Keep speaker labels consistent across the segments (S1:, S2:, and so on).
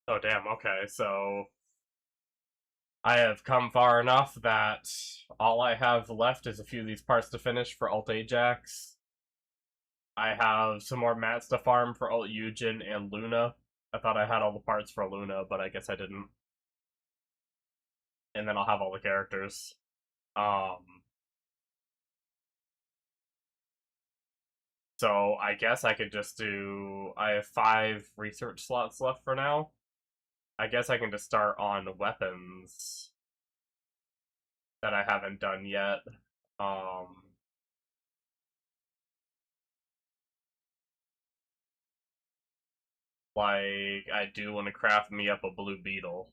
S1: Oh, damn, okay, so I have come far enough that all I have left is a few of these parts to finish for Alt Ajax. I have some more mats to farm for Alt Eugen and Luna. I thought I had all the parts for Luna, but I guess I didn't. And then I'll have all the characters. Um, so I guess I could just do. I have 5 research slots left for now. I guess I can just start on weapons that I haven't done yet. Um, like I do want to craft me up a blue beetle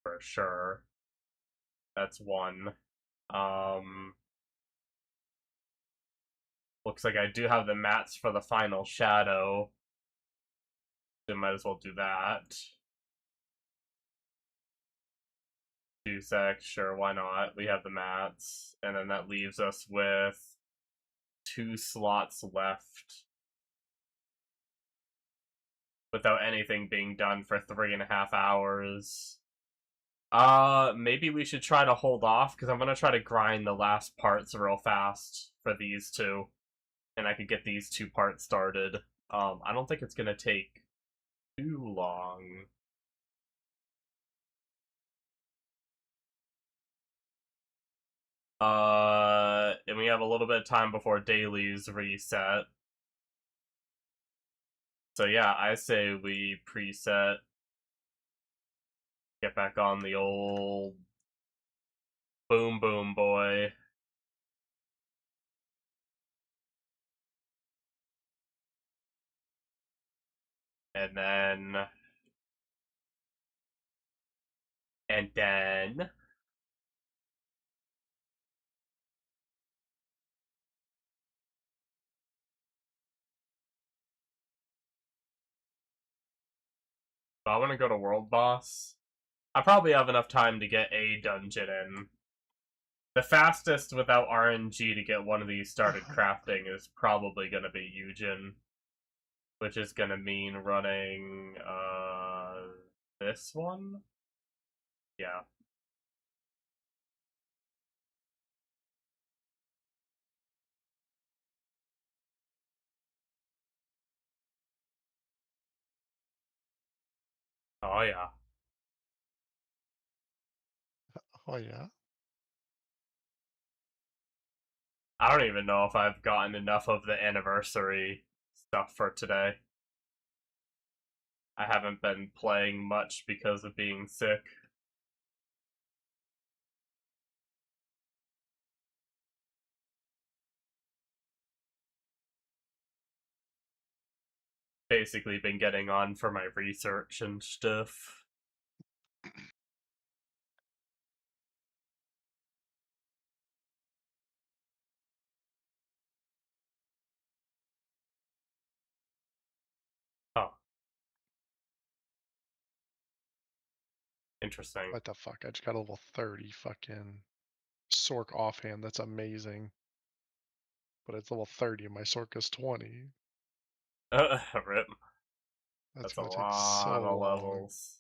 S1: for sure. That's one. Um, looks like I do have the mats for the final shadow. So might as well do that. 2 sec, sure, why not? We have the mats, and then that leaves us with 2 slots left without anything being done for 3.5 hours. Maybe we should try to hold off, because I'm gonna try to grind the last parts real fast for these two. And I could get these 2 parts started. I don't think it's gonna take too long. And we have a little bit of time before dailies reset. So yeah, I say we preset, get back on the old boom boom boy. And then and then I want to go to world boss. I probably have enough time to get a dungeon in. The fastest without RNG to get one of these started crafting is probably going to be Eugen, which is going to mean running this one. Yeah. Oh yeah.
S2: Oh yeah.
S1: I don't even know if I've gotten enough of the anniversary stuff for today. I haven't been playing much because of being sick. Basically been getting on for my research and stuff. Oh, interesting.
S2: What the fuck? I just got a level 30 fucking Sork offhand. That's amazing. But it's level 30 and my Sork is 20.
S1: Rip.
S2: That's
S1: That's a
S2: gonna take so
S1: lot of
S2: long.
S1: levels.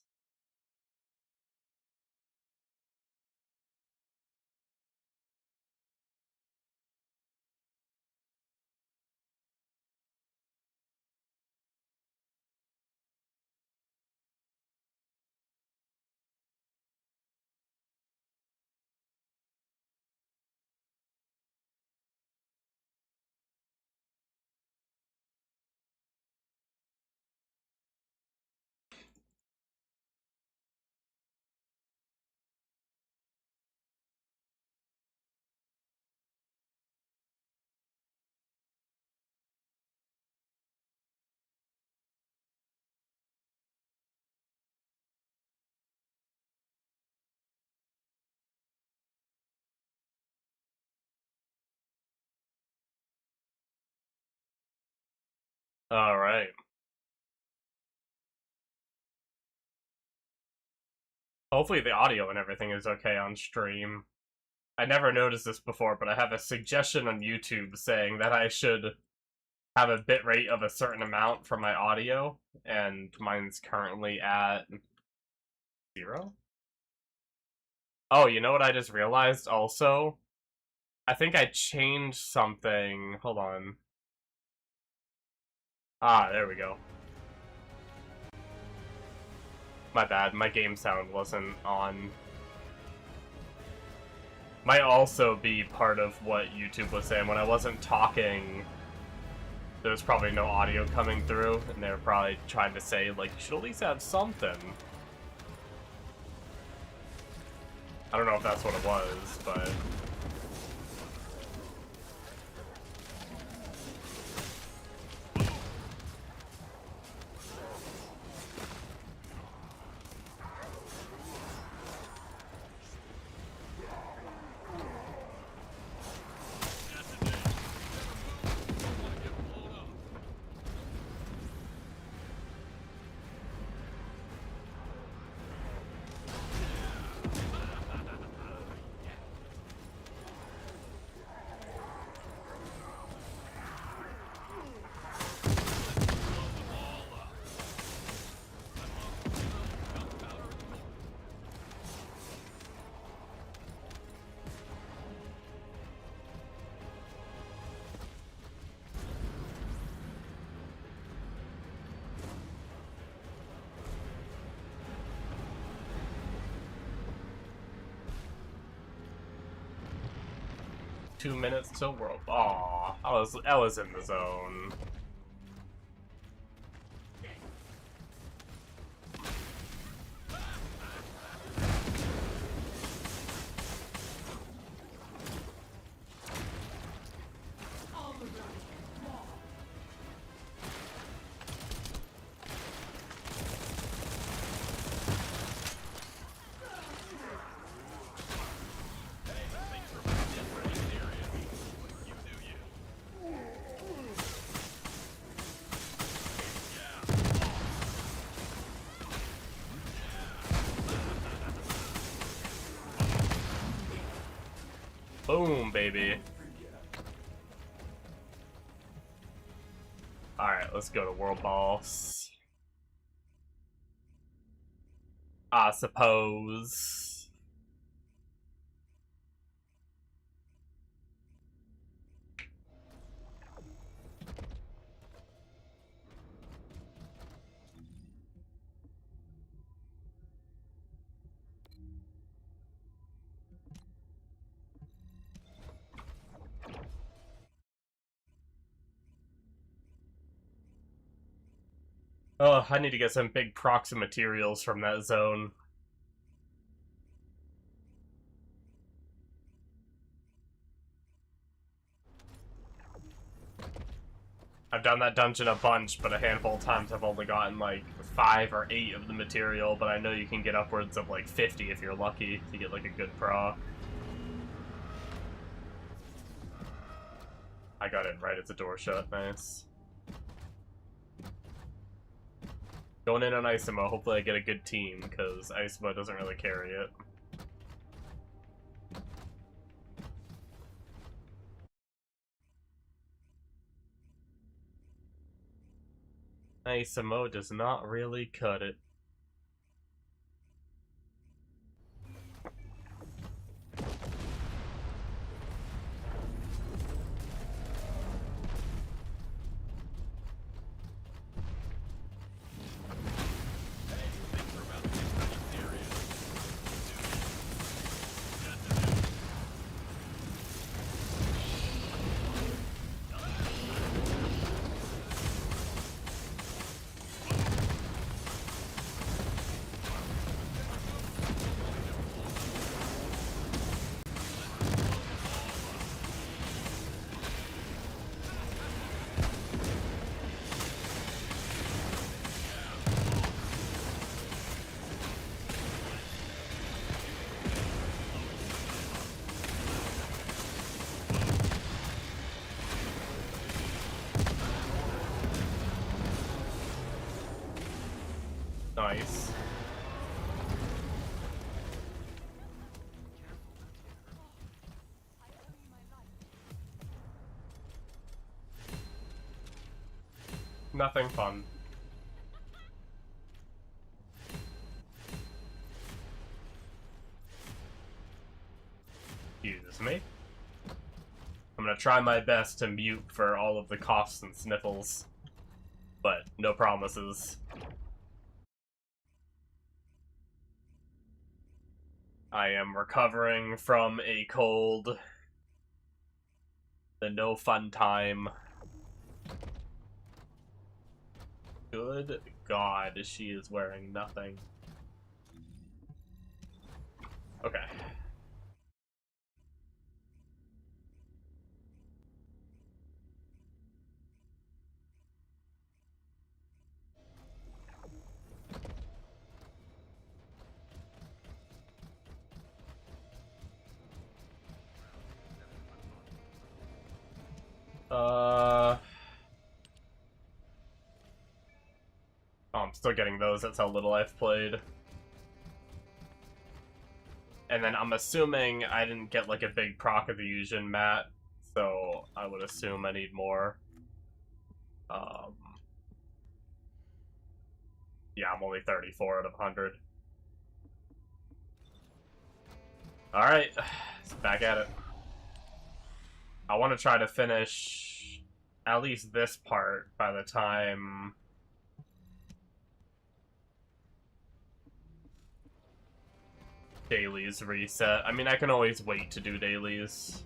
S1: Alright. Hopefully the audio and everything is okay on stream. I never noticed this before, but I have a suggestion on YouTube saying that I should have a bitrate of a certain amount for my audio, and mine's currently at 0? Oh, you know what I just realized also? I think I changed something. Hold on. Ah, there we go. My bad, my game sound wasn't on. Might also be part of what YouTube was saying. When I wasn't talking, there was probably no audio coming through, and they were probably trying to say, like, you should at least have something. I don't know if that's what it was, but... 2 minutes till world. Aw, I was in the zone. Boom, baby. Alright, let's go to World Boss. I suppose. Oh, I need to get some big proxy materials from that zone. I've done that dungeon a bunch, but a handful of times I've only gotten like 5 or 8 of the material, but I know you can get upwards of like 50 if you're lucky to get like a good proc. I got in right as the door shut, nice. Going in on Isamo, hopefully I get a good team, because Isamo doesn't really carry it. Isamo does not really cut it. Nice. Nothing fun. Excuse me. I'm gonna try my best to mute for all of the coughs and sniffles, but no promises. I am recovering from a cold. The no fun time. Good God, she is wearing nothing. Okay. Oh, I'm still getting those. That's how little I've played. And then I'm assuming I didn't get like a big proc of the fusion mat, so I would assume I need more. Yeah, I'm only 34 out of 100. Alright, back at it. I want to try to finish at least this part by the time dailies reset. I mean, I can always wait to do dailies.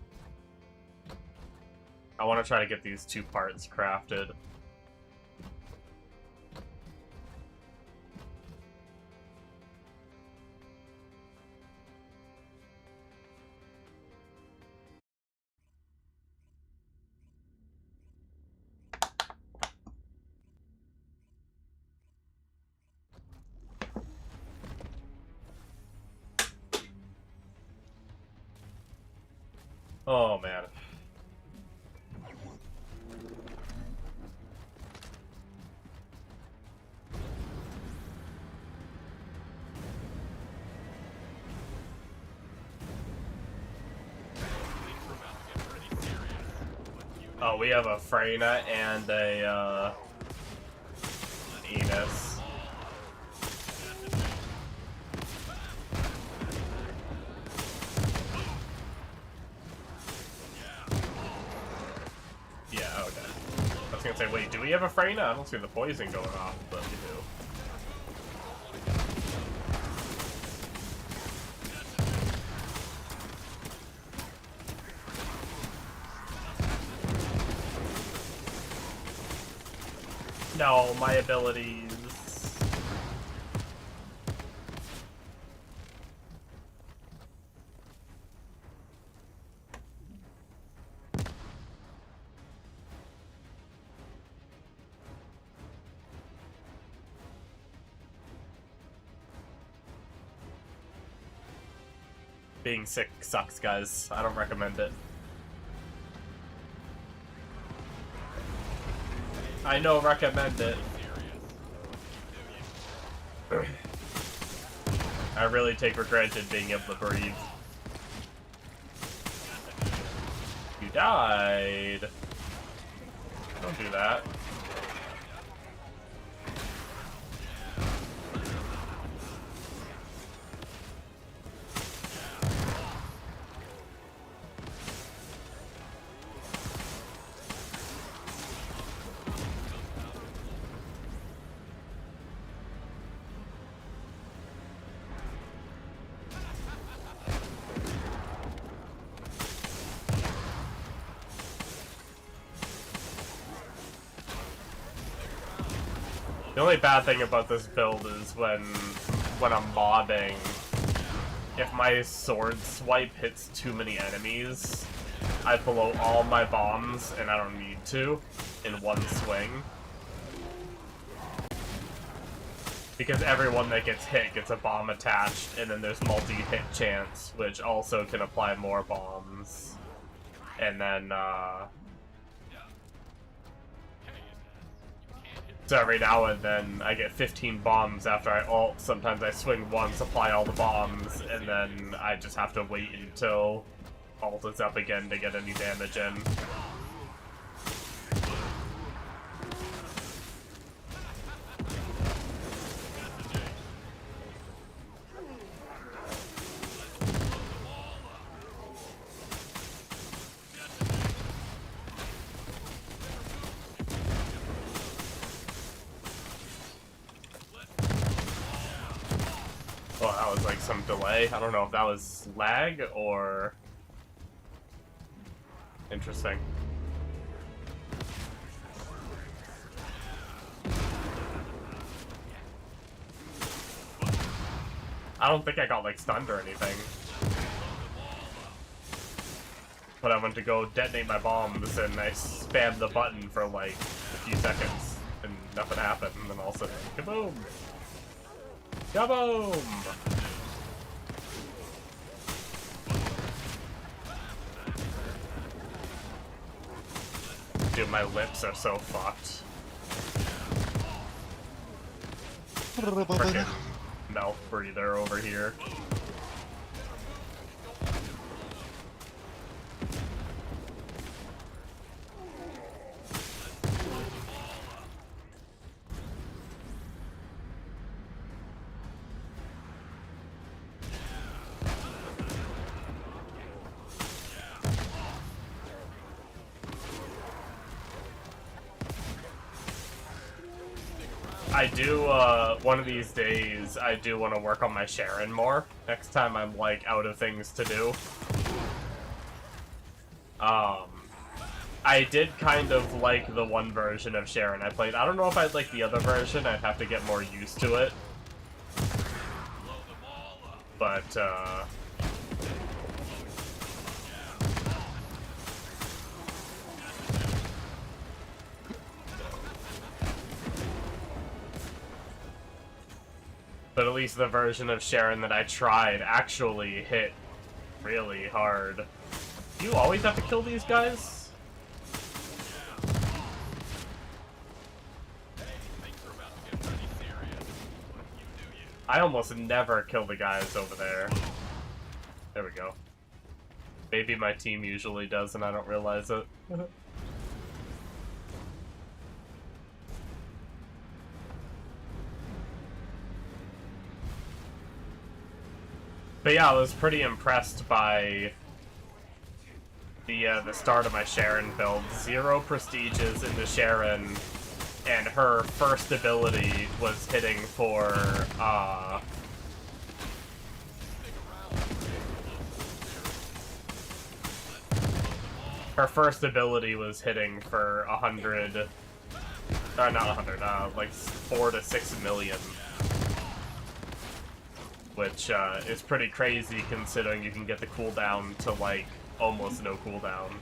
S1: I want to try to get these 2 parts crafted. Oh, man. Oh, we have a Freyna and a, Enos. Yeah, okay. I was gonna say, wait, do we have a Freyna? I don't see the poison going off, but we do. No, my abilities. Being sick sucks, guys. I don't recommend it. I know, recommend it. I really take for granted being able to breathe. You died. Don't do that. The only bad thing about this build is when I'm mobbing, if my sword swipe hits too many enemies, I blow all my bombs, and I don't need to, in one swing. Because everyone that gets hit gets a bomb attached, and then there's multi-hit chance, which also can apply more bombs. And then, so every now and then, I get 15 bombs after I ult. Sometimes I swing once, apply all the bombs, and then I just have to wait until ult is up again to get any damage in. was like some delay. I don't know if that was lag or... Interesting. I don't think I got like stunned or anything. But I went to go detonate my bombs and I spammed the button for like a few seconds and nothing happened, and then all of a sudden, kaboom! Kaboom! Dude, my lips are so fucked. Frickin' mouth breather over here. I do, one of these days, I do want to work on my Sharon more. Next time I'm, like, out of things to do. I did kind of like the one version of Sharon I played. I don't know if I'd like the other version. I'd have to get more used to it. But, but at least the version of Sharon that I tried actually hit really hard. Do you always have to kill these guys? I almost never kill the guys over there. There we go. Maybe my team usually does and I don't realize it. But yeah, I was pretty impressed by the start of my Sharon build. 0 prestiges into Sharon, and her first ability was hitting for, her first ability was hitting for 100, or not 100, like 4 to 6 million. Which, is pretty crazy considering you can get the cooldown to, like, almost no cooldown.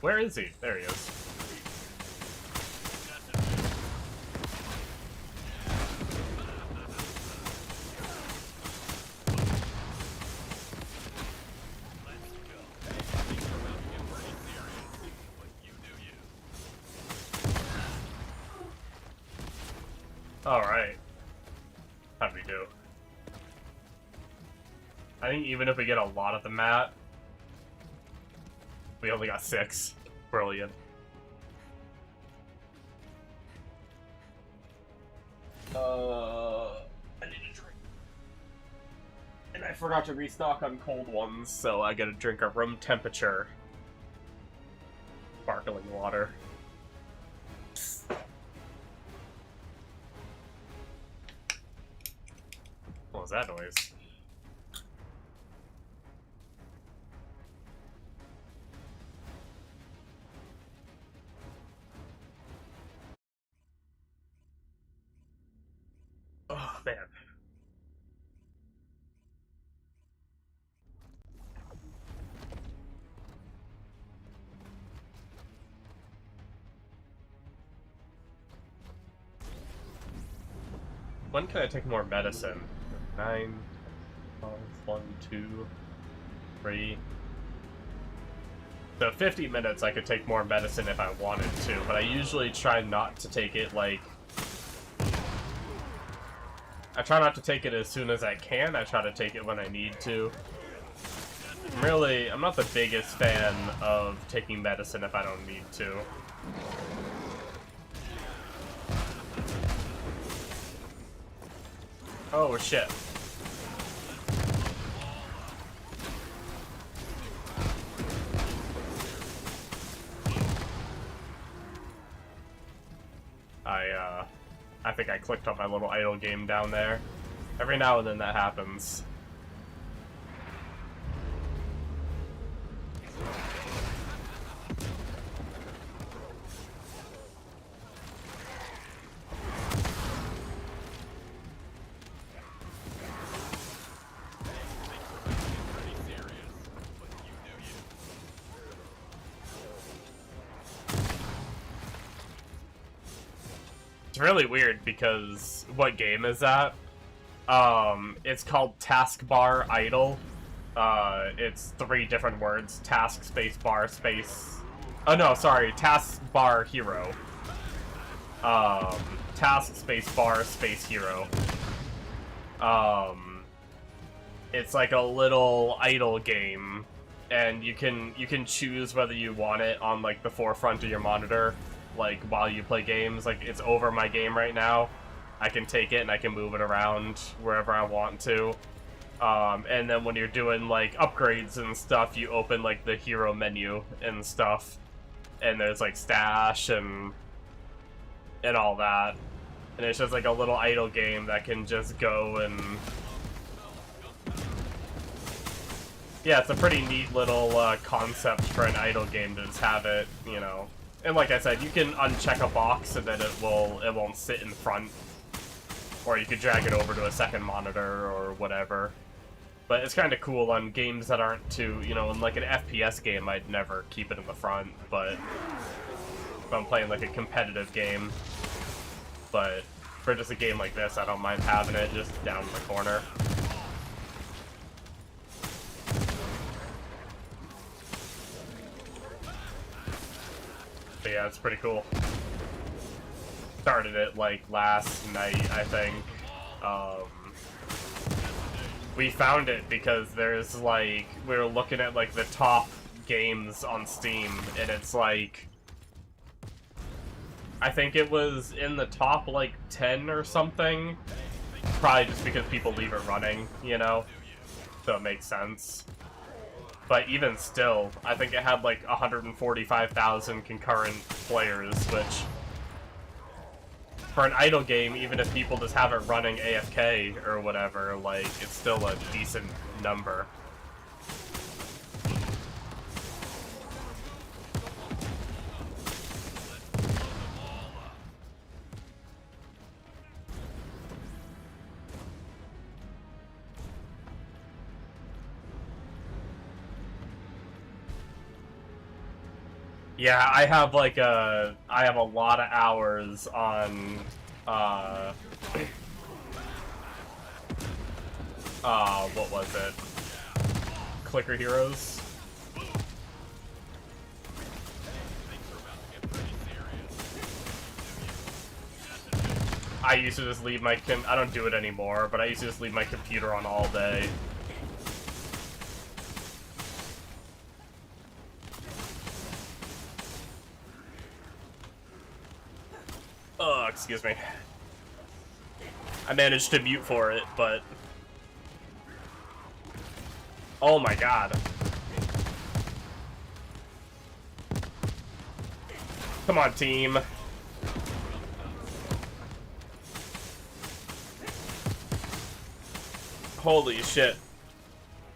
S1: Where is he? There he is. Alright. How'd we do? I think even if we get a lot of the mat, we only got 6. Brilliant. I need a drink. And I forgot to restock on cold ones, so I gotta drink a room temperature sparkling water. What was that noise? Oh, man. When can I take more medicine? 9, 1, 2, 3. So 50 minutes I could take more medicine if I wanted to, but I usually try not to take it, like... I try not to take it as soon as I can, I try to take it when I need to. I'm not the biggest fan of taking medicine if I don't need to. Oh shit. I think I clicked on my little idle game down there. Every now and then that happens. It's really weird because what game is that? It's called Taskbar Idle. It's 3 different words: task space bar space. Oh no, sorry, Taskbar Hero. Task space bar space hero. It's like a little idle game, and you can choose whether you want it on like the forefront of your monitor. Like, while you play games, like, it's over my game right now. I can take it and I can move it around wherever I want to. And then when you're doing, like, upgrades and stuff, you open, like, the hero menu and stuff. And there's, like, stash and all that. And it's just, like, a little idle game that can just go and... Yeah, it's a pretty neat little concept for an idle game to just have it, you know... And like I said, you can uncheck a box and then it won't sit in front. Or you could drag it over to a second monitor or whatever. But it's kind of cool on games that aren't too, you know, in like an FPS game, I'd never keep it in the front, but if I'm playing like a competitive game. But for just a game like this, I don't mind having it just down in the corner. But yeah, it's pretty cool. Started it like last night, I think. We found it because there's like, we were looking at like the top games on Steam, and it's like, I think it was in the top like 10 or something. Probably just because people leave it running, you know? So it makes sense. But even still, I think it had like 145,000 concurrent players, which, for an idle game, even if people just have it running AFK or whatever, like, it's still a decent number. Yeah, I have like I have a lot of hours on what was it? Clicker Heroes. I used to just leave my I don't do it anymore, but I used to just leave my computer on all day. Oh, excuse me. I managed to mute for it, but... Oh my god. Come on, team. Holy shit.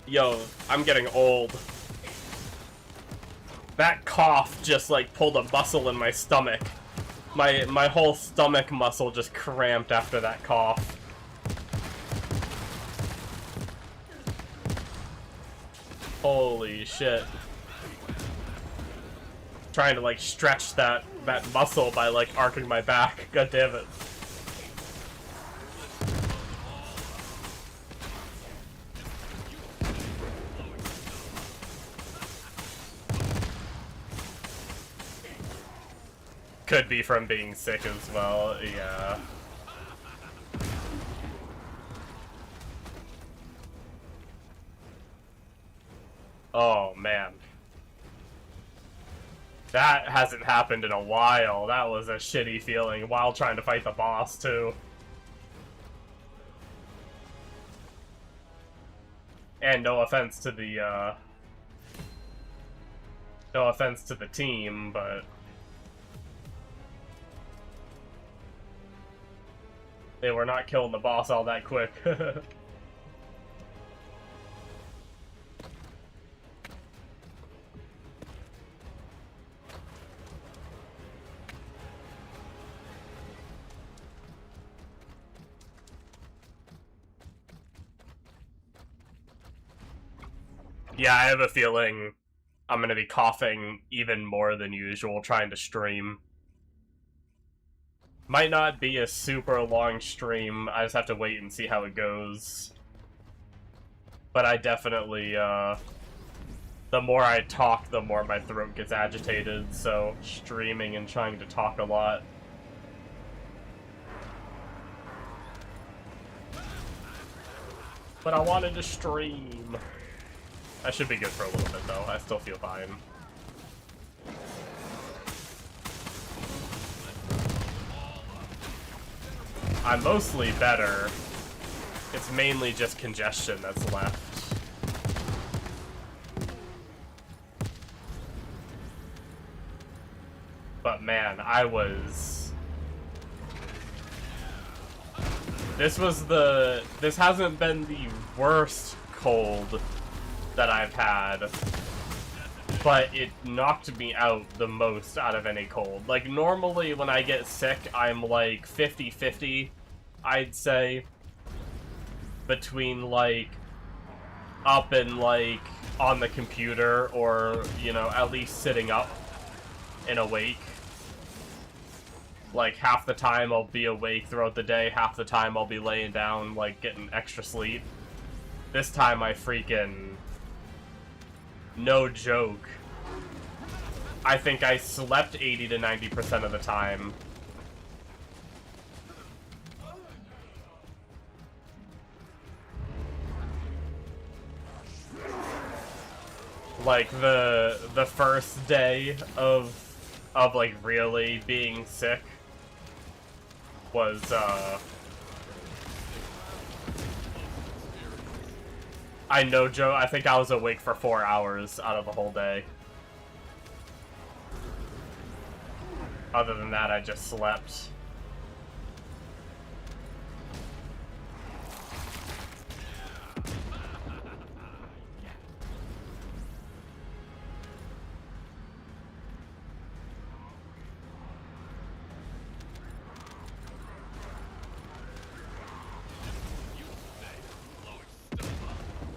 S1: Yo, I'm getting old. That cough just, like, pulled a muscle in my stomach. My whole stomach muscle just cramped after that cough. Holy shit. Trying to like stretch that muscle by like arcing my back. God damn it. Could be from being sick as well, yeah. Oh, man. That hasn't happened in a while. That was a shitty feeling while trying to fight the boss, too. And no offense to the, no offense to the team, but... They were not killing the boss all that quick. Yeah, I have a feeling I'm gonna be coughing even more than usual trying to stream. Might not be a super long stream, I just have to wait and see how it goes. But I definitely, the more I talk, the more my throat gets agitated, so streaming and trying to talk a lot. But I wanted to stream. I should be good for a little bit, though. I still feel fine. I'm mostly better. It's mainly just congestion that's left. But man, I was... This hasn't been the worst cold that I've had, but it knocked me out the most out of any cold. Like, normally when I get sick, I'm like 50-50, I'd say, between like up and like on the computer or, you know, at least sitting up and awake. Like, half the time I'll be awake throughout the day, half the time I'll be laying down, like, getting extra sleep. This time I freaking... No joke. I think I slept 80 to 90% of the time. Like, the first day of like, really being sick was, I know, Joe, I think I was awake for 4 hours out of the whole day. Other than that, I just slept.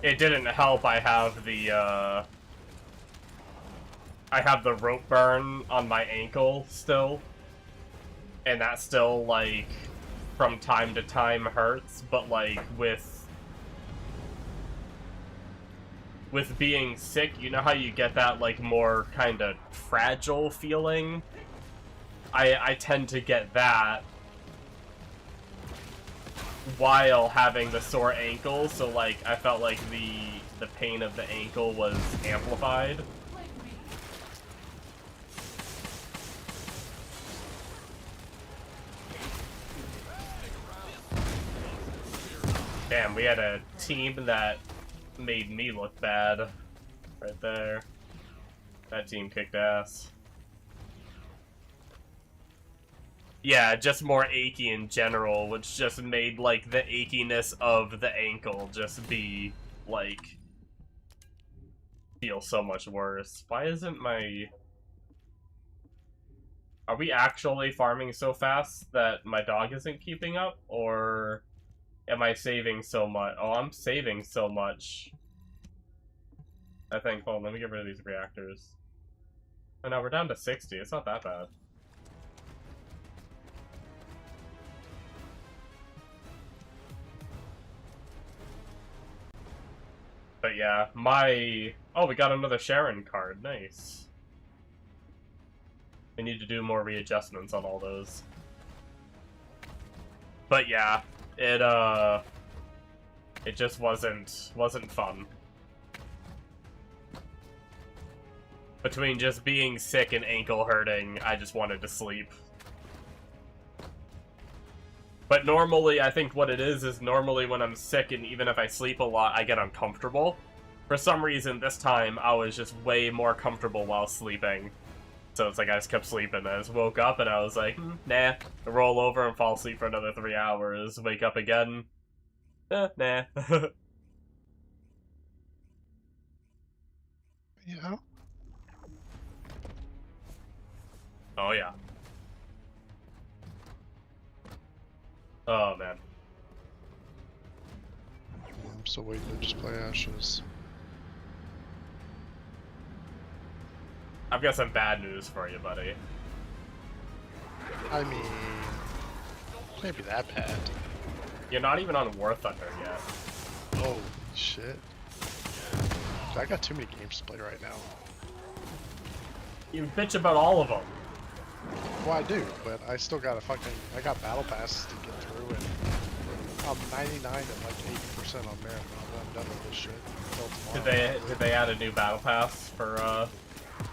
S1: It didn't help I have the rope burn on my ankle still. And that still, like, from time to time hurts, but, like, with being sick, you know how you get that, like, more kind of fragile feeling? I tend to get that while having the sore ankle, so, like, I felt like the pain of the ankle was amplified. Damn, we had a team that made me look bad. Right there. That team kicked ass. Yeah, just more achy in general, which just made, like, the achiness of the ankle just be, like, feel so much worse. Why isn't my... Are we actually farming so fast that my dog isn't keeping up, or am I saving so much? Oh, I'm saving so much. I think, hold on, let me get rid of these reactors. Oh no, we're down to 60, it's not that bad. But yeah, oh, we got another Sharon card. Nice. I need to do more readjustments on all those. But yeah, it just wasn't fun. Between just being sick and ankle hurting, I just wanted to sleep. But normally, I think what it is normally when I'm sick and even if I sleep a lot, I get uncomfortable. For some reason, this time, I was just way more comfortable while sleeping. So it's like I just kept sleeping. I just woke up and I was like, nah. I roll over and fall asleep for another 3 hours. Wake up again. Nah.
S2: Yeah.
S1: Oh yeah. Oh man.
S2: I'm still waiting to just play Ashes.
S1: I've got some bad news for you, buddy.
S2: I mean, can't be that bad.
S1: You're not even on War Thunder yet.
S2: Holy shit. I got too many games to play right now.
S1: You bitch about all of them.
S2: Well, I do, but I still got I got battle passes to get through, and I'm 99 and like 80% on Marathon. I'm done with this shit until tomorrow.
S1: Did they add a new battle pass for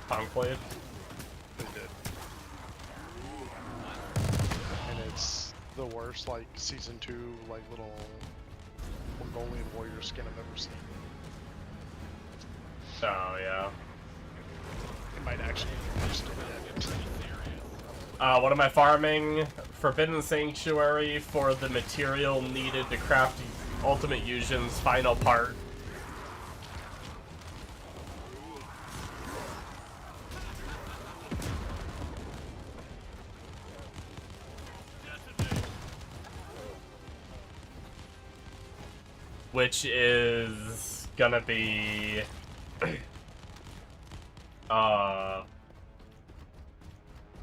S1: Conclave?
S2: They did. And it's the worst, like, Season 2, like, little Mongolian warrior skin I've ever seen.
S1: Oh yeah.
S2: It might actually be worse than
S1: What am I farming? Forbidden Sanctuary for the material needed to craft Ultimate Yujin's final part. Which is gonna be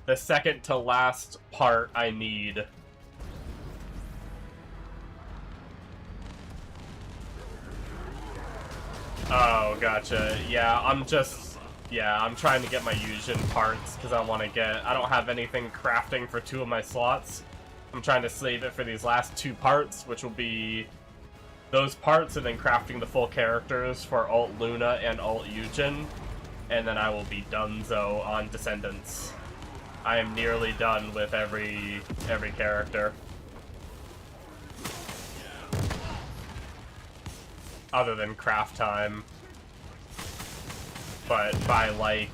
S1: the second to last part I need. Oh, gotcha. Yeah, I'm trying to get my Yujin parts because I don't have anything crafting for 2 of my slots. I'm trying to save it for these last 2 parts, which will be those parts and then crafting the full characters for Alt Luna and Alt Yujin. And then I will be donezo on Descendants. I am nearly done with every character. Other than craft time. But by, like,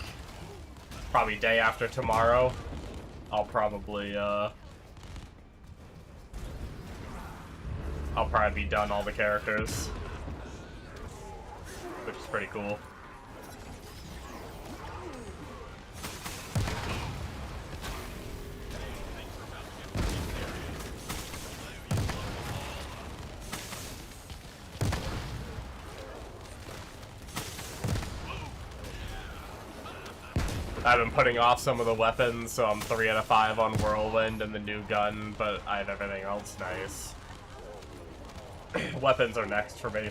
S1: probably day after tomorrow, I'll probably be done all the characters. Which is pretty cool. I've been putting off some of the weapons, so I'm 3 out of 5 on Whirlwind and the new gun, but I have everything else nice. Weapons are next for me.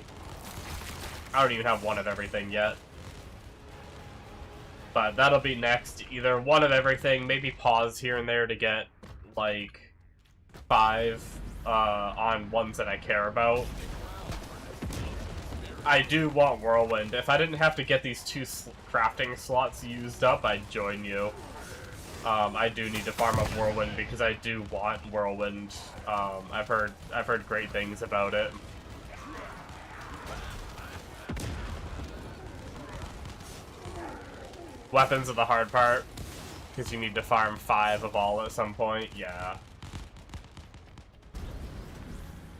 S1: I don't even have 1 of everything yet. But that'll be next. Either 1 of everything, maybe pause here and there to get, like, 5 on ones that I care about. I do want Whirlwind. If I didn't have to get these 2 crafting slots used up, I'd join you. I do need to farm up Whirlwind because I do want Whirlwind. I've heard great things about it. Weapons are the hard part because you need to farm 5 of all at some point. Yeah.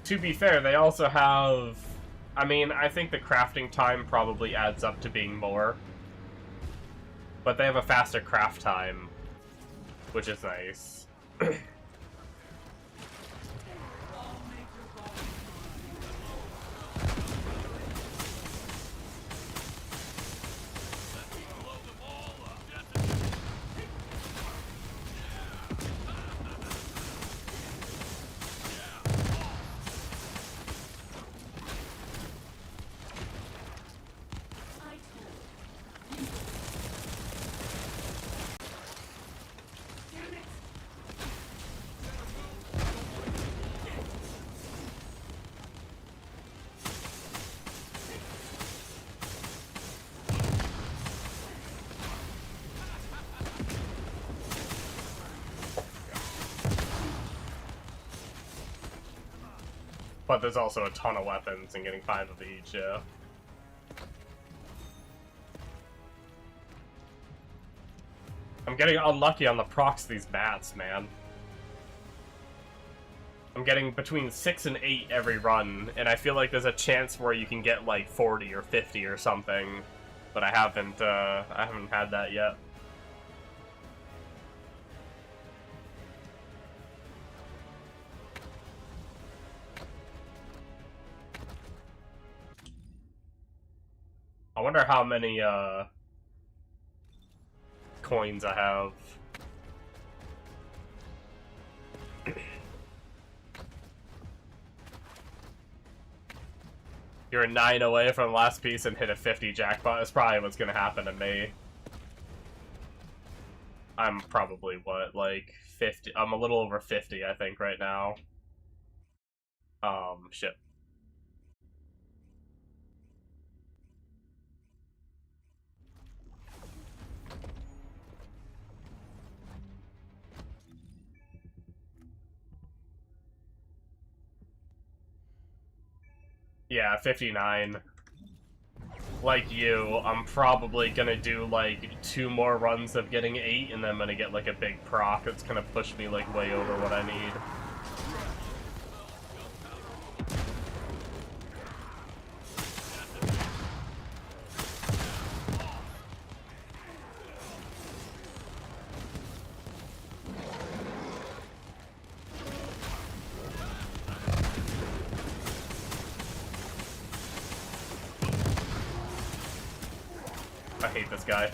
S1: To be fair, they also have. I mean, I think the crafting time probably adds up to being more. But they have a faster craft time, which is nice. But there's also a ton of weapons, and getting 5 of each, yeah. I'm getting unlucky on the procs of these bats, man. I'm getting between 6 and 8 every run, and I feel like there's a chance where you can get like 40 or 50 or something, but I haven't had that yet. I wonder how many coins I have. You're 9 away from the last piece and hit a 50 jackpot. That's probably what's gonna happen to me. I'm probably, what, like 50? I'm a little over 50, I think, right now. Shit. Yeah, 59. Like you, I'm probably gonna do like 2 more runs of getting 8, and then I'm gonna get like a big proc that's gonna push me like way over what I need. I hate this guy.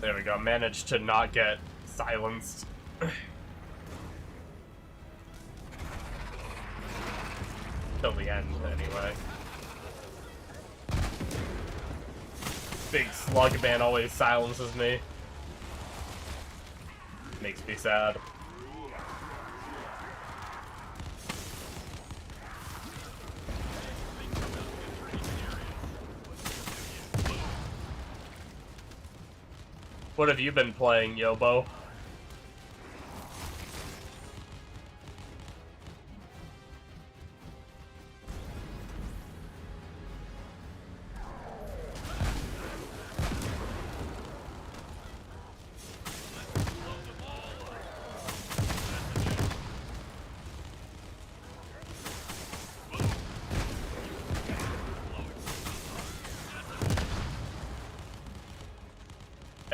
S1: There we go. Managed to not get silenced. Till the end, anyway. Big slug man always silences me. Makes me sad. What have you been playing, Yobo?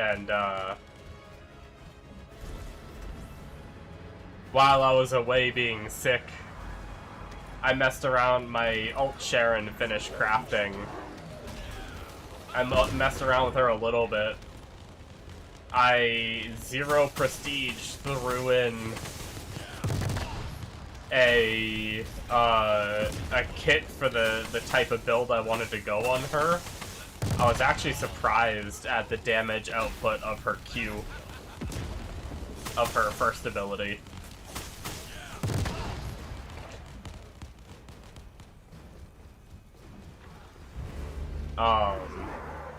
S1: And, while I was away being sick, I messed around my ult Sharon to finish crafting. I messed around with her a little bit. I 0 prestige threw in a kit for the type of build I wanted to go on her. I was actually surprised at the damage output of her Q, of her first ability.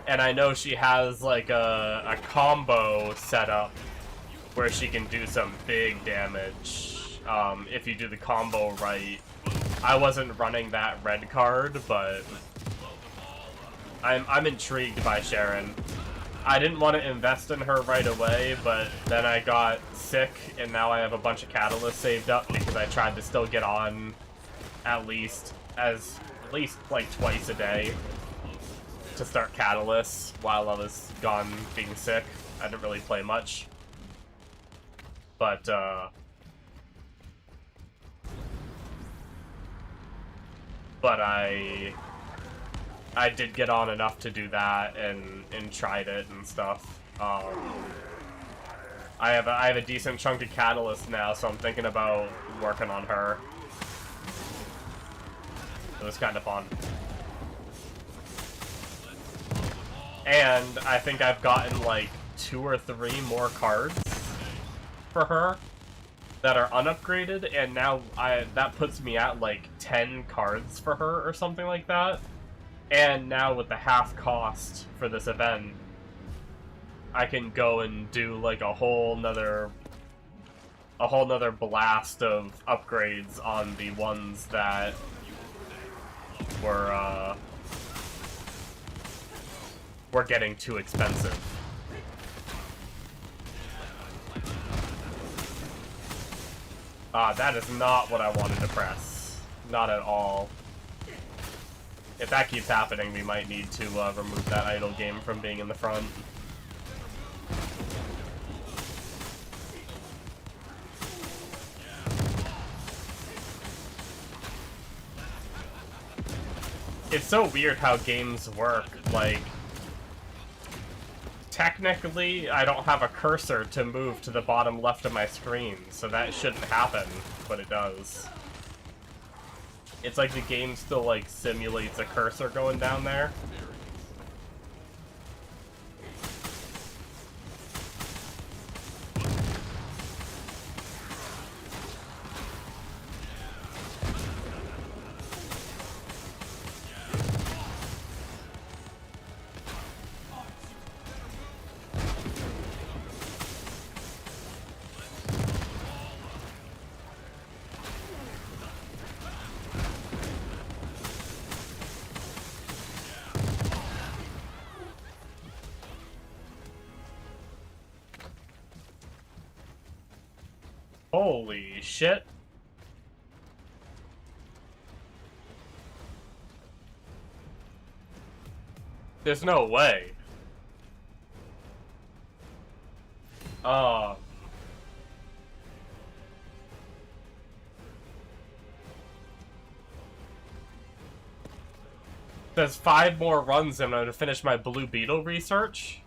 S1: And I know she has like a combo set up where she can do some big damage if you do the combo right. I wasn't running that red card, but I'm intrigued by Sharon. I didn't want to invest in her right away, but then I got sick, and now I have a bunch of catalysts saved up because I tried to still get on at least like twice a day to start catalysts while I was gone being sick. I didn't really play much, but I did get on enough to do that and tried it and stuff. I have a decent chunk of catalyst now, so I'm thinking about working on her. It was kind of fun. And I think I've gotten like 2 or 3 more cards for her that are unupgraded, and now that puts me at like 10 cards for her or something like that. And now with the half cost for this event, I can go and do like a whole nother blast of upgrades on the ones that were getting too expensive. That is not what I wanted to press. Not at all. If that keeps happening, we might need to remove that idle game from being in the front. It's so weird how games work. Like, technically, I don't have a cursor to move to the bottom left of my screen, so that shouldn't happen, but it does. It's like the game still, like, simulates a cursor going down there. Holy shit. There's no way. There's 5 more runs and I'm gonna finish my Blue Beetle research.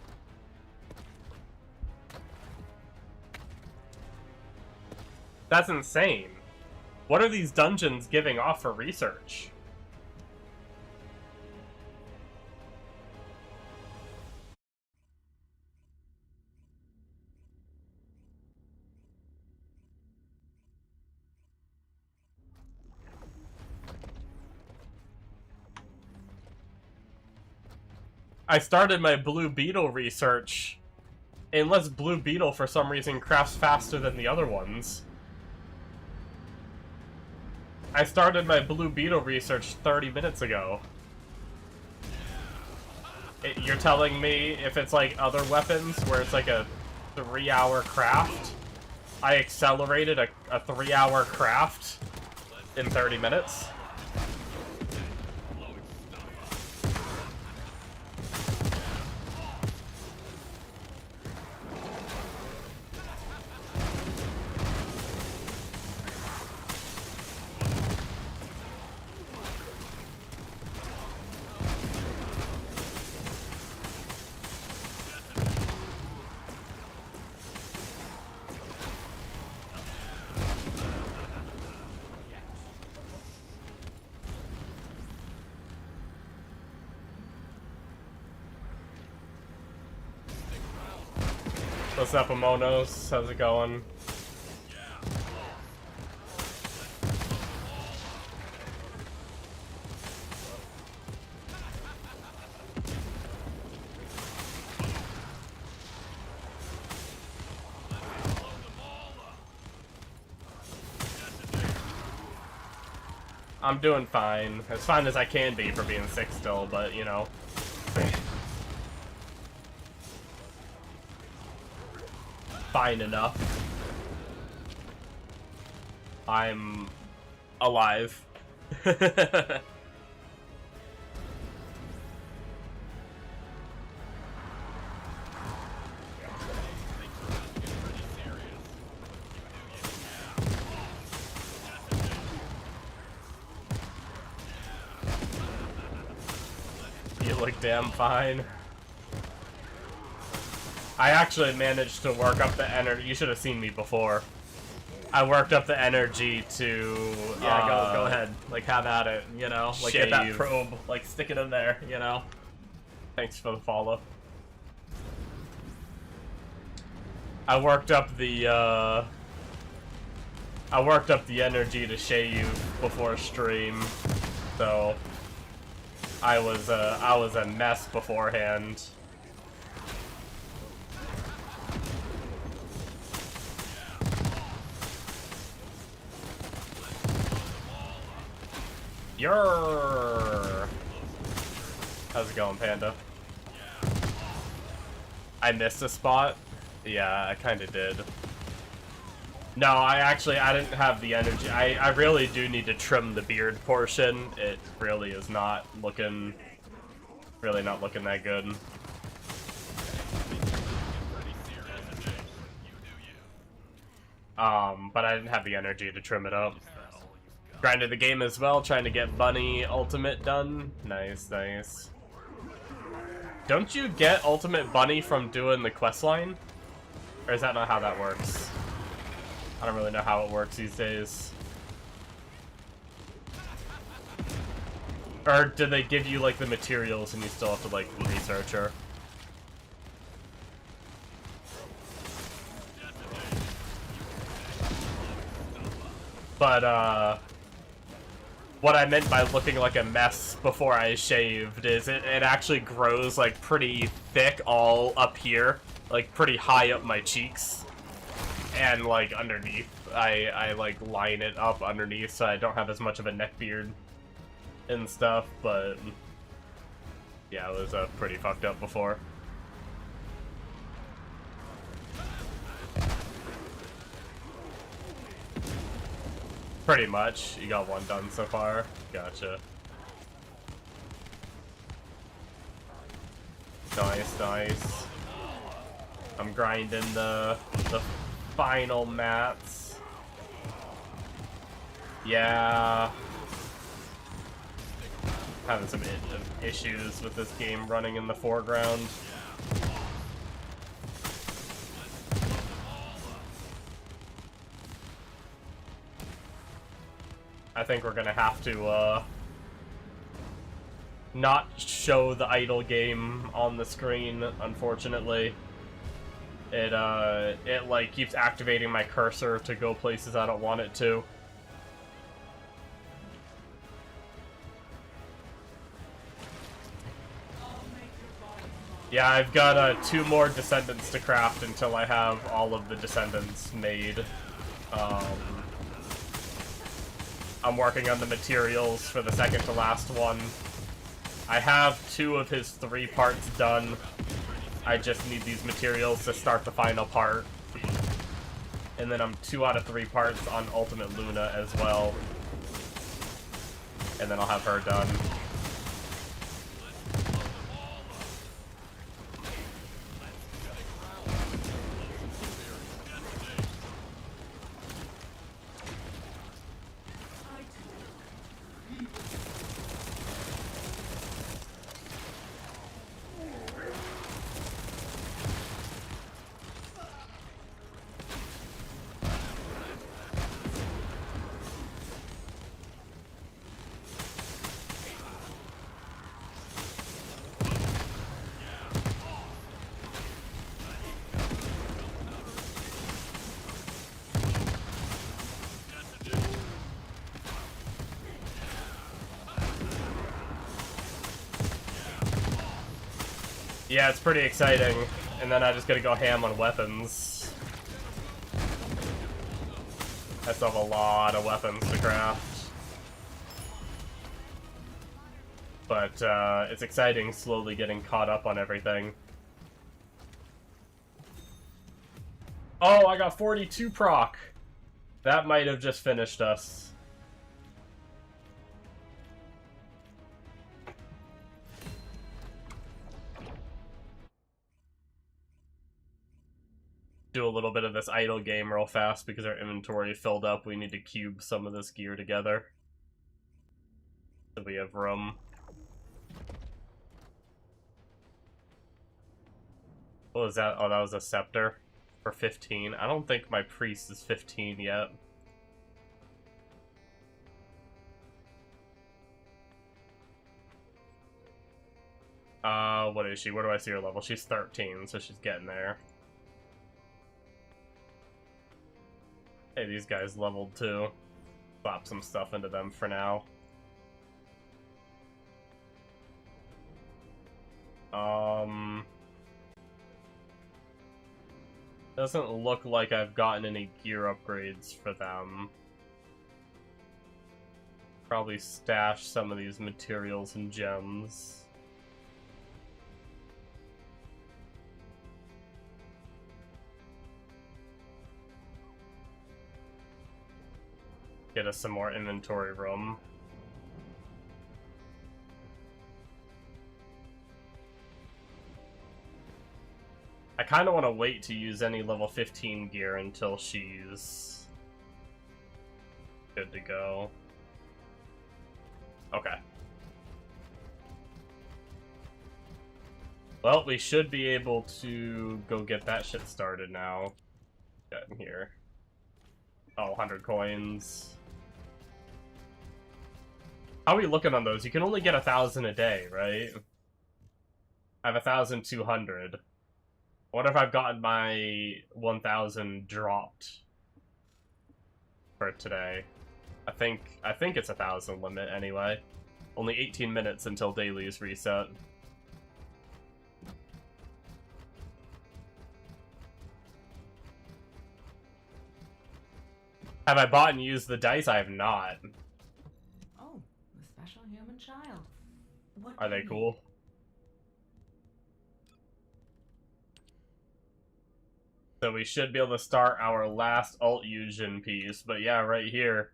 S1: That's insane. What are these dungeons giving off for research? I started my Blue Beetle research, unless Blue Beetle for some reason crafts faster than the other ones. I started my Blue Beetle research 30 minutes ago. You're telling me if it's like other weapons, where it's like a 3-hour craft, I accelerated a 3-hour craft in 30 minutes? What's up, Amonos? How's it going? I'm doing fine. As fine as I can be for being sick still, but, you know. Fine enough. I'm alive. You look damn fine. I actually managed to work up the energy. You should have seen me before. I worked up the energy to...
S3: Yeah, go ahead. Like, have at it, you know? Like, get that
S1: shave.
S3: probe. Like, stick it in there, you know?
S1: Thanks for the follow. I worked up the energy to shave before stream, so I was a mess beforehand. You're How's it going, Panda? I missed a spot? Yeah, I kinda did. No, I didn't have the energy. I really do need to trim the beard portion. It really is not looking... really not looking that good. But I didn't have the energy to trim it up. Grinded the game as well, trying to get Bunny Ultimate done. Nice, nice. Don't you get Ultimate Bunny from doing the questline? Or is that not how that works? I don't really know how it works these days. Or do they give you, like, the materials and you still have to, like, research her? But, what I meant by looking like a mess before I shaved is it actually grows, like, pretty thick all up here. Like, pretty high up my cheeks. And, like, underneath. I like, line it up underneath so I don't have as much of a neck beard and stuff, but... yeah, it was, pretty fucked up before. Pretty much. You got one done so far. Gotcha. Nice, nice. I'm grinding the final mats. Yeah. Having some issues with this game running in the foreground. I think we're gonna have to, not show the idle game on the screen, unfortunately. It like, keeps activating my cursor to go places I don't want it to. Yeah, I've got, 2 more Descendants to craft until I have all of the Descendants made. I'm working on the materials for the second to last one. I have 2 of his 3 parts done. I just need these materials to start the final part. And then I'm 2 out of 3 parts on Ultimate Luna as well. And then I'll have her done. Yeah, it's pretty exciting. And then I just gotta go ham on weapons. I still have a lot of weapons to craft. But, it's exciting slowly getting caught up on everything. Oh, I got 42 proc! That might have just finished us. Do a little bit of this idle game real fast because our inventory filled up. We need to cube some of this gear together so we have room. What was that? Oh, that was a scepter for 15. I don't think my priest is 15 yet. What is she? Where do I see her level? She's 13, so she's getting there. Hey, these guys leveled too. Slap some stuff into them for now. Doesn't look like I've gotten any gear upgrades for them. Probably stash some of these materials and gems. Get us some more inventory room. I kind of want to wait to use any level 15 gear until she's good to go. Okay. Well, we should be able to go get that shit started now. Get in here. Oh, 100 coins. How are we looking on those? You can only get 1,000 a day, right? I have 1,200. What if I've gotten my 1,000 dropped for today? I think it's 1,000 limit anyway. Only 18 minutes until dailies reset. Have I bought and used the dice? I have not.
S4: Oh, a special human child. What
S1: Are they cool? So we should be able to start our last alt fusion piece, but yeah, right here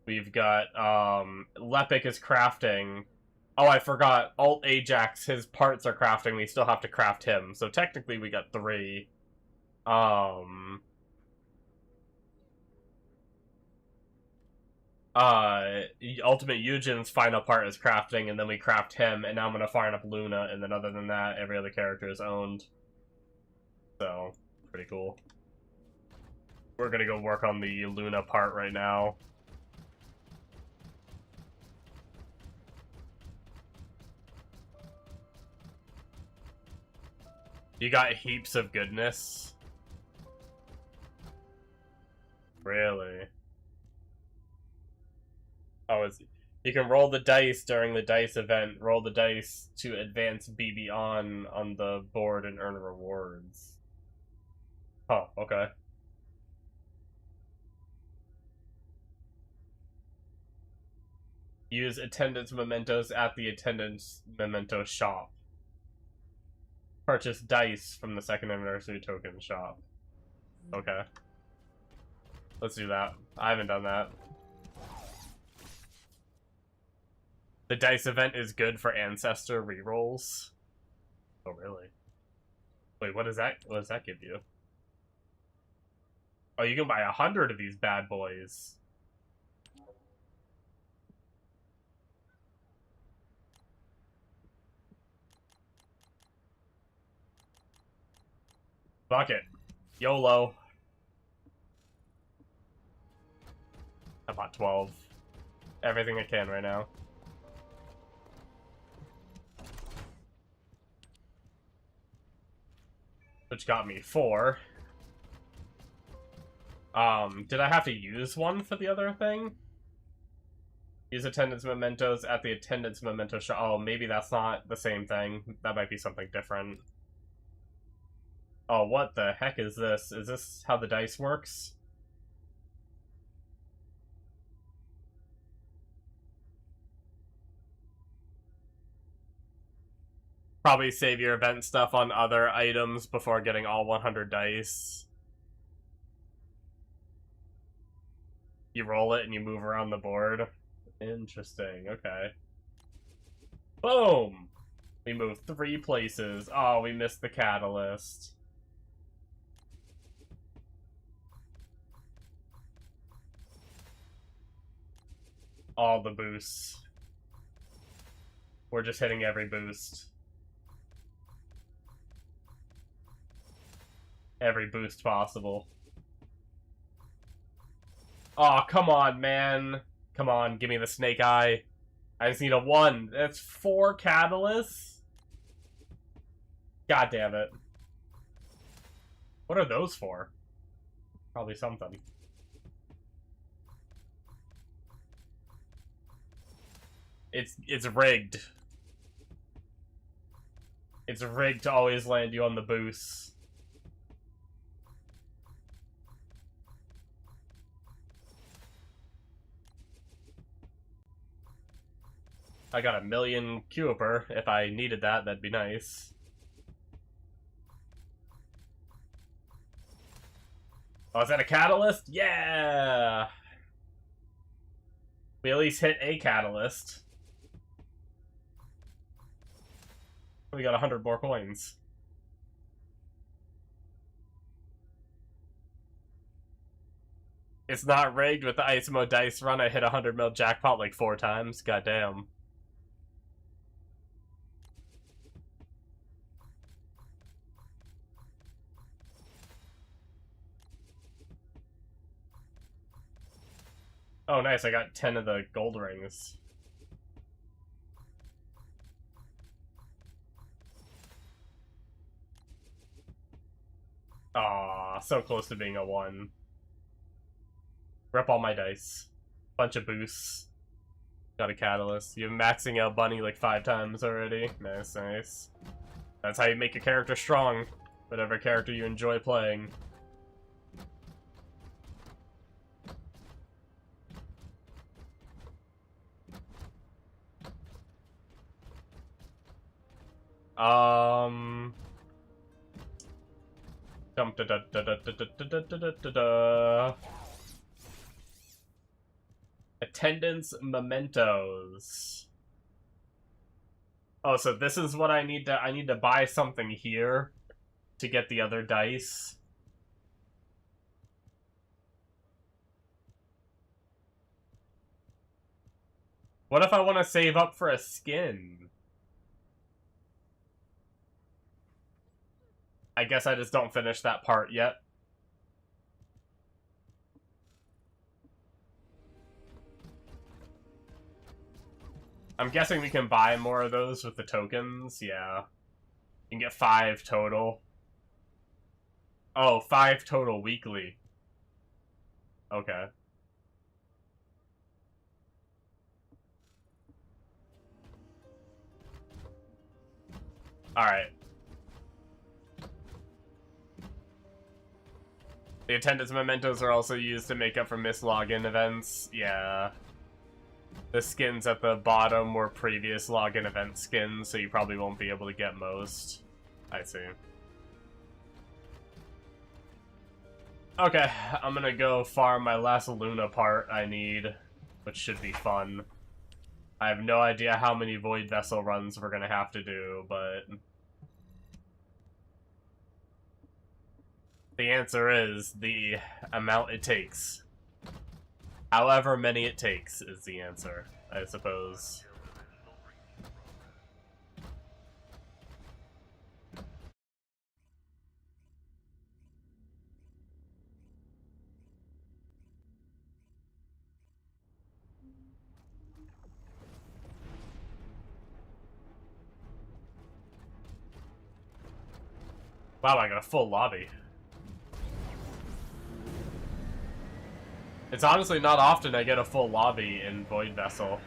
S1: we've got Lepic is crafting. Oh, I forgot. Alt Ajax, his parts are crafting. We still have to craft him. So technically we got 3. Ultimate Eugen's final part is crafting, and then we craft him, and now I'm gonna fire up Luna, and then other than that, every other character is owned. So, pretty cool. We're gonna go work on the Luna part right now. You got heaps of goodness. Really? Oh, you can roll the dice during the dice event. Roll the dice to advance BB on the board and earn rewards. Oh, okay. Use attendance mementos at the attendance memento shop. Purchase dice from the second anniversary token shop. Okay. Let's do that. I haven't done that. The dice event is good for ancestor rerolls. Oh, really? Wait, what is that? What does that give you? Oh, you can buy 100 of these bad boys. Fuck it. YOLO. I bought 12. Everything I can right now. Which got me 4. Did I have to use one for the other thing? Use attendance mementos at the attendance memento shop. Oh, maybe that's not the same thing. That might be something different. Oh, what the heck is this? Is this how the dice works? Probably save your event stuff on other items before getting all 100 dice. You roll it and you move around the board. Interesting, okay. Boom! We moved 3 places. Oh, we missed the catalyst. All the boosts. We're just hitting every boost. Every boost possible. Oh, come on, man. Come on, give me the snake eye. I just need a 1. That's 4 catalysts? God damn it. What are those for? Probably something. It's rigged. It's rigged to always land you on the boost. I got a million Cooper. If I needed that, that'd be nice. Oh, is that a catalyst? Yeah! We at least hit a catalyst. We got 100 more coins. It's not rigged with the ice mode dice run. I hit a 100 mil jackpot like 4 times. Goddamn. Oh, nice. I got 10 of the gold rings. Aw, so close to being a 1. Rep all my dice. Bunch of boosts. Got a catalyst. You're maxing out Bunny like 5 times already. Nice, nice. That's how you make your character strong. Whatever character you enjoy playing. Dum da da da da da da da da da da. Attendance mementos. Oh, so this is what I need to buy something here to get the other dice. What if I want to save up for a skin? I guess I just don't finish that part yet. I'm guessing we can buy more of those with the tokens, yeah. You can get 5 total. Oh, 5 total weekly. Okay. Alright. The attendance mementos are also used to make up for missed login events. Yeah. The skins at the bottom were previous login event skins, so you probably won't be able to get most. I see. Okay, I'm gonna go farm my last Luna part I need, which should be fun. I have no idea how many Void Vessel runs we're gonna have to do, but... the answer is the amount it takes. However many it takes is the answer, I suppose. Wow, I got a full lobby. It's honestly not often I get a full lobby in Void Vessel.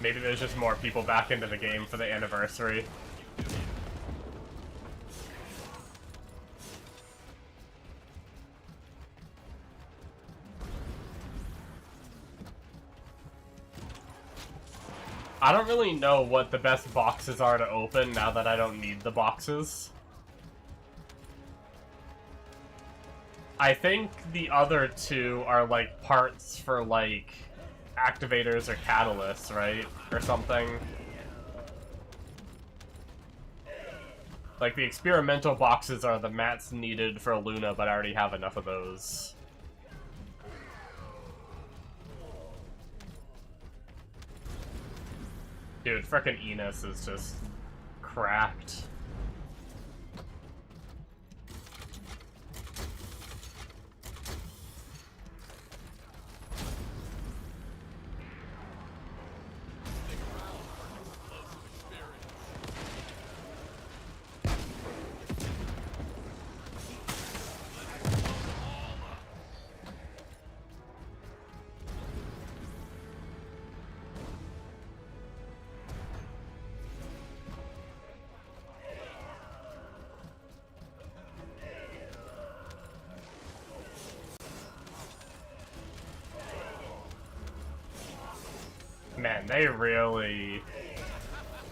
S1: Maybe there's just more people back into the game for the anniversary. I don't really know what the best boxes are to open now that I don't need the boxes. I think the other two are like parts for like activators or catalysts, right? Or something. Like the experimental boxes are the mats needed for Luna, but I already have enough of those. Dude, frickin' Enos is just cracked. Man, they really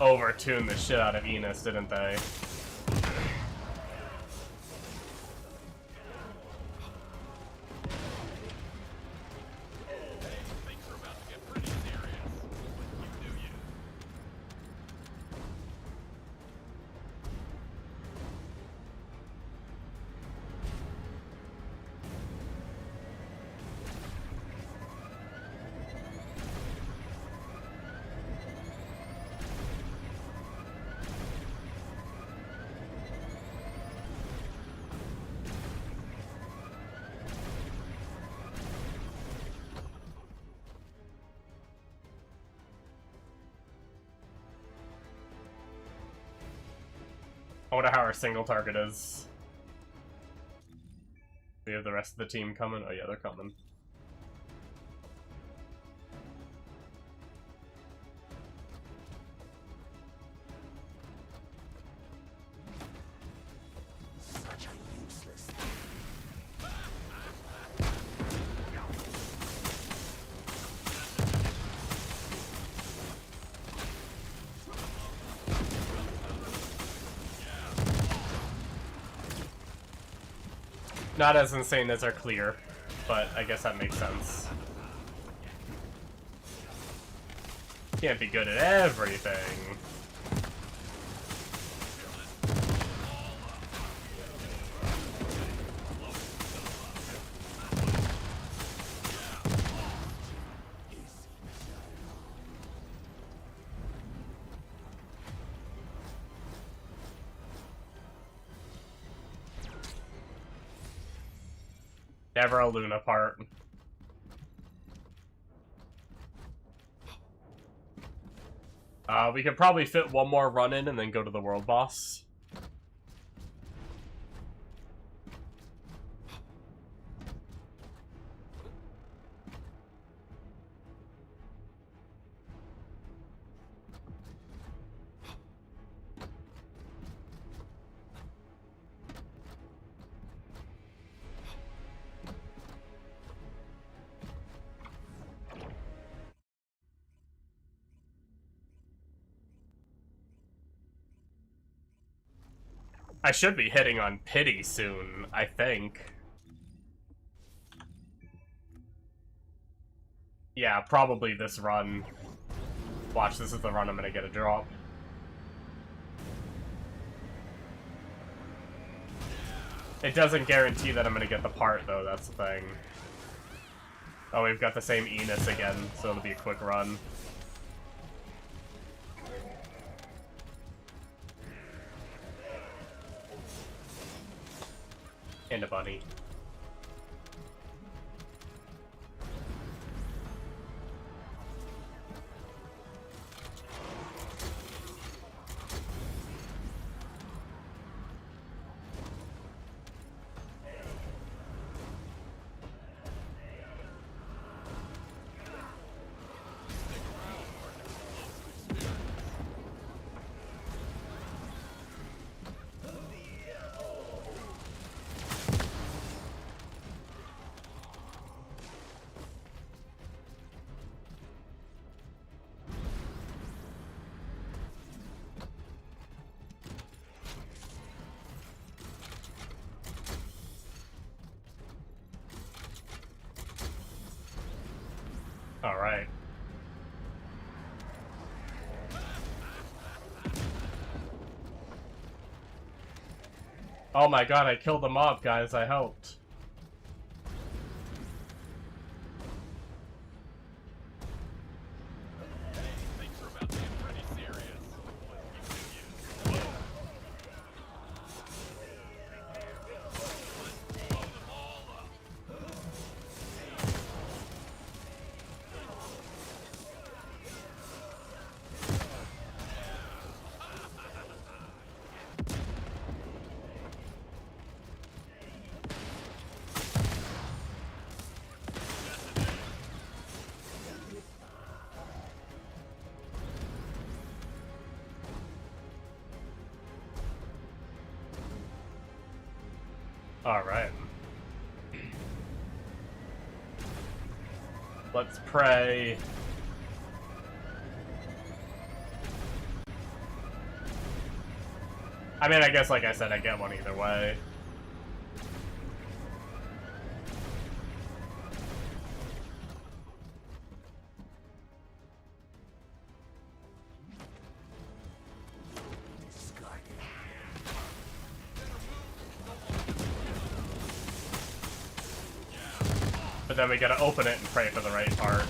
S1: overtuned the shit out of Enos, didn't they? I wonder how our single target is. We have the rest of the team coming? Oh yeah, they're coming. Not as insane as our clear, but I guess that makes sense. Can't be good at everything. Never a Luna part. We could probably fit one more run in and then go to the world boss. I should be hitting on Pity soon, I think. Yeah, probably this run. Watch, this is the run I'm gonna get a drop. It doesn't guarantee that I'm gonna get the part, though, that's the thing. Oh, we've got the same Enos again, so it'll be a quick run. And a bunny. All right. Oh my god, I killed the mob, guys. I helped. Alright. Let's pray I mean, I guess, like I said, I get one either way. But then we gotta open it and pray for the right part.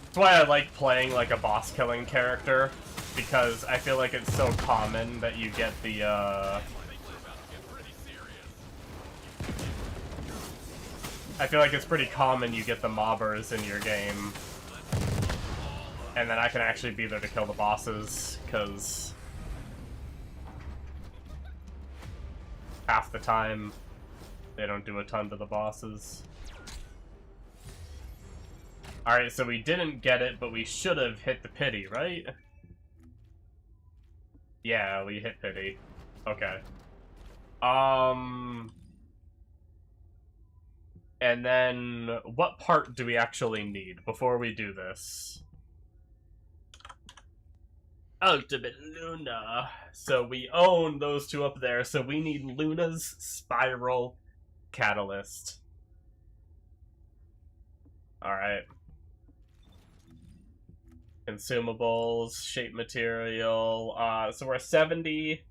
S1: That's why I like playing like a boss killing character, because I feel like it's so common that you get the I feel like it's pretty common you get the mobbers in your game. And then I can actually be there to kill the bosses, because half the time they don't do a ton to the bosses. Alright, so we didn't get it, but we should have hit the pity, right? Yeah, we hit pity. Okay. And then, what part do we actually need before we do this? Ultimate Luna. So we own those two up there, so we need Luna's Spiral Catalyst. Alright. Consumables, shape material, so we're 70.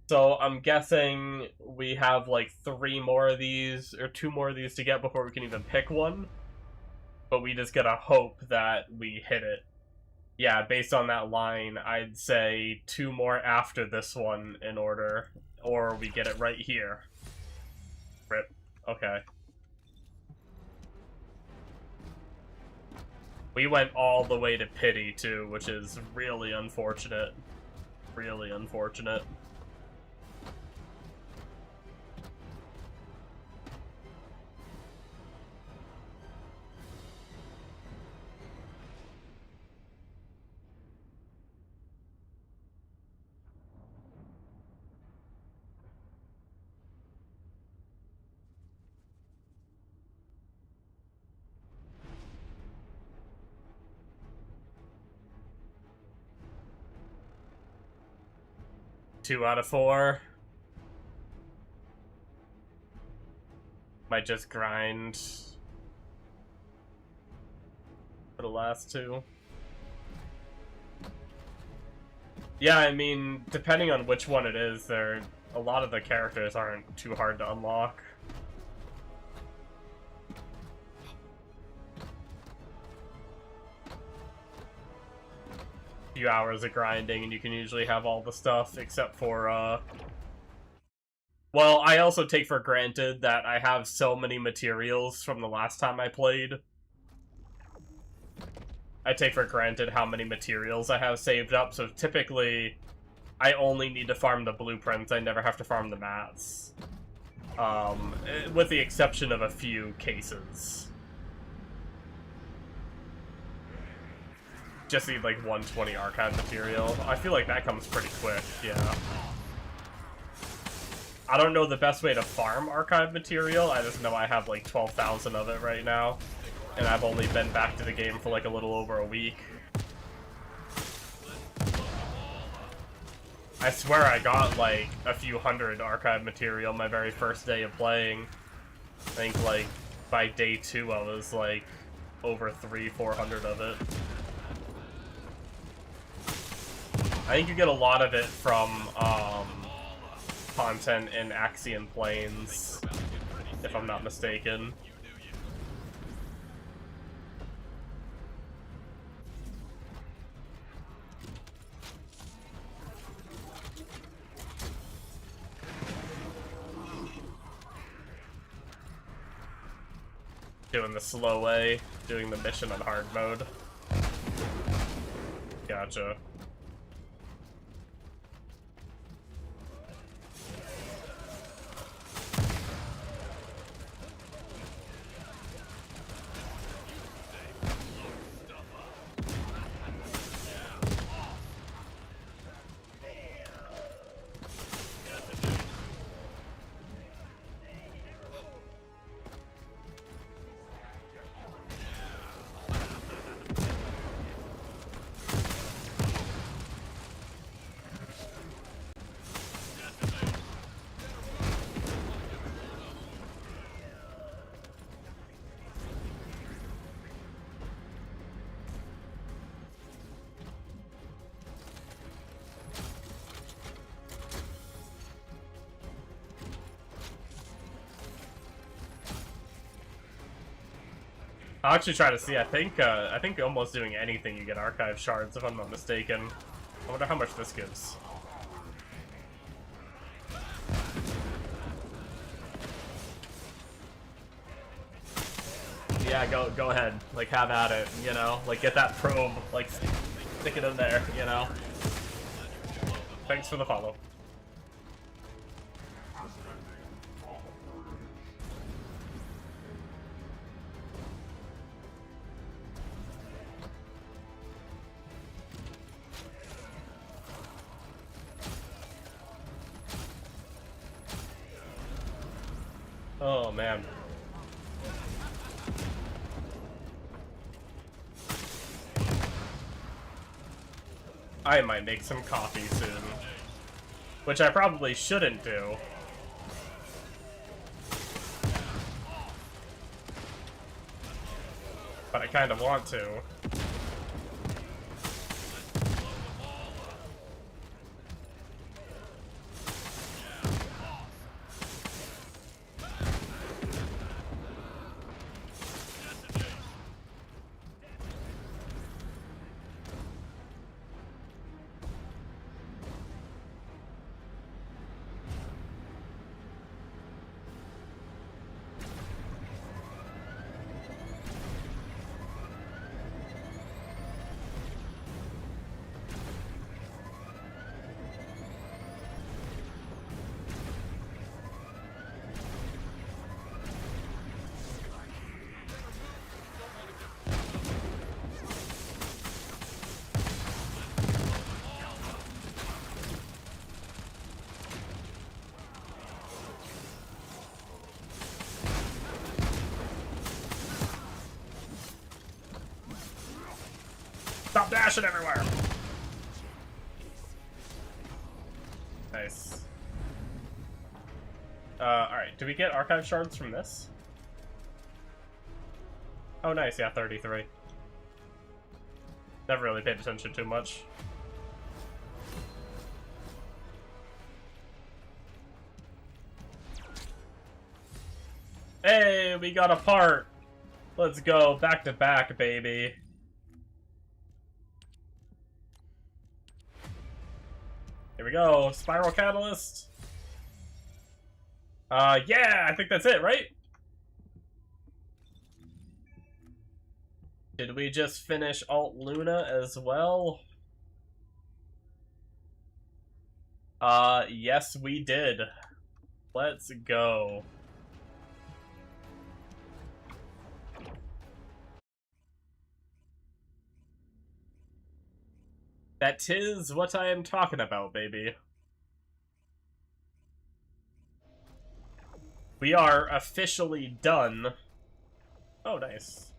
S1: So I'm guessing we have like 3 more of these, or 2 more of these to get before we can even pick one. But we just gotta hope that we hit it. Yeah, based on that line, I'd say 2 more after this one in order, or we get it right here. Rip. Okay. We went all the way to pity, too, which is really unfortunate. Really unfortunate. Two out of 4. Might just grind for the last 2. Yeah, I mean, depending on which one it is, a lot of the characters aren't too hard to unlock. Few hours of grinding and you can usually have all the stuff except for well, I also take for granted that I have so many materials from the last time I played. I take for granted how many materials I have saved up, so typically I only need to farm the blueprints. I never have to farm the mats. With the exception of a few cases. Just need like 120 archive material. I feel like that comes pretty quick, yeah. I don't know the best way to farm archive material, I just know I have like 12,000 of it right now. And I've only been back to the game for like a little over a week. I swear I got like a few hundred archive material my very first day of playing. I think like by day 2 I was like over 300-400 of it. I think you get a lot of it from content in Axian Plains, if I'm not mistaken. Doing the slow way, doing the mission on hard mode. Gotcha. I'll actually try to see. I think almost doing anything you get archive shards, if I'm not mistaken. I wonder how much this gives.
S3: Yeah, go ahead. Like, have at it, you know? Like, get that probe, like, stick it in there, you know?
S1: Thanks for the follow. Oh, man. I might make some coffee soon. Which I probably shouldn't do. But I kind of want to. Stop dashing everywhere! Nice. Alright, do we get archive shards from this? Oh nice, yeah, 33. Never really paid attention too much. Hey, we got a part! Let's go, back to back, baby. Here we go, Spiral Catalyst. Yeah, I think that's it, right? Did we just finish Alt Luna as well? Yes we did. Let's go. That is what I am talking about, baby. We are officially done. Oh, nice.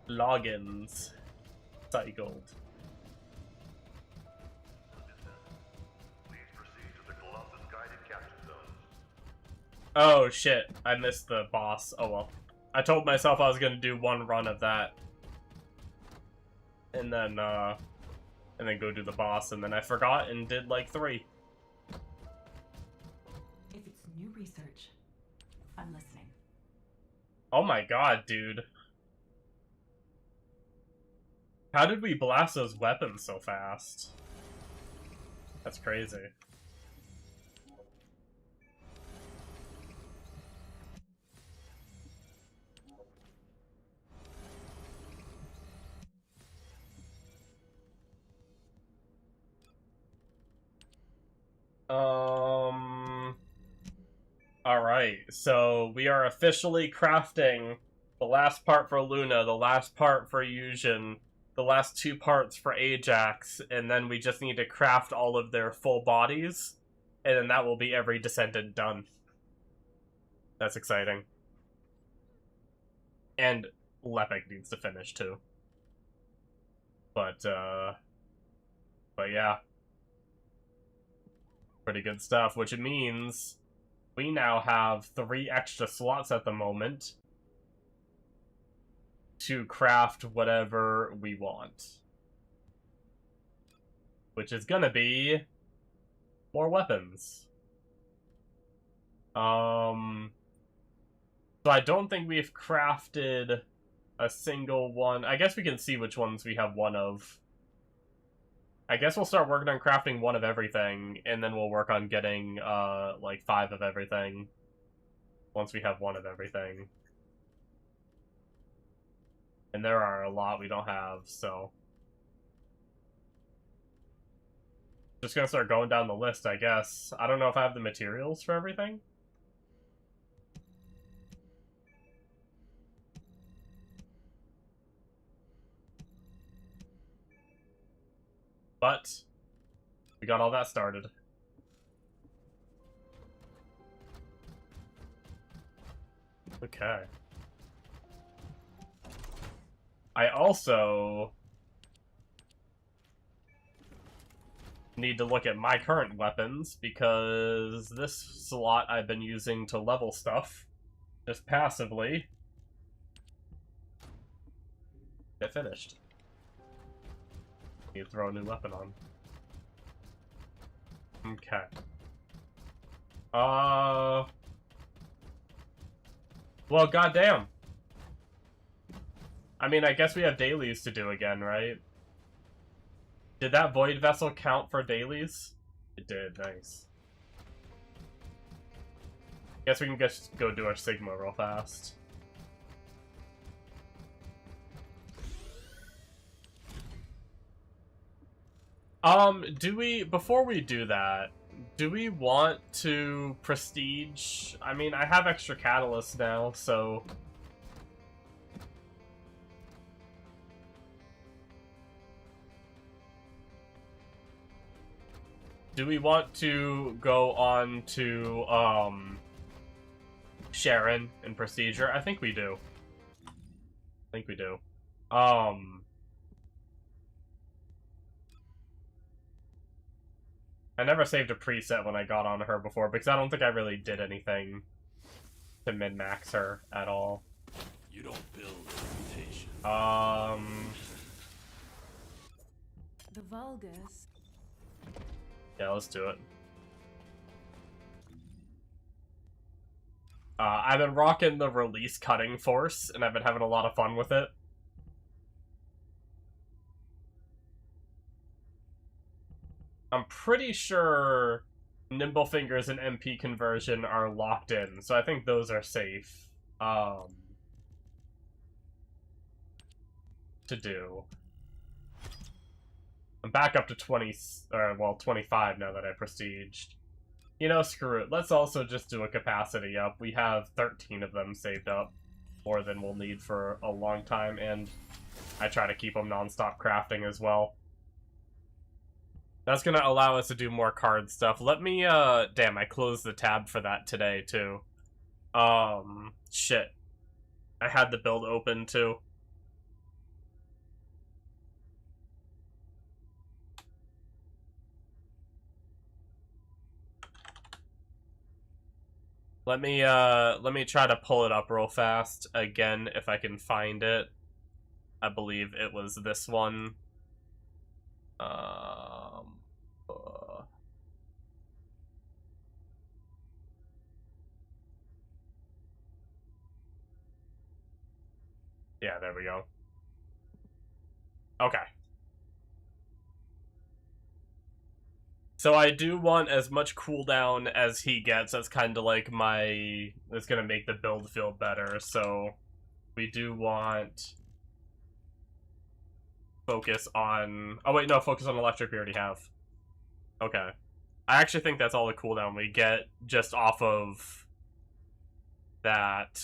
S1: Logins. Cycled. Oh, shit. I missed the boss. Oh, well. I told myself I was gonna do one run of that. And then go do the boss, and then I forgot and did like 3.
S4: If it's new research, I'm listening.
S1: Oh my god, dude. How did we blast those weapons so fast? That's crazy. Alright, so we are officially crafting the last part for Luna, the last part for Yujin, the last 2 parts for Ajax, and then we just need to craft all of their full bodies, and then that will be every Descendant done. That's exciting. And Lepek needs to finish too. But yeah. Pretty good stuff, which means we now have 3 extra slots at the moment to craft whatever we want. Which is gonna be more weapons. So So I don't think we've crafted a single one. I guess we can see which ones we have one of. I guess we'll start working on crafting one of everything, and then we'll work on getting, like 5 of everything. Once we have one of everything. And there are a lot we don't have, so... Just gonna start going down the list, I guess. I don't know if I have the materials for everything. But we got all that started. Okay. I also need to look at my current weapons, because this slot I've been using to level stuff, just passively, get finished. Need to throw a new weapon on. Okay. Well, goddamn. I mean, I guess we have dailies to do again, right? Did that void vessel count for dailies? It did, nice. Guess we can just go do our Sigma real fast. Before we do that, do we want to prestige? I mean, I have extra catalysts now, so... Do we want to go on to, Sharon and Procedure? I think we do. I think we do. I never saved a preset when I got on her before, because I don't think I really did anything to min-max her at all.
S5: You don't build reputation.
S4: The Vulgus.
S1: Yeah, let's do it. I've been rocking the release cutting force, and I've been having a lot of fun with it. I'm pretty sure Nimblefingers and MP conversion are locked in, so I think those are safe. To do. I'm back up to 20, or well, 25 now that I prestiged. You know, screw it. Let's also just do a capacity up. We have 13 of them saved up. More than we'll need for a long time, and I try to keep them non-stop crafting as well. That's gonna allow us to do more card stuff. Let me, damn, I closed the tab for that today, too. Shit. I had the build open, too. Let me try to pull it up real fast again if I can find it. I believe it was this one. Yeah, there we go. Okay. So I do want as much cooldown as he gets. That's kind of like my... It's gonna make the build feel better, so... We do want... Focus on... Oh wait, no, focus on electric we already have. Okay. I actually think that's all the cooldown we get just off of... that...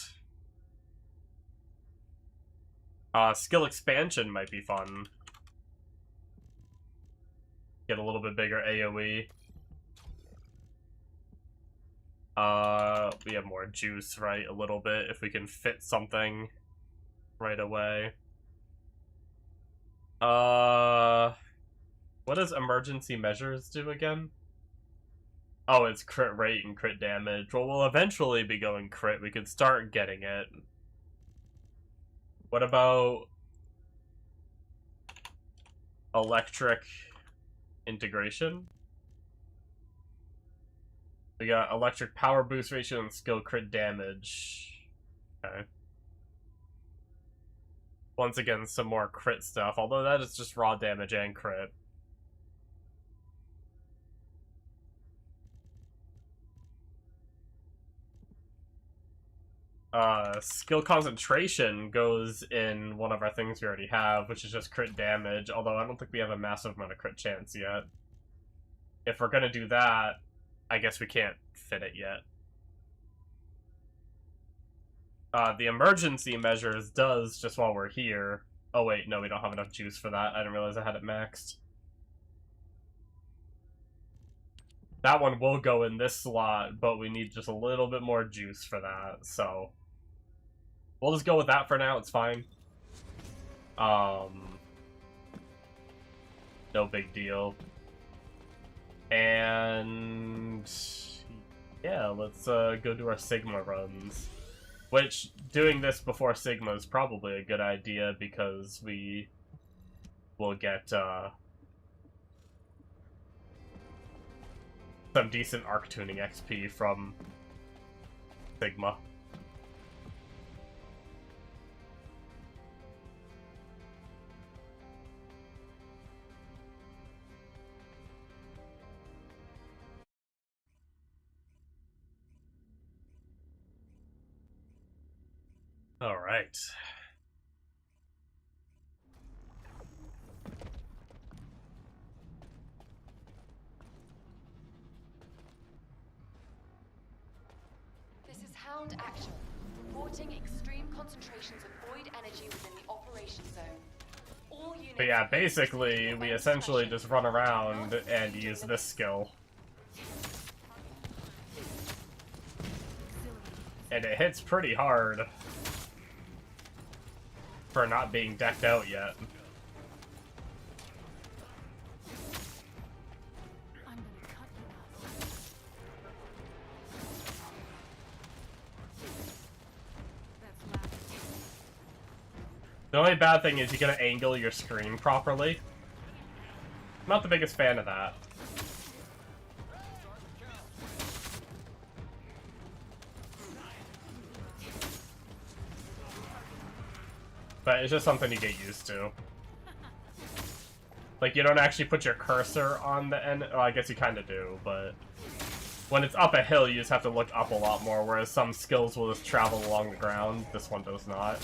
S1: Skill expansion might be fun. Get a little bit bigger AoE. We have more juice, right? A little bit, if we can fit something right away. What does emergency measures do again? Oh, it's crit rate and crit damage. Well, we'll eventually be going crit. We could start getting it. What about electric integration? We got electric power boost ratio and skill crit damage. Okay. Once again, some more crit stuff, although that is just raw damage and crit. Skill concentration goes in one of our things we already have, which is just crit damage, although I don't think we have a massive amount of crit chance yet. If we're gonna do that, I guess we can't fit it yet. The emergency measures does just while we're here. Oh wait, no, we don't have enough juice for that. I didn't realize I had it maxed. That one will go in this slot, but we need just a little bit more juice for that, so... We'll just go with that for now, it's fine. No big deal. And... yeah, let's go do our Sigma runs. Which, doing this before Sigma is probably a good idea, because we will get, some decent arc tuning XP from Sigma. All right.
S6: This is Hound Actual, reporting extreme concentrations of void energy within the operation zone. All units...
S1: But yeah, basically, we essentially just run around and use this skill. And it hits pretty hard for not being decked out yet. The only bad thing is you gotta angle your screen properly. I'm not the biggest fan of that. But it's just something you get used to. Like, you don't actually put your cursor on the end. Well, I guess you kind of do, but when it's up a hill, you just have to look up a lot more, whereas some skills will just travel along the ground. This one does not.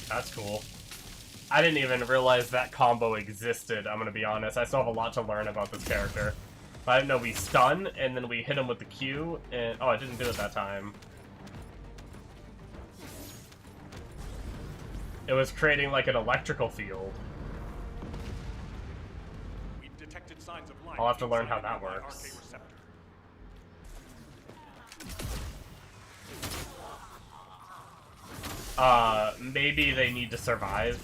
S1: That's cool. I didn't even realize that combo existed, I'm gonna be honest. I still have a lot to learn about this character. But I didn't know we stun, and then we hit him with the Q, and... oh, I didn't do it that time. It was creating, like, an electrical field.
S5: We've detected signs of life.
S1: I'll have to learn how that works. Maybe they need to survive.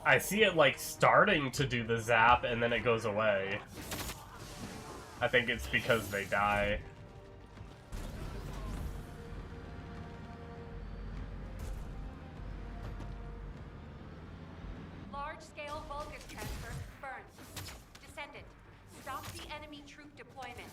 S1: I see it, like, starting to do the zap, and then it goes away. I think it's because they die.
S6: Large-scale Vulgus transfer burned. Descendant, stop the enemy troop deployment.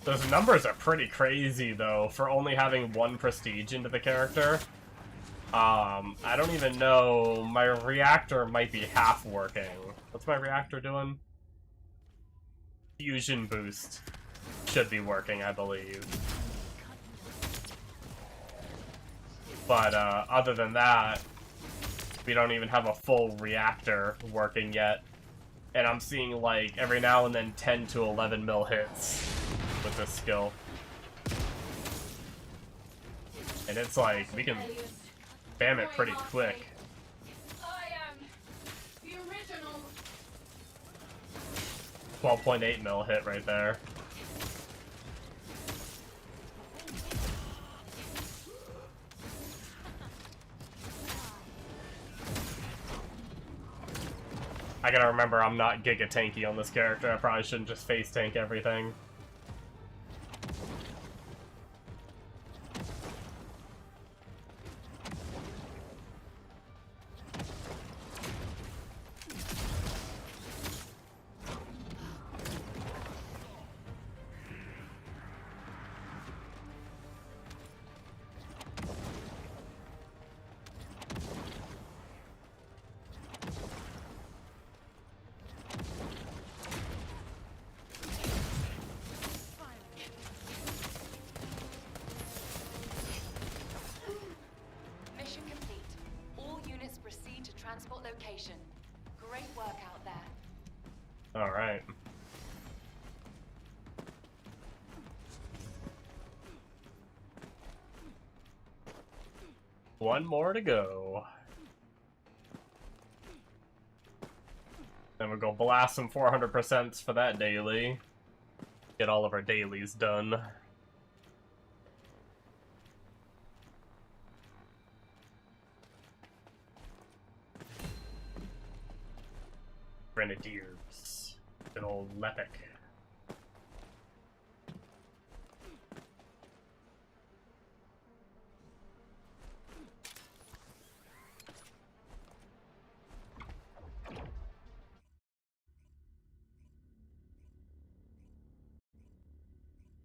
S1: Those numbers are pretty crazy, though, for only having one prestige into the character. I don't even know. My reactor might be half working. What's my reactor doing? Fusion boost should be working, I believe. But, other than that, We don't even have a full reactor working yet. And I'm seeing, like, every now and then 10 to 11 mil hits with this skill. And it's like, we can spam it pretty quick.
S6: I am the original.
S1: 12.8 mil hit right there. I gotta remember I'm not giga tanky on this character. I probably shouldn't just face tank everything.
S6: Mission complete. All units proceed to transport location. Great work out there.
S1: Alright. One more to go. Then we'll go blast some 400% for that daily. Get all of our dailies done. Grenadiers. Good old Lepic.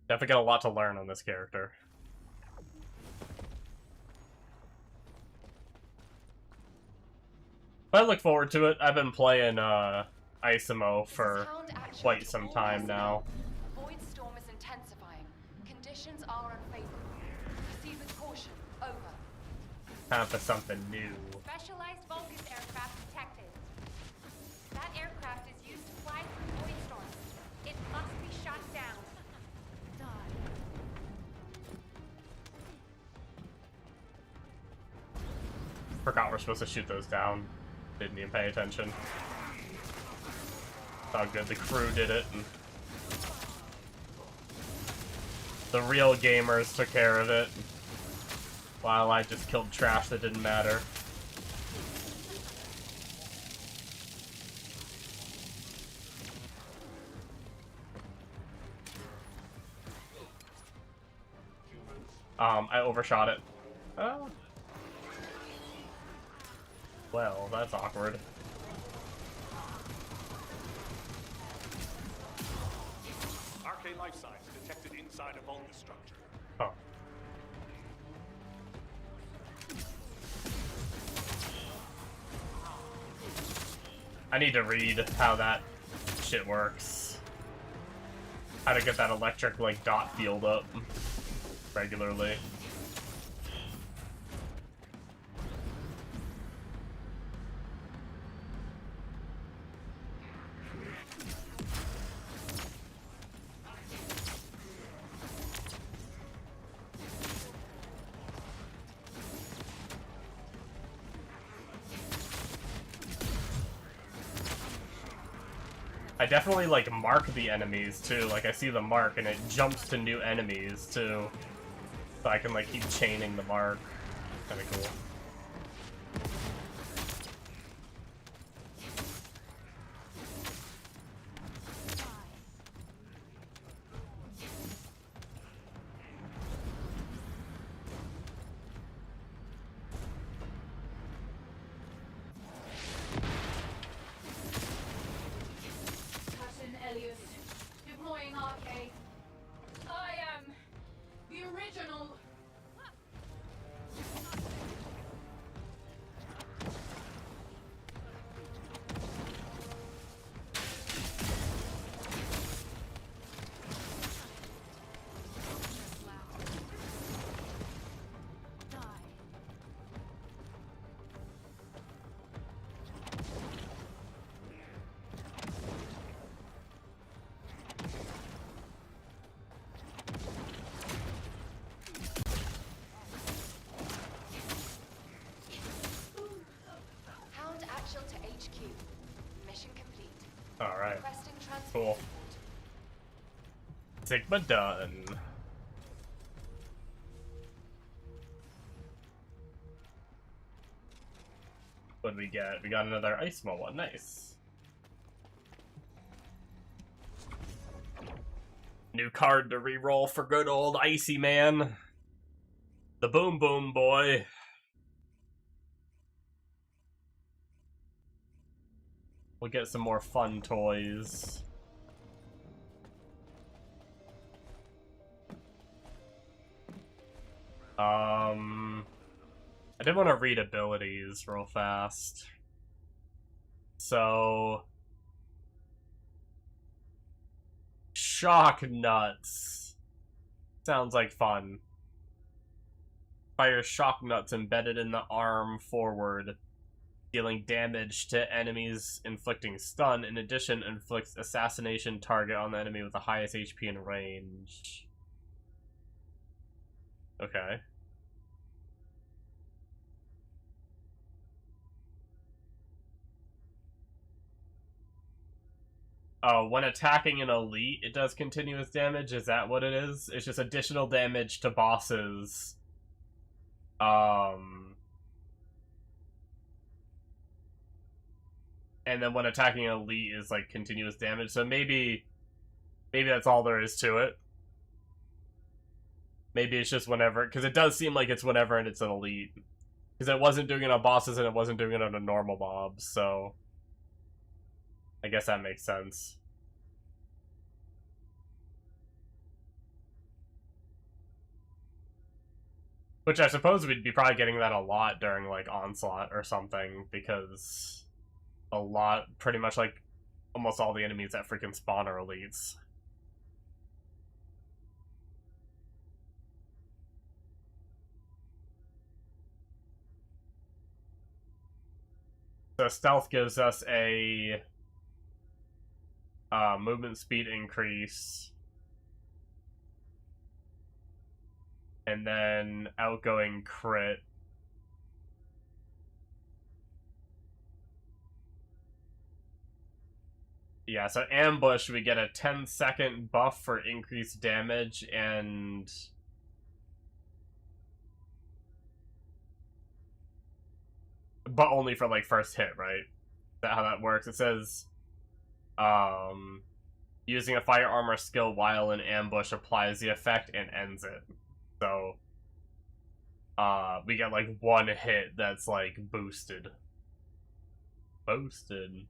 S1: Definitely got a lot to learn on this character. But I look forward to it. I've been playing Isimo for quite some time now.
S6: Void storm is intensifying. Conditions are unfavorable. Proceed with caution. Over.
S1: Time for something new.
S7: Specialized Vulcan aircraft detected. That aircraft is used to fly through void storms. It must be shot down.
S1: Forgot we're supposed to shoot those down. Didn't even pay attention. How good the crew did it. And the real gamers took care of it, while I just killed trash that didn't matter. I overshot it. Oh. Well, that's awkward.
S5: Arcane life signs detected inside a Vulcan structure.
S1: Oh. I need to read how that shit works. How to get that electric, like, dot field up regularly. I definitely, like, mark the enemies, too. Like, I see the mark, and it jumps to new enemies, too. So I can, like, keep chaining the mark. Kinda cool.
S6: Deploying arcade. I am the original. shield to HQ. Mission complete.
S1: Alright.
S6: Requesting transport
S1: Cool.
S6: support.
S1: Sigma done. What did we get? We got another Ice-Mo one. Nice. New card to reroll for good old Icy Man. The Boom Boom Boy. We'll get some more fun toys. I did want to read abilities real fast. So... Shock Nuts. Sounds like fun. Fire shock nuts embedded in the arm forward, dealing damage to enemies, inflicting stun. In addition, inflicts assassination target on the enemy with the highest HP and range. Okay. Oh, when attacking an elite, it does continuous damage? Is that what it is? It's just additional damage to bosses. And then when attacking an elite is, like, continuous damage. So maybe that's all there is to it. Maybe it's just whenever, because it does seem like it's whenever and it's an elite. Because it wasn't doing it on bosses and it wasn't doing it on a normal mob, so... I guess that makes sense. Which I suppose we'd be probably getting that a lot during, like, Onslaught or something, because a lot, pretty much, like, almost all the enemies that freaking spawn are elites. So stealth gives us a movement speed increase. And then outgoing crit. Yeah, so ambush, we get a 10-second buff for increased damage, and... But only for, like, first hit, right? Is that how that works? It says... using a fire armor skill while in ambush applies the effect and ends it. So... we get, like, one hit that's, like, boosted. Boosted.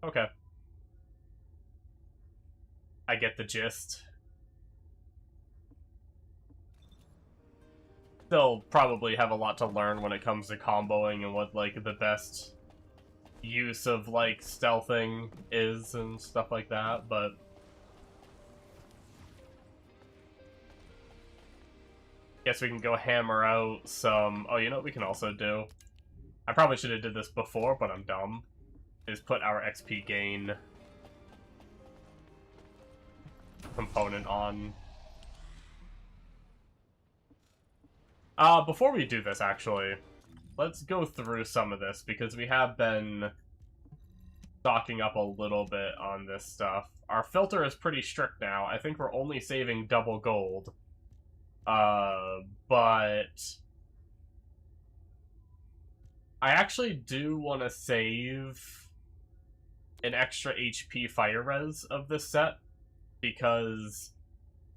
S1: Okay. I get the gist. They'll probably have a lot to learn when it comes to comboing and what, like, the best use of, like, stealthing is and stuff like that, but... Guess we can go hammer out some... Oh, you know what we can also do? I probably should have did this before, but I'm dumb. Is put our XP gain component on. Before we do this, actually, let's go through some of this, because we have been stocking up a little bit on this stuff. Our filter is pretty strict now. I think we're only saving double gold. But... I actually do want to save an extra HP fire res of this set, because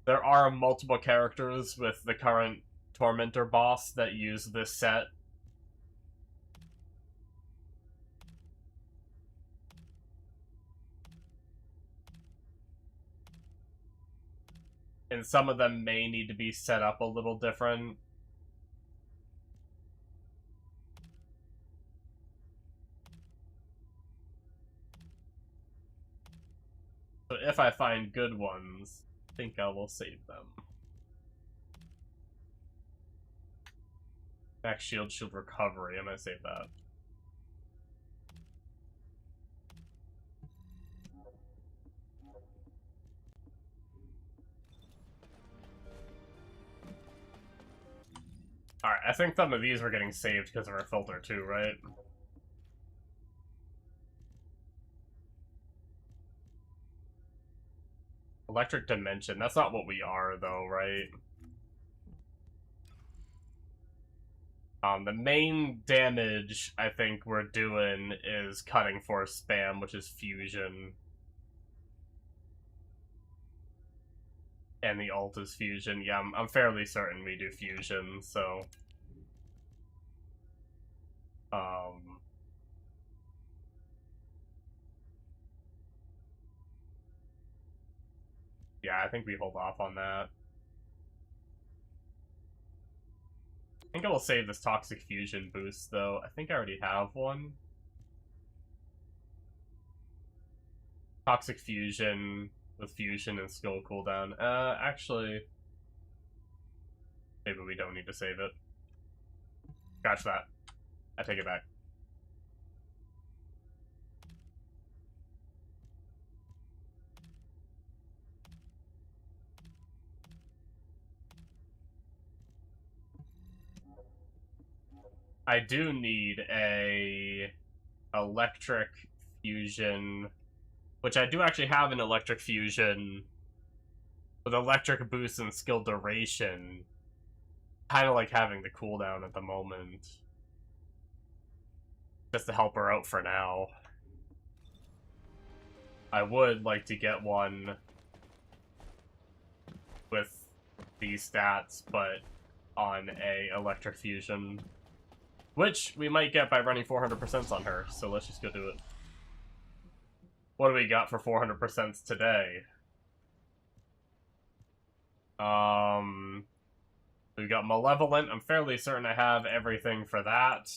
S1: there are multiple characters with the current Tormentor boss that use this set. And some of them may need to be set up a little different. So if I find good ones, I think I will save them. Max shield recovery, I'm gonna save that. I think some of these were getting saved because of our filter too, right? Electric Dimension. That's not what we are, though, right? The main damage I think we're doing is Cutting Force Spam, which is Fusion. And the ult is Fusion. Yeah, I'm fairly certain we do Fusion, so... Yeah, I think we hold off on that. I think I will save this Toxic Fusion boost, though. I think I already have one. Toxic Fusion with Fusion and skill cooldown. Actually... Maybe we don't need to save it. Scratch that. I take it back. I do need a electric fusion, which I do actually have an electric fusion with electric boost and skill duration. Kind of like having the cooldown at the moment, just to help her out for now. I would like to get one with these stats, but on a electric fusion. Which we might get by running 400% on her, so let's just go do it. What do we got for 400% today? We've got Malevolent. I'm fairly certain I have everything for that.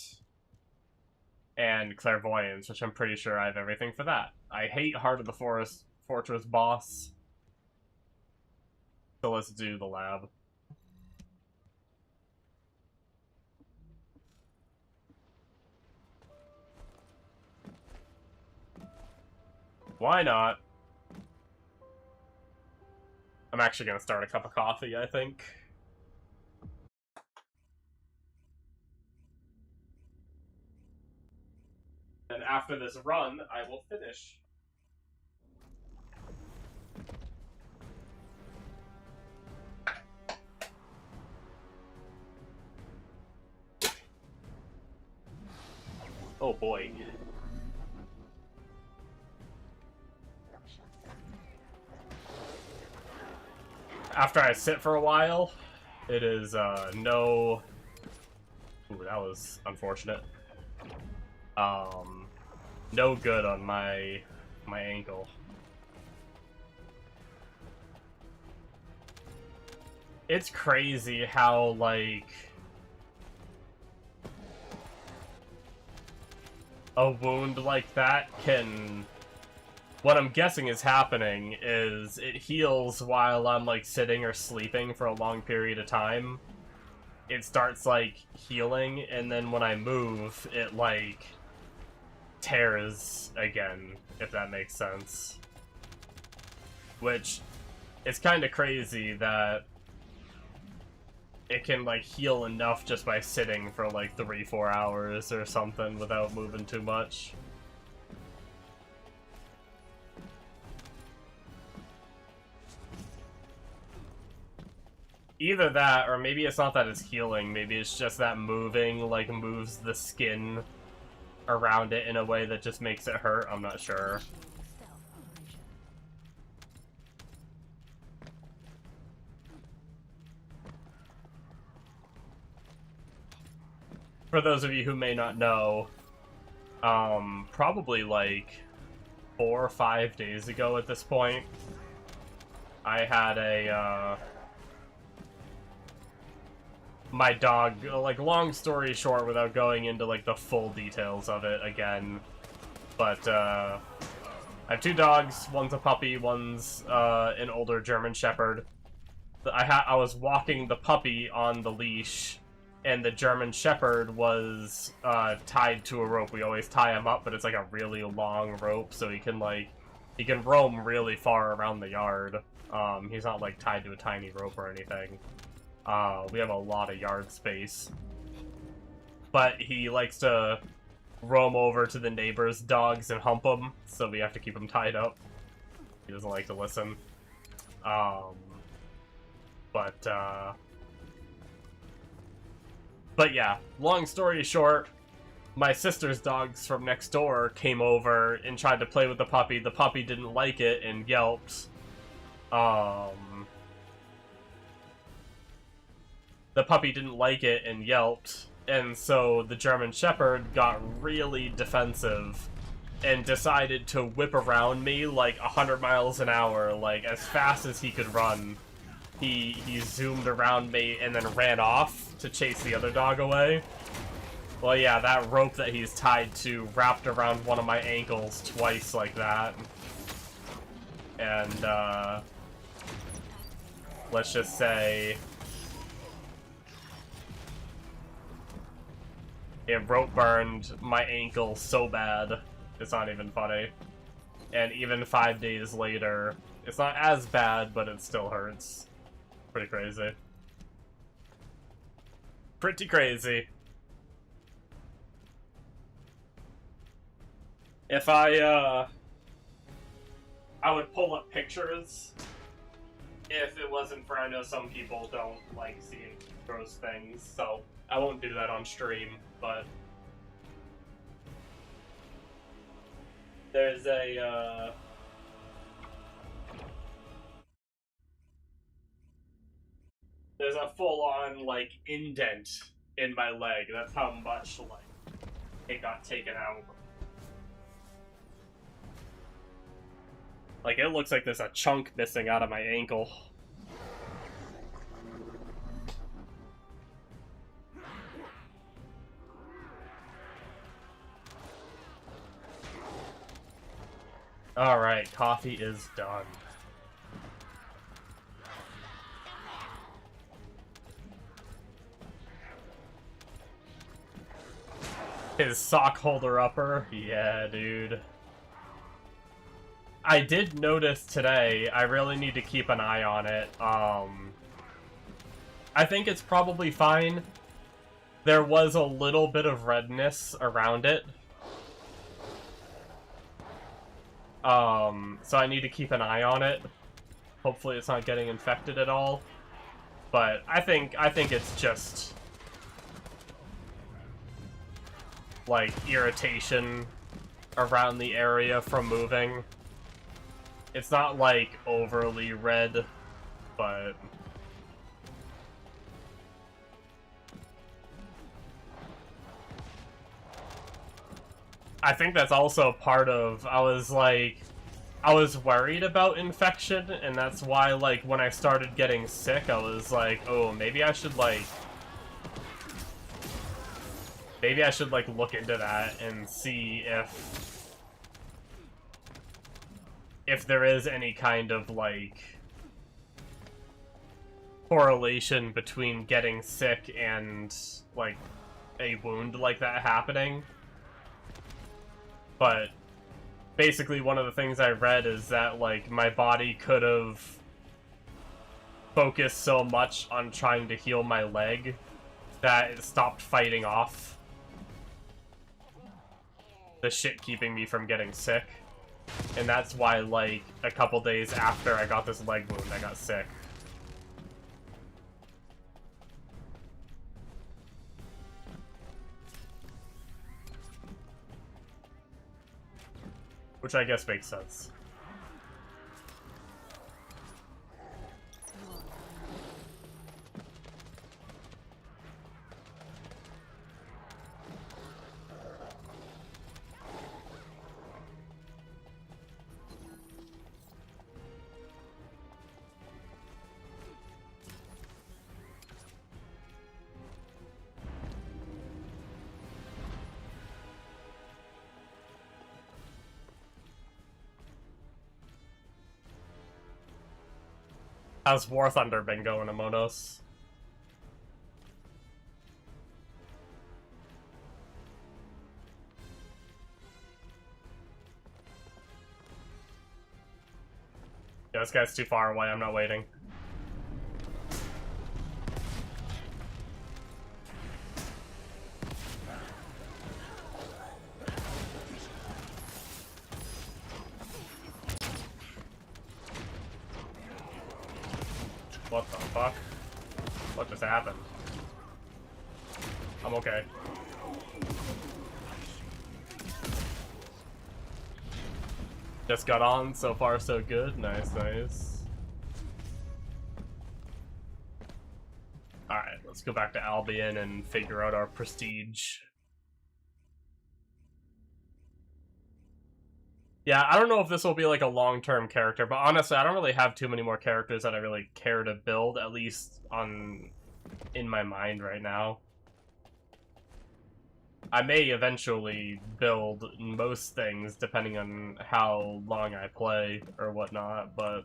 S1: And Clairvoyance, which I'm pretty sure I have everything for that. I hate Heart of the Fortress boss. So let's do the lab. Why not? I'm actually gonna start a cup of coffee, I think. And after this run, I will finish. Oh boy. After I sit for a while, it is no... Ooh, that was unfortunate. No good on my ankle. It's crazy how, like, a wound like that can... What I'm guessing is happening is it heals while I'm, like, sitting or sleeping for a long period of time. It starts, like, healing, and then when I move, it, like, tears again, if that makes sense. Which, it's kind of crazy that it can, like, heal enough just by sitting for, like, 3-4 hours or something without moving too much. Either that, or maybe it's not that it's healing, maybe it's just that moving, like, moves the skin around it in a way that just makes it hurt. I'm not sure. For those of you who may not know, probably like 4 or 5 days ago at this point, I had a, my dog, like, long story short, without going into, like, the full details of it again, but, I have 2 dogs. One's a puppy, one's, an older German Shepherd. I was walking the puppy on the leash, and the German Shepherd was, tied to a rope. We always tie him up, but it's, like, a really long rope, so he can, like, he can roam really far around the yard. He's not, like, tied to a tiny rope or anything. We have a lot of yard space. but he likes to roam over to the neighbors' dogs and hump them, so we have to keep him tied up. He doesn't like to listen. But yeah, long story short, my sister's dogs from next door came over and tried to play with the puppy. The puppy didn't like it and yelped. The puppy didn't like it and yelped, and so the German Shepherd got really defensive and decided to whip around me like 100 miles an hour, like as fast as he could run. He zoomed around me and then ran off to chase the other dog away. Well, yeah, that rope that he's tied to wrapped around one of my ankles twice like that. And, let's just say it rope burned my ankle so bad, it's not even funny. And even 5 days later, it's not as bad, but it still hurts. Pretty crazy. Pretty crazy. If I would pull up pictures if it wasn't for, I know some people don't like seeing gross things, so I won't do that on stream, but there's a full-on, like, indent in my leg. That's how much, like, it got taken out. Like, it looks like there's a chunk missing out of my ankle. Alright, coffee is done. His sock holder upper? Yeah, dude. I did notice today, I really need to keep an eye on it. I think it's probably fine. There was a little bit of redness around it. So I need to keep an eye on it. Hopefully it's not getting infected at all. But I think it's just like irritation around the area from moving. It's not like overly red, but I think that's also part of, I was worried about infection, and that's why, like, when I started getting sick, I was like, oh, maybe I should look into that and see if there is any kind of, like, correlation between getting sick and, like, a wound like that happening. But basically one of the things I read is that, like, my body could have focused so much on trying to heal my leg that it stopped fighting off the shit keeping me from getting sick. And that's why, like, a couple days after I got this leg wound, I got sick. Which I guess makes sense. How's War Thunder been going, Amonos? Yeah, this guy's too far away, I'm not waiting. What the fuck? What just happened? I'm okay. Just got on, so far so good. Nice, nice. Alright, let's go back to Albion and figure out our prestige. Yeah, I don't know if this will be like a long-term character, but honestly, I don't really have too many more characters that I really care to build, at least in my mind right now. I may eventually build most things depending on how long I play or whatnot, but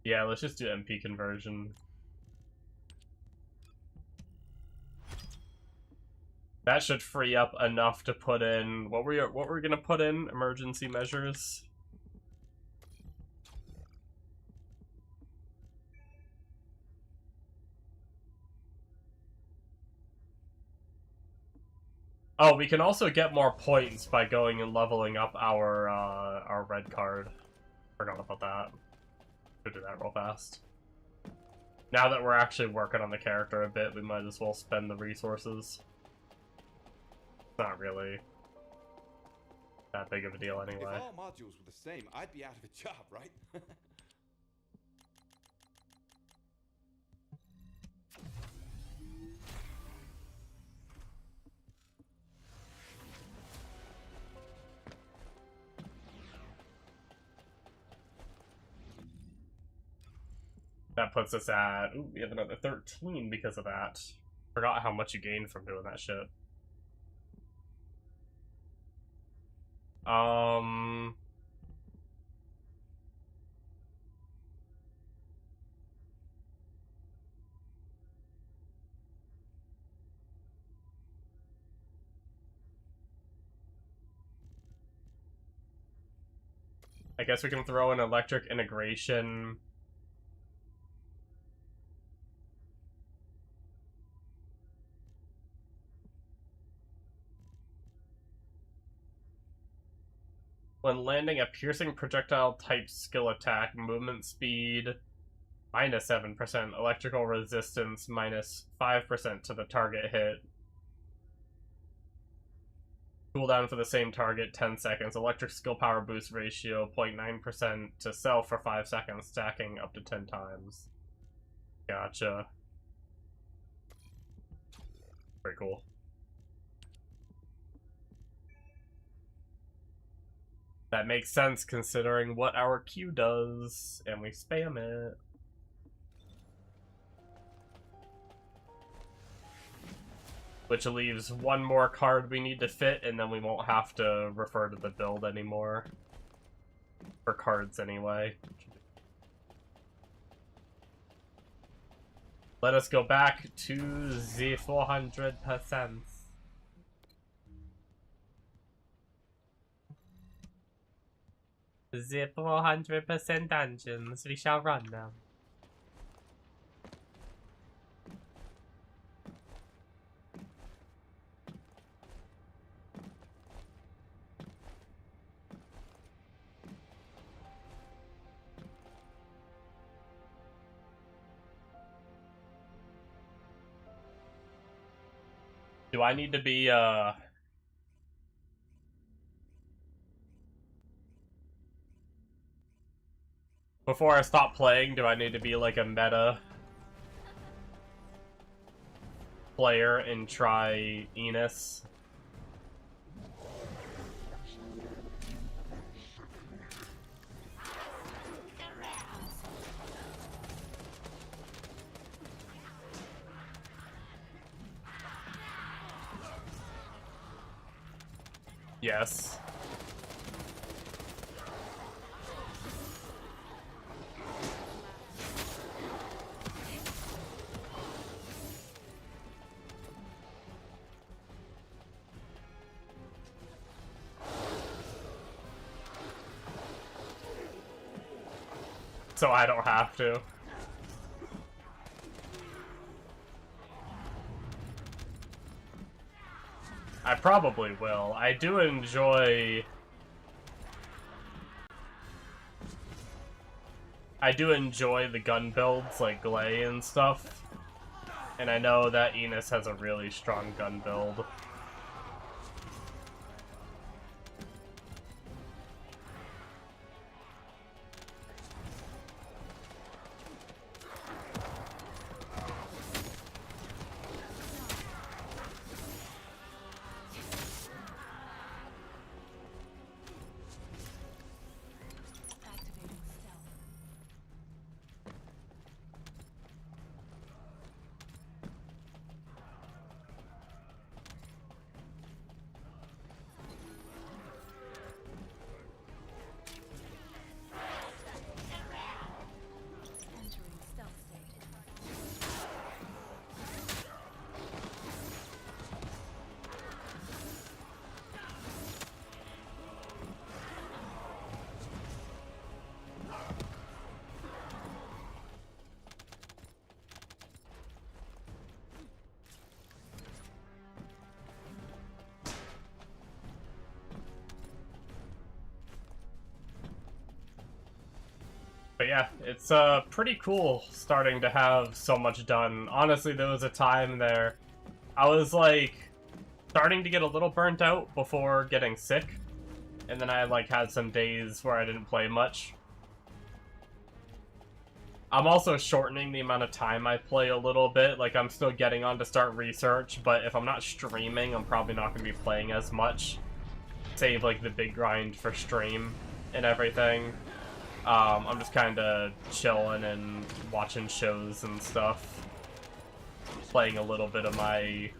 S1: yeah, let's just do MP conversion. That should free up enough to put in what were we gonna put in? Emergency measures. Oh, we can also get more points by going and leveling up our red card. Forgot about that. Should do that real fast. Now that we're actually working on the character a bit, we might as well spend the resources. Not really that big of a deal anyway.
S8: If all modules were the same, I'd be out of a job, right?
S1: That puts us at, ooh, we have another 13 because of that. Forgot how much you gained from doing that shit. I guess we can throw in electric integration. When landing a piercing projectile type skill attack, movement speed minus 7%, electrical resistance minus 5% to the target hit. Cooldown for the same target 10 seconds. Electric skill power boost ratio 0.9% to self for 5 seconds, stacking up to 10 times. Gotcha. Very cool. That makes sense considering what our Q does, and we spam it. Which leaves one more card we need to fit, and then we won't have to refer to the build anymore. For cards, anyway. Let us go back to the 400%. The 400% dungeons, we shall run them. Do I need to be, before I stop playing, do I need to be like a meta player and try Enos? Yes. So I don't have to. I probably will. I do enjoy... the gun builds, like Glay and stuff. And I know that Enos has a really strong gun build. But yeah, it's pretty cool starting to have so much done. Honestly, there was a time there I was like starting to get a little burnt out before getting sick, and then I like had some days where I didn't play much. I'm also shortening the amount of time I play a little bit. Like, I'm still getting on to start research, but if I'm not streaming, I'm probably not going to be playing as much. Save like the big grind for stream and everything. I'm just kind of chilling and watching shows and stuff. Playing a little bit of my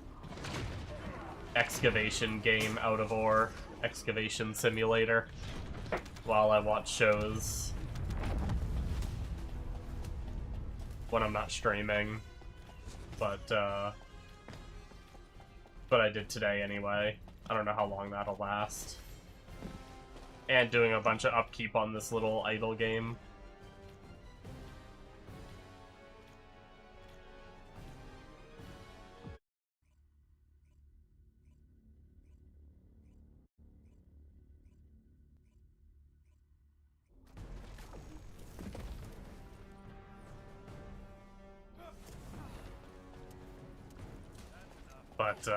S1: excavation game, Out of Ore Excavation Simulator, while I watch shows when I'm not streaming. But I did today anyway. I don't know how long that'll last. And doing a bunch of upkeep on this little idle game. But,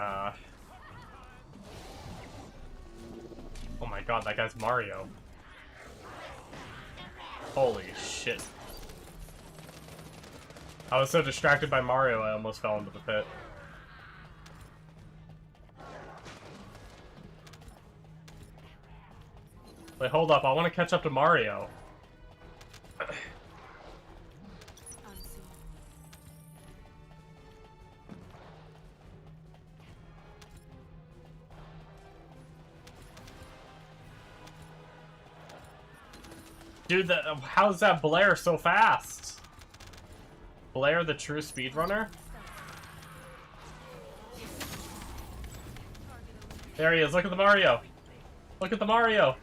S1: oh my god, that guy's Mario. Holy shit. I was so distracted by Mario, I almost fell into the pit. Wait, hold up, I want to catch up to Mario. Dude, how's that Blair so fast? Blair, the true speedrunner? There he is, look at the Mario! Look at the Mario!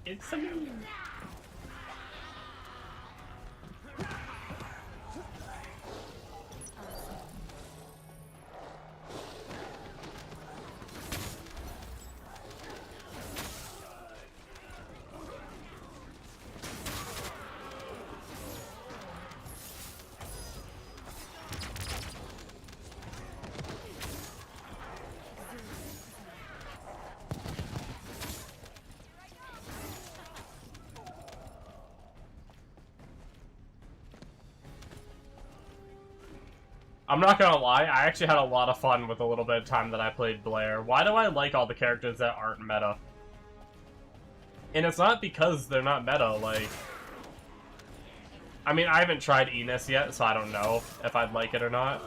S1: It's a me! I'm not gonna lie, I actually had a lot of fun with a little bit of time that I played Blair. Why do I like all the characters that aren't meta? And it's not because they're not meta, like... I mean, I haven't tried Enos yet, so I don't know if I'd like it or not.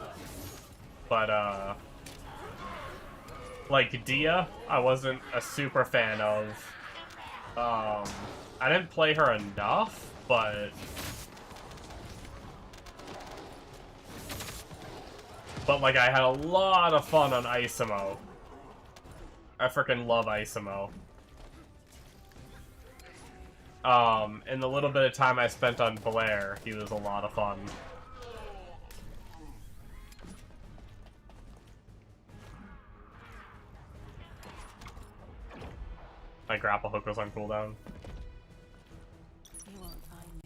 S1: But, like, Dia, I wasn't a super fan of. I didn't play her enough, but... But, like, I had a lot of fun on Isamo. I freaking love Isamo. In the little bit of time I spent on Blair, he was a lot of fun. My grapple hook was on cooldown.
S4: You won't find me.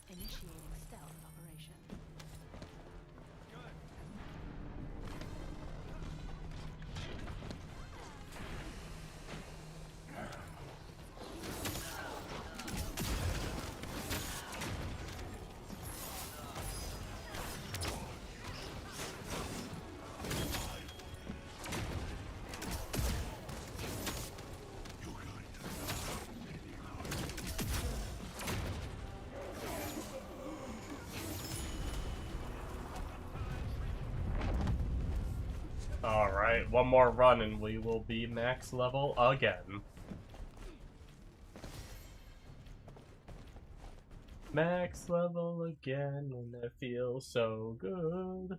S4: Initiating stealth operation.
S1: Alright, one more run and we will be max level again. Max level again, and it feels so good.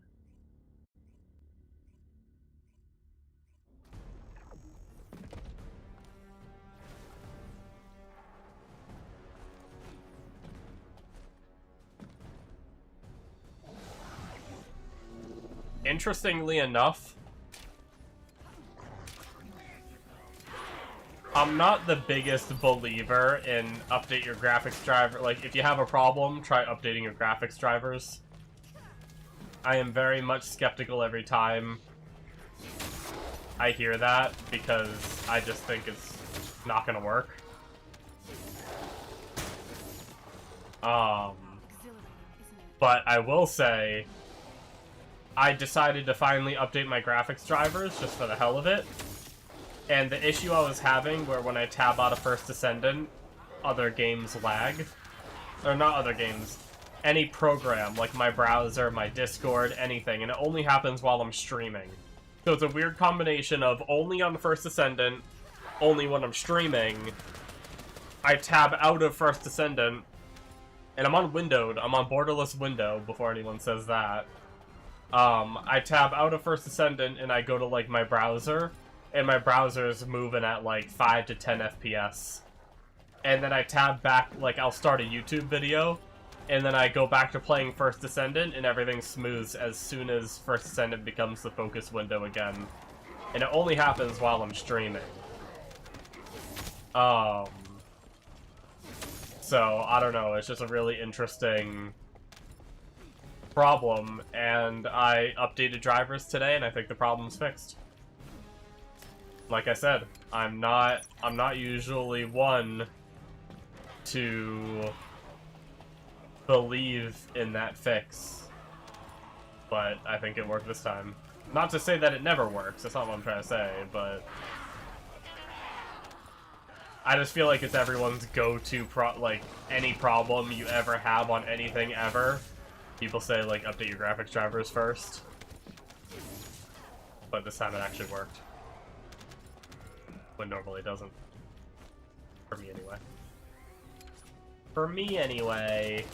S1: Interestingly enough, I'm not the biggest believer in update your graphics driver. Like, if you have a problem, try updating your graphics drivers. I am very much skeptical every time I hear that, because I just think it's not gonna work. But I will say, I decided to finally update my graphics drivers just for the hell of it. And the issue I was having, where when I tab out of First Descendant, other games lag. Or not other games. Any program, like my browser, my Discord, anything. And it only happens while I'm streaming. So it's a weird combination of only on First Descendant, only when I'm streaming. I tab out of First Descendant, and I'm on windowed. I'm on borderless window, before anyone says that. I tab out of First Descendant, and I go to, like, my browser. And my browser is moving at like 5 to 10 FPS. And then I tab back, like I'll start a YouTube video, and then I go back to playing First Descendant, and everything smooths as soon as First Descendant becomes the focus window again. And it only happens while I'm streaming. So, I don't know, it's just a really interesting problem, and I updated drivers today, and I think the problem's fixed. Like I said, I'm not usually one to believe in that fix, but I think it worked this time. Not to say that it never works, that's not what I'm trying to say, but I just feel like it's everyone's go-to like, any problem you ever have on anything ever. People say, like, update your graphics drivers first. But this time it actually worked. When normally it doesn't. For me, anyway. For me, anyway.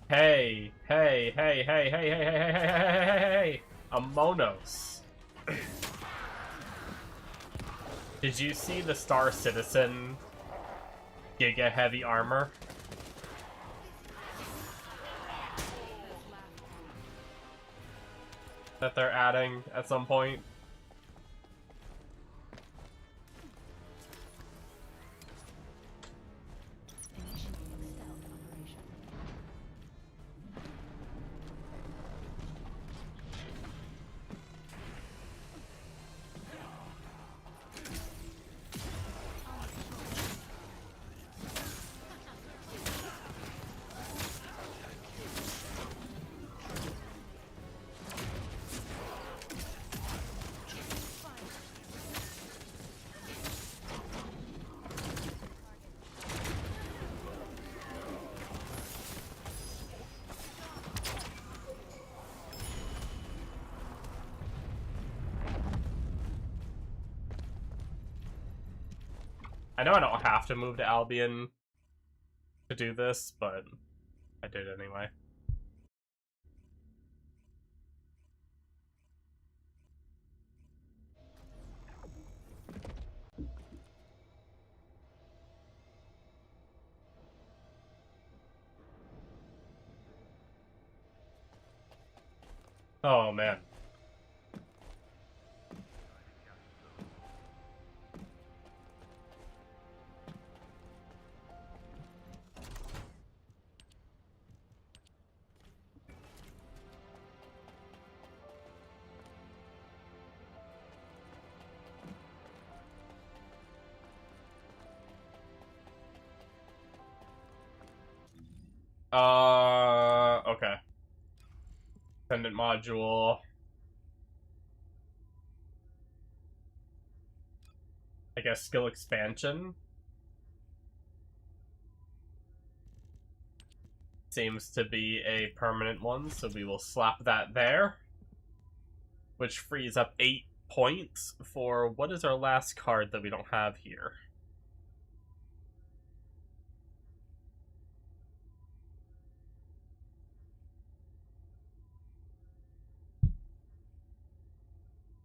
S1: Hey, hey, hey, hey, hey, hey, hey, hey, hey, hey, hey, hey, hey, a Monos. Did you see the Star Citizen Giga Heavy Armor? That they're adding at some point?
S4: Initiating stealth operation.
S1: I know I don't have to move to Albion to do this, but I did anyway. Oh, man. Okay. Dependent module. I guess skill expansion. Seems to be a permanent one, so we will slap that there. Which frees up 8 points for what is our last card that we don't have here?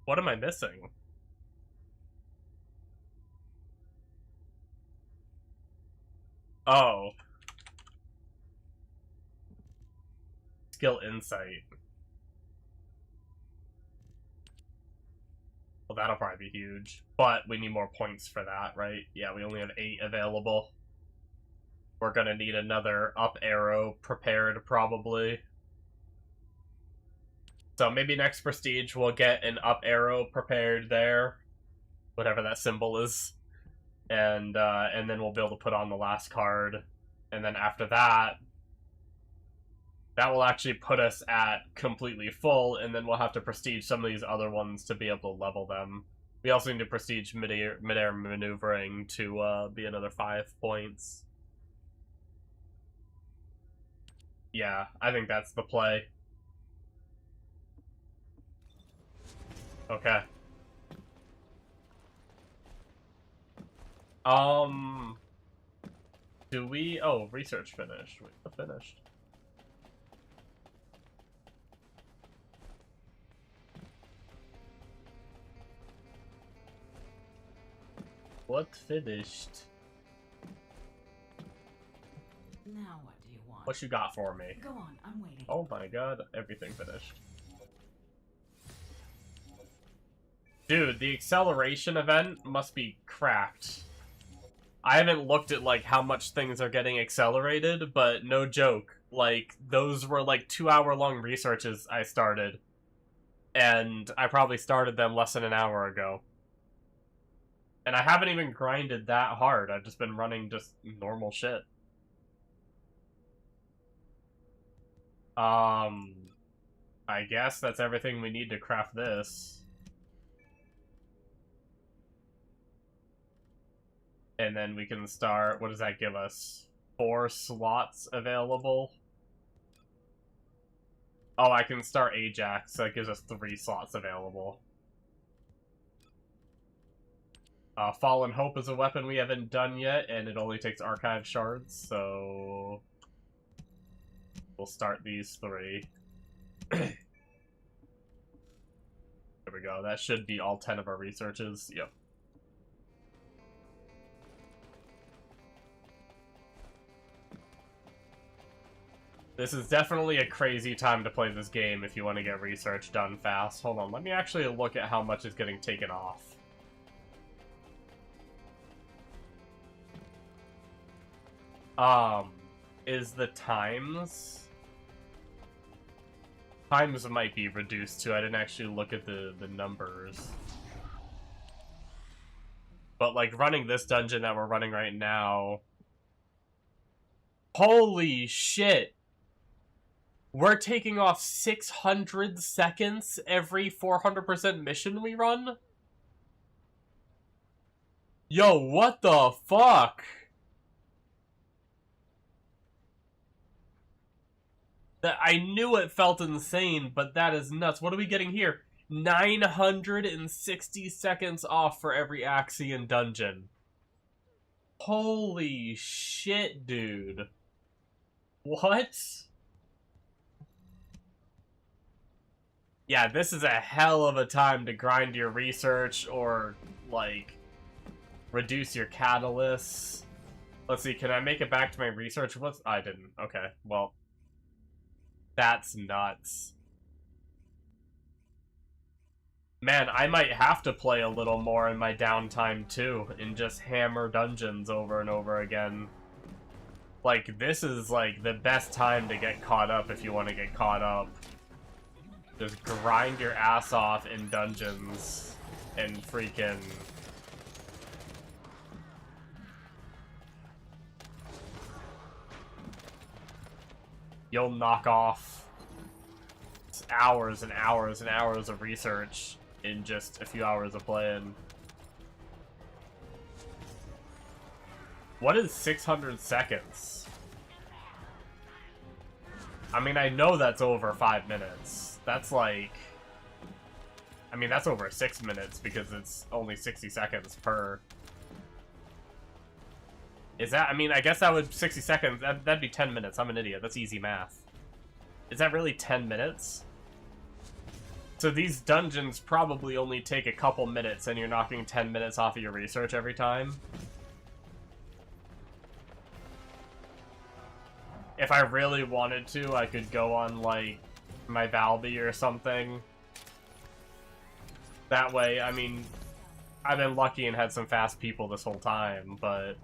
S1: What am I missing? Oh. Skill insight. Well, that'll probably be huge. But we need more points for that, right? Yeah, we only have 8 available. We're gonna need another up arrow prepared, probably. So maybe next prestige we'll get an up arrow prepared there. Whatever that symbol is. And then we'll be able to put on the last card. And then after that, that will actually put us at completely full, and then we'll have to prestige some of these other ones to be able to level them. We also need to prestige mid-air maneuvering to be another 5 points. Yeah, I think that's the play. Okay. Do we... Oh, research finished. Wait, finished. What finished?
S4: Now what do you want?
S1: What you got for me?
S4: Go on, I'm waiting.
S1: Oh my god, everything finished. Dude, the acceleration event must be cracked. I haven't looked at, like, how much things are getting accelerated, but no joke. Like, those were, like, 2-hour-long researches I started. And I probably started them less than an hour ago. And I haven't even grinded that hard. I've just been running just normal shit. I guess that's everything we need to craft this. And then we can start... What does that give us? 4 slots available? Oh, I can start Ajax, so that gives us 3 slots available. Fallen Hope is a weapon we haven't done yet, and it only takes archive shards, so... We'll start these 3. There we go, that should be all 10 of our researches. Yep. This is definitely a crazy time to play this game if you want to get research done fast. Hold on, let me actually look at how much is getting taken off. Is the times? Times might be reduced too. I didn't actually look at the numbers. But like running this dungeon that we're running right now. Holy shit! We're taking off 600 seconds every 400% mission we run? Yo, what the fuck? I knew it felt insane, but that is nuts. What are we getting here? 960 seconds off for every Axion dungeon. Holy shit, dude. What? Yeah, this is a hell of a time to grind your research or, like, reduce your catalysts. Let's see, can I make it back to my research? What's... I didn't. Okay, well. That's nuts. Man, I might have to play a little more in my downtime, too, and just hammer dungeons over and over again. Like, this is, like, the best time to get caught up if you want to get caught up. Just grind your ass off in dungeons and freaking... You'll knock off hours and hours and hours of research in just a few hours of playing. What is 600 seconds? I mean, I know that's over 5 minutes. That's like... I mean, that's over 6 minutes because it's only 60 seconds per... Is that... I mean, I guess that would... 60 seconds, that'd be 10 minutes. I'm an idiot. That's easy math. Is that really 10 minutes? So these dungeons probably only take a couple minutes and you're knocking 10 minutes off of your research every time. If I really wanted to, I could go on, like, my Valby or something. That way, I mean, I've been lucky and had some fast people this whole time, but...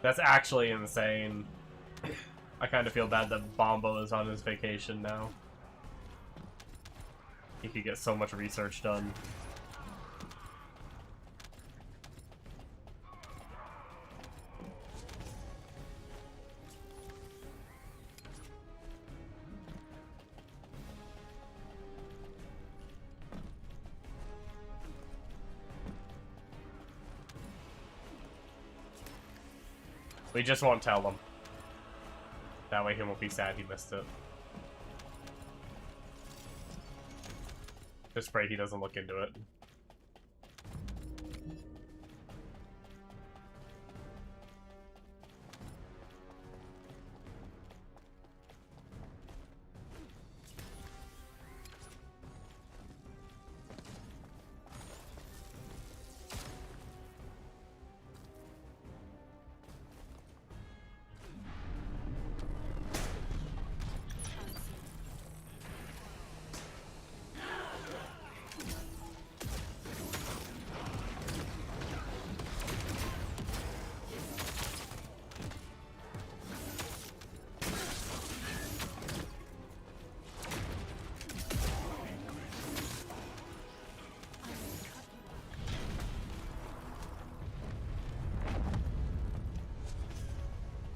S1: That's actually insane. I kind of feel bad that Bombo is on his vacation now. He could get so much research done. We just won't tell him. That way he won't be sad he missed it. Just pray he doesn't look into it.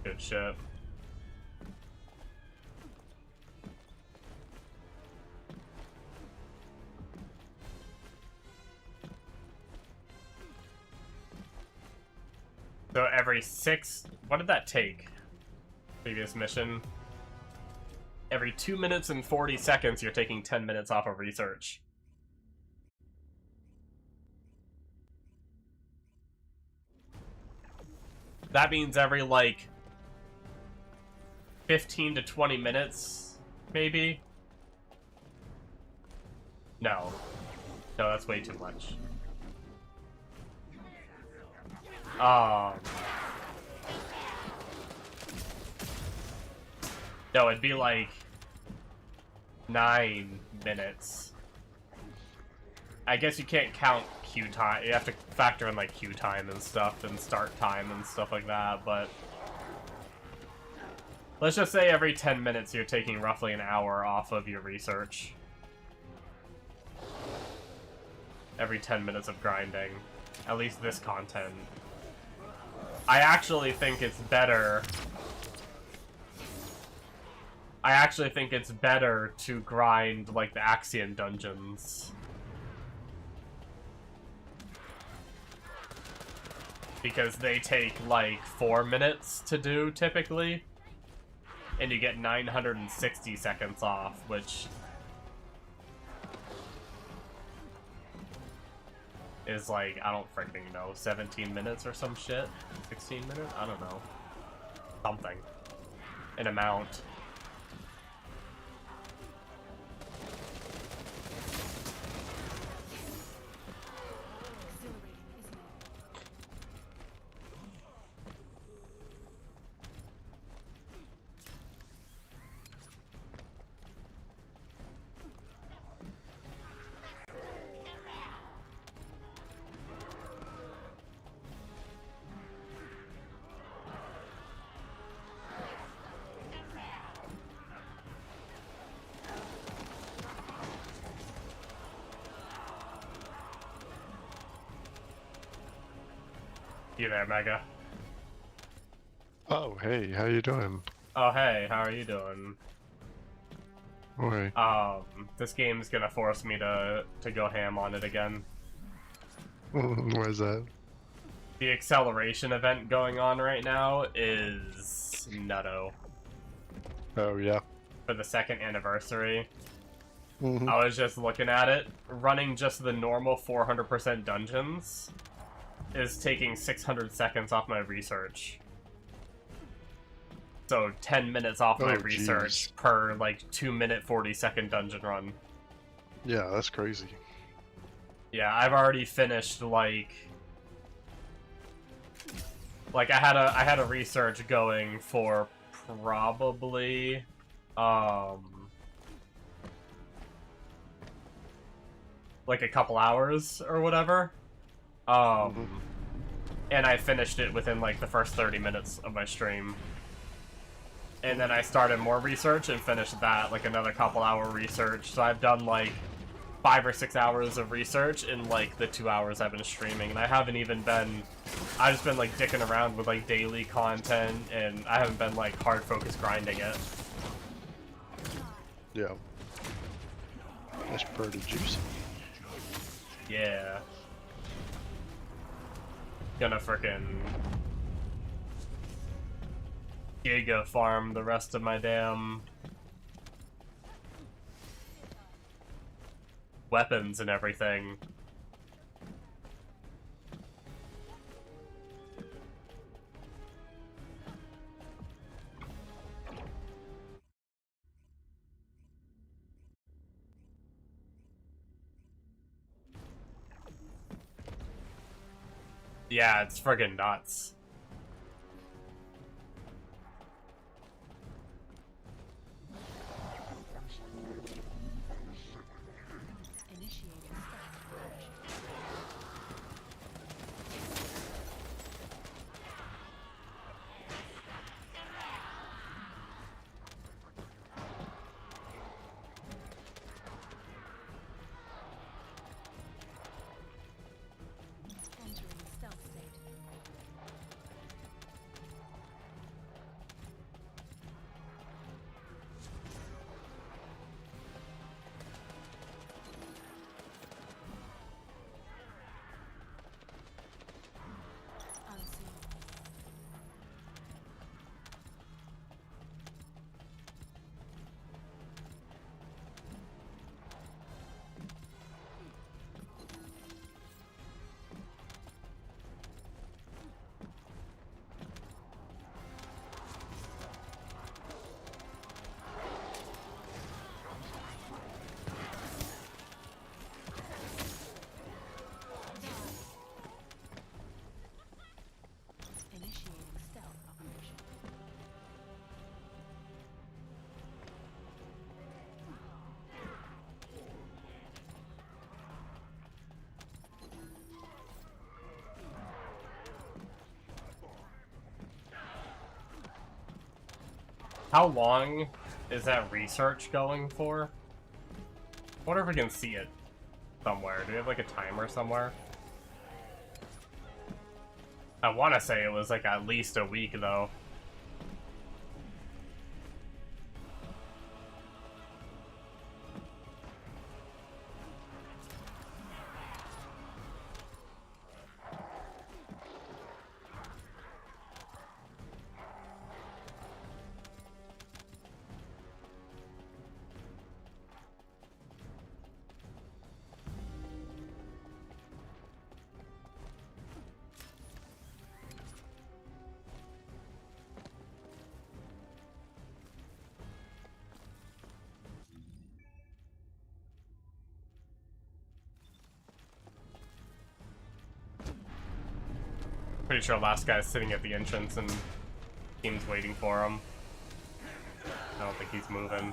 S1: Good shit. So every 6... What did that take? Previous mission. Every 2 minutes and 40 seconds, you're taking 10 minutes off of research. That means every, like... 15 to 20 minutes, maybe? No. No, that's way too much. No, it'd be like 9 minutes. I guess you can't count queue time. You have to factor in like queue time and stuff and start time and stuff like that, but let's just say every 10 minutes you're taking roughly an hour off of your research. Every 10 minutes of grinding. At least this content. I actually think it's better... I actually think it's better to grind, like, the Axion dungeons. Because they take, like, 4 minutes to do, typically. And you get 960 seconds off, which... is like, I don't freaking know, 17 minutes or some shit? 16 minutes? I don't know. Something. An amount. You there, Mega?
S2: Oh, hey, how you doing?
S1: Oh, hey, how are you doing?
S2: Okay.
S1: This game's gonna force me to go ham on it again.
S2: Why is that?
S1: The acceleration event going on right now is nutto.
S2: Oh, yeah.
S1: For the 2nd anniversary.
S2: Mhm.
S1: I was just looking at it. Running just the normal 400% dungeons is taking 600 seconds off my research. So 10 minutes off my
S2: Oh,
S1: research
S2: jeez.
S1: per like 2-minute 40-second dungeon run.
S2: Yeah, that's crazy.
S1: Yeah, I've already finished like I had a research going for probably like a couple hours or whatever. And I finished it within like the first 30 minutes of my stream. And then I started more research and finished that, like another couple hour research. So I've done like 5 or 6 hours of research in like the 2 hours I've been streaming. And I haven't even been, I've just been like dicking around with like daily content, and I haven't been like hard focus grinding it.
S2: Yeah. That's pretty juicy.
S1: Yeah. Gonna frickin' giga farm the rest of my damn weapons and everything. Yeah, it's friggin' nuts. How long is that research going for? I wonder if we can see it somewhere. Do we have like a timer somewhere? I want to say it was like at least a week though. Pretty sure last guy's sitting at the entrance and team's waiting for him. I don't think he's moving.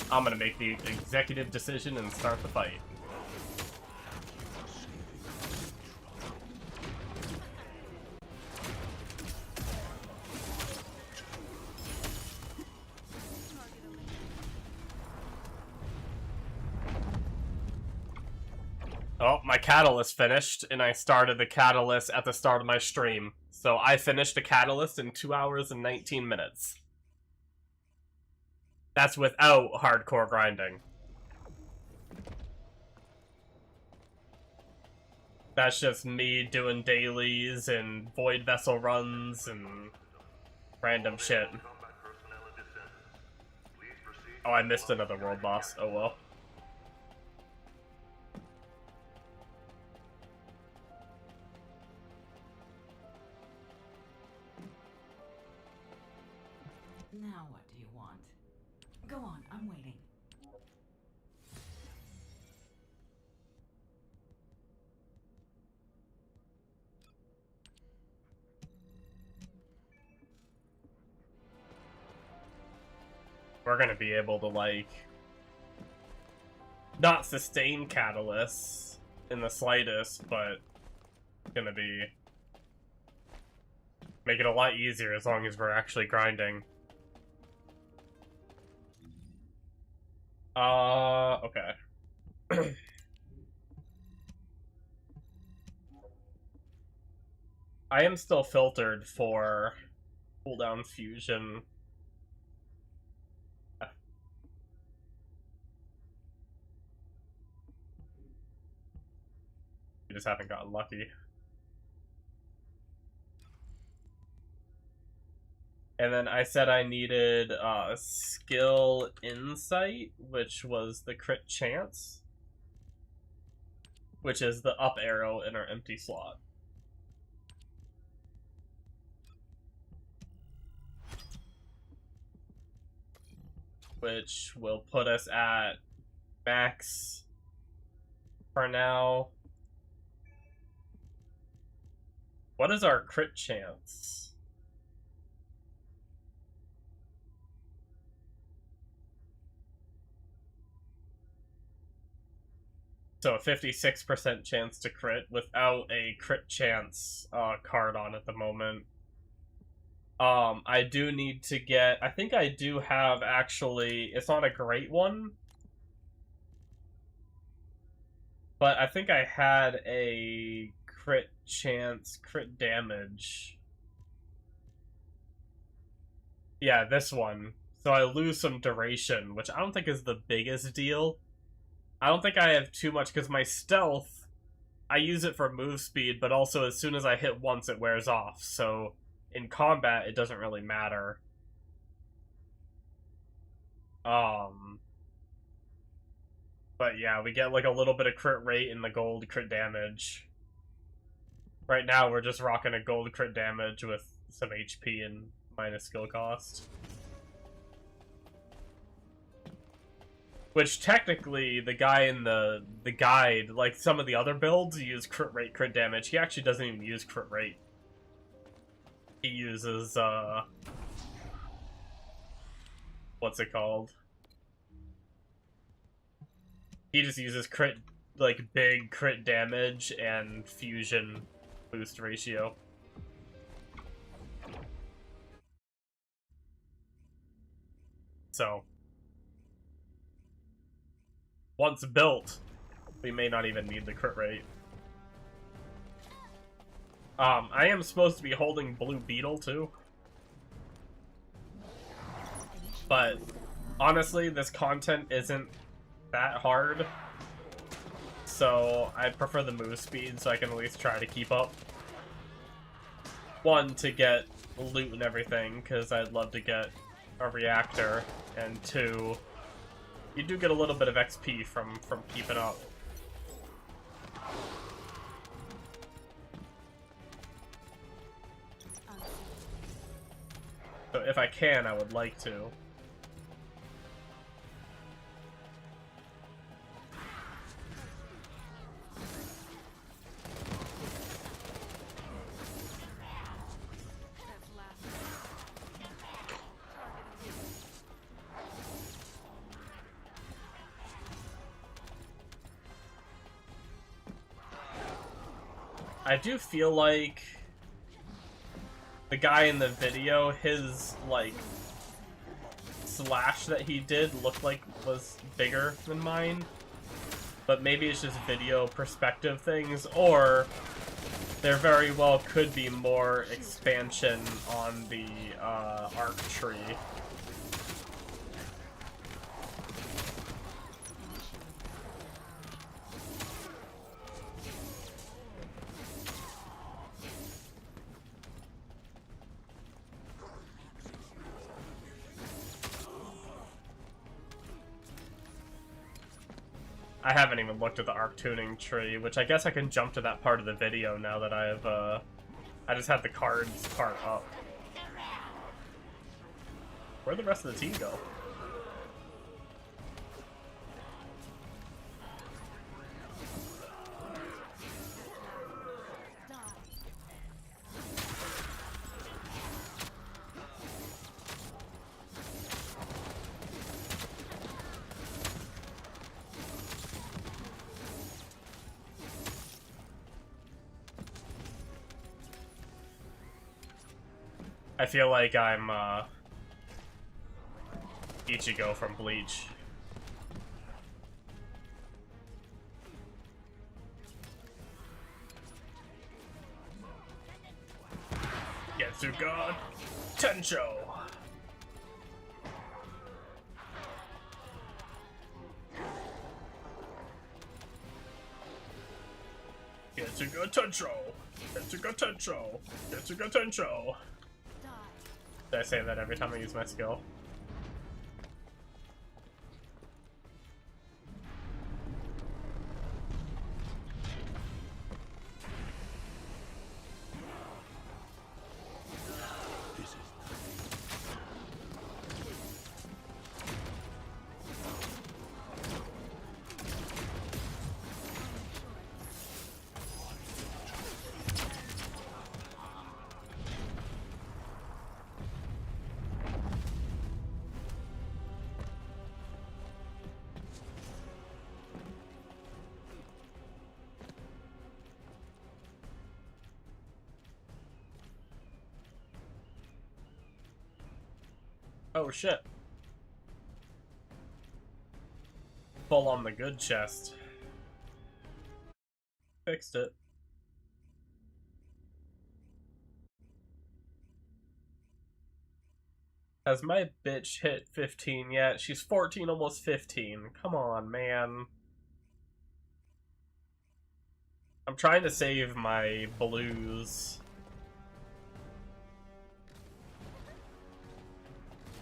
S1: I'm gonna make the executive decision and start the fight. Oh, my catalyst finished, and I started the catalyst at the start of my stream. So I finished the catalyst in 2 hours and 19 minutes. That's without hardcore grinding. That's just me doing dailies and void vessel runs and random shit. Oh, I missed another world boss. Oh well.
S4: Now what do you want? Go on, I'm waiting.
S1: We're gonna be able to, like, not sustain catalysts in the slightest, but gonna be make it a lot easier as long as we're actually grinding. Okay. I am still filtered for cooldown fusion. We just haven't gotten lucky. And then I said I needed skill insight, which was the crit chance, which is the up arrow in our empty slot. Which will put us at max for now. What is our crit chance? So a 56% chance to crit without a crit chance card on at the moment. I do need to get... I think I do have, actually... It's not a great one. But I think I had a crit chance, crit damage. Yeah, this one. So I lose some duration, which I don't think is the biggest deal. I don't think I have too much, because my stealth, I use it for move speed, but also as soon as I hit once, it wears off. So in combat, it doesn't really matter. But yeah, we get like a little bit of crit rate in the gold crit damage. Right now, we're just rocking a gold crit damage with some HP and minus skill cost. Which technically, the guy in the guide, like some of the other builds, use crit rate, crit damage. He actually doesn't even use crit rate. He uses, what's it called? He just uses crit, like, big crit damage and fusion boost ratio. So, once built, we may not even need the crit rate. I am supposed to be holding Blue Beetle, too. But, honestly, this content isn't that hard. So, I prefer the move speed, so I can at least try to keep up. One, to get loot and everything, because I'd love to get a reactor. And two, you do get a little bit of XP from keeping up. So if I can, I would like to. I do feel like the guy in the video, his, like, slash that he did looked like was bigger than mine. But maybe it's just video perspective things, or there very well could be more expansion on the arc tree. I haven't even looked at the arc tuning tree, which I guess I can jump to that part of the video now that I've, I just had the cards part up. Where'd the rest of the team go? I feel like I'm, Ichigo from Bleach. Getsuga Tensho! Getsuga Tensho! Getsuga Tensho! Getsuga Tensho! Did I say that every time I use my skill? Oh shit. Full on the good chest. Fixed it. Has my bitch hit 15 yet? She's 14, almost 15. Come on, man. I'm trying to save my blues.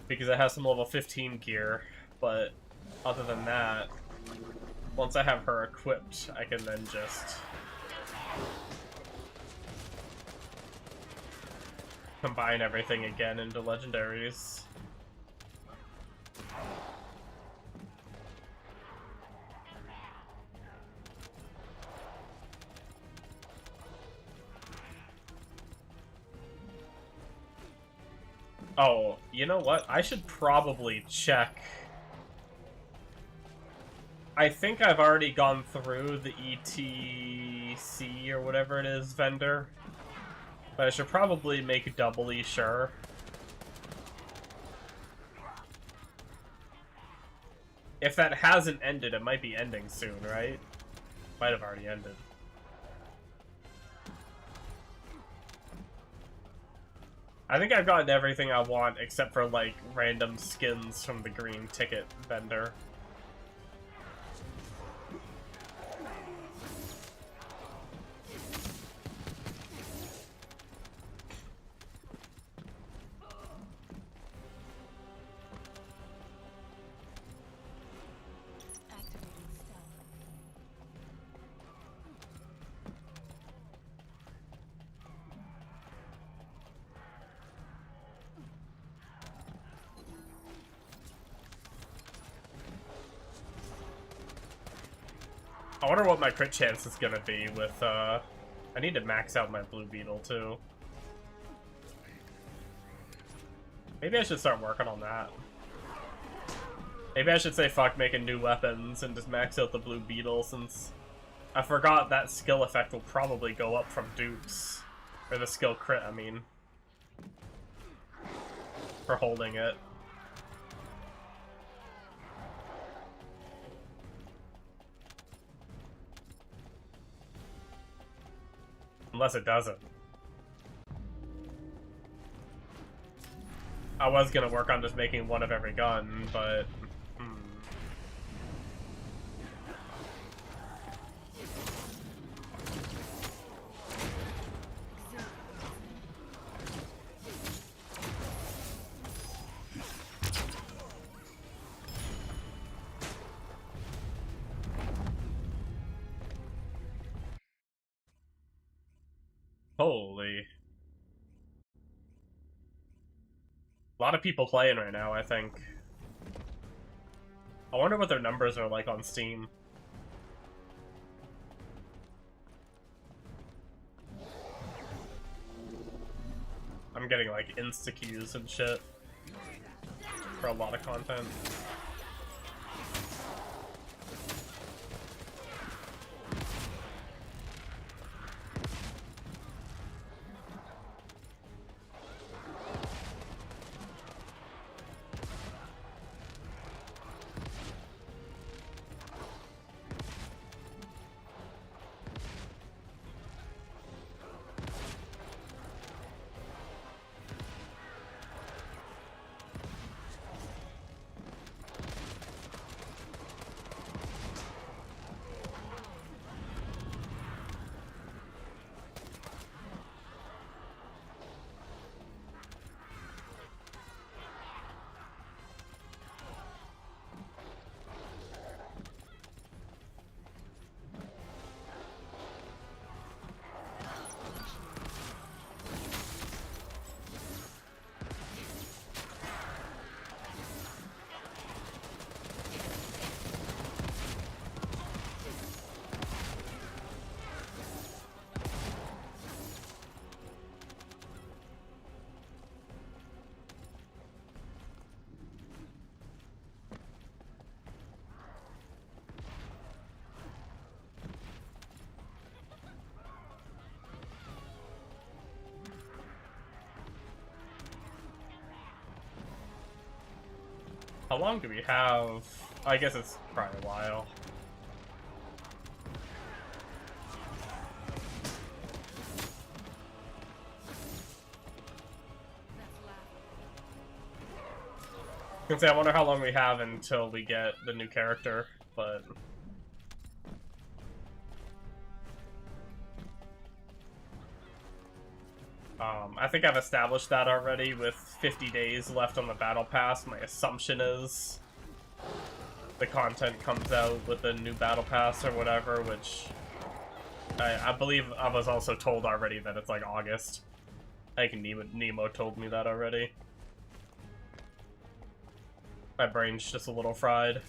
S1: Because I have some level 15 gear, but other than that, once I have her equipped, I can then just combine everything again into legendaries. Oh, you know what? I should probably check. I think I've already gone through the ETC or whatever it is vendor, but I should probably make doubly sure. If that hasn't ended, it might be ending soon, right? Might have already ended. I think I've gotten everything I want except for, like, random skins from the green ticket vendor. I wonder what my crit chance is gonna be with, I need to max out my blue beetle, too. Maybe I should start working on that. Maybe I should say fuck making new weapons and just max out the blue beetle, since I forgot that skill effect will probably go up from dupes. Or the skill crit, I mean. For holding it. Unless it doesn't. I was gonna work on just making one of every gun, but... Holy. A lot of people playing right now, I think. I wonder what their numbers are like on Steam. I'm getting like insta-queues and shit for a lot of content. How long do we have? I guess it's probably a while. I can say I wonder how long we have until we get the new character, but I think I've established that already with 50 days left on the battle pass. My assumption is the content comes out with the new battle pass or whatever, which I believe I was also told already that it's like August. I think Nemo told me that already. My brain's just a little fried.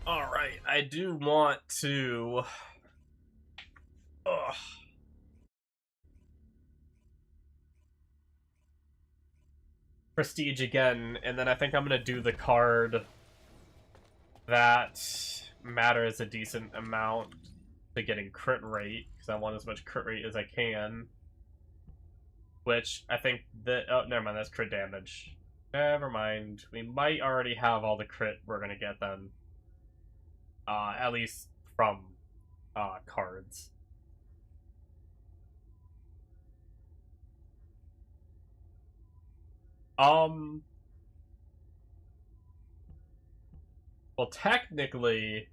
S1: Alright, I do want to... Prestige again, and then I think I'm gonna do the card that matters a decent amount to getting crit rate, because I want as much crit rate as I can. Which, I think that... Oh, never mind, that's crit damage. Never mind. We might already have all the crit we're gonna get then. At least from cards. Well, technically,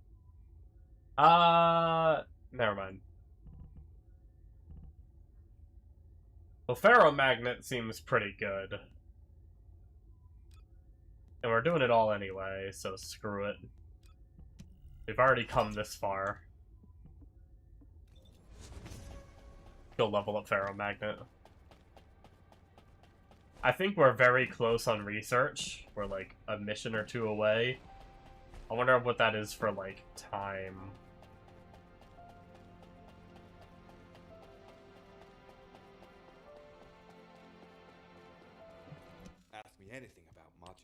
S1: never mind. Well, Ferromagnet seems pretty good. And we're doing it all anyway, so screw it. We've already come this far. Go level up Ferromagnet. I think we're very close on research. We're like a mission or two away. I wonder what that is for like time.
S8: Ask me anything about modules.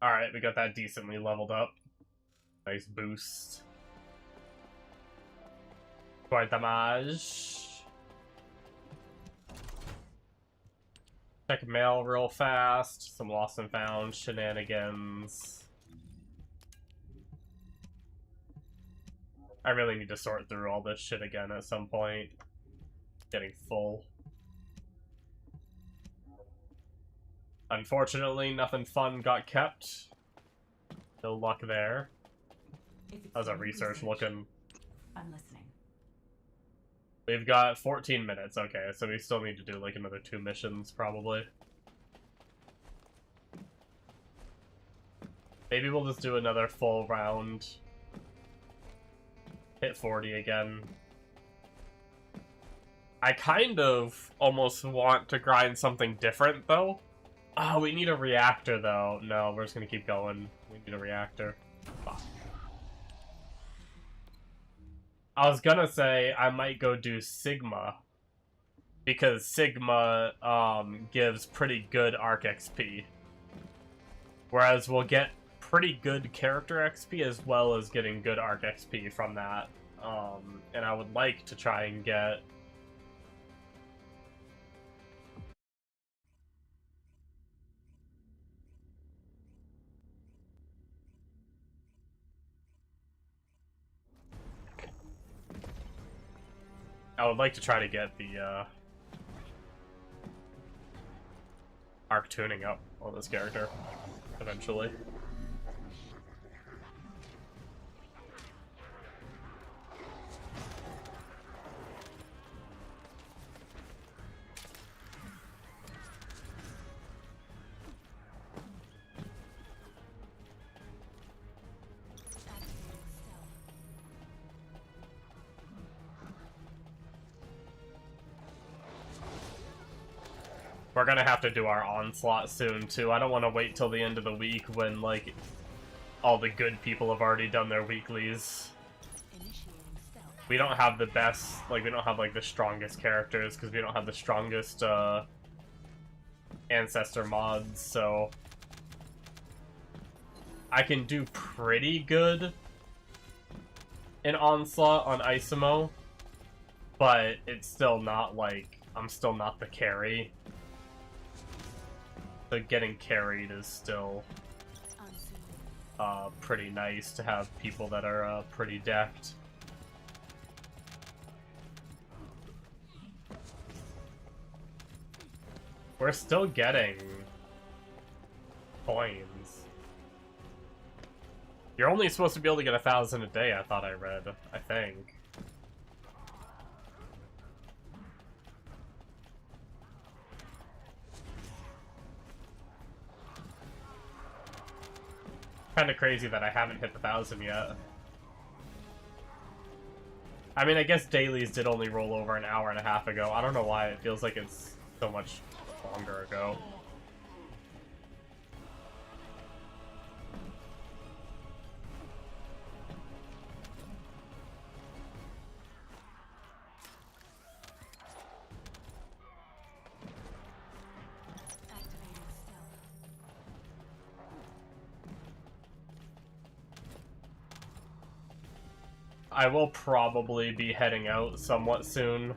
S1: Alright, we got that decently leveled up. Nice boost. Quite damage. Check mail real fast. Some lost and found shenanigans. I really need to sort through all this shit again at some point. Getting full. Unfortunately, nothing fun got kept. No luck there. How's our research looking?
S4: I'm listening.
S1: We've got 14 minutes, okay, so we still need to do like another 2 missions, probably. Maybe we'll just do another full round. Hit 40 again. I kind of almost want to grind something different, though. Oh, we need a reactor, though. No, we're just gonna keep going. We need a reactor. Fuck. I was gonna say I might go do Sigma. Because Sigma, gives pretty good arc XP. Whereas we'll get pretty good character XP as well as getting good arc XP from that. And I would like to try and get... I would like to try to get the, arc tuning up on this character, eventually. We're gonna have to do our onslaught soon, too. I don't want to wait till the end of the week when, like, all the good people have already done their weeklies. We don't have the best, like, we don't have, like, the strongest characters, because we don't have the strongest, ancestor mods, so... I can do pretty good in onslaught on Isomo, but it's still not, like, I'm still not the carry. So getting carried is still pretty nice to have people that are pretty decked. We're still getting coins. You're only supposed to be able to get 1,000 a day, I thought I read. I think. Kind of crazy that I haven't hit the 1,000 yet. I mean, I guess dailies did only roll over an hour and a half ago. I don't know why it feels like it's so much longer ago. I will probably be heading out somewhat soon.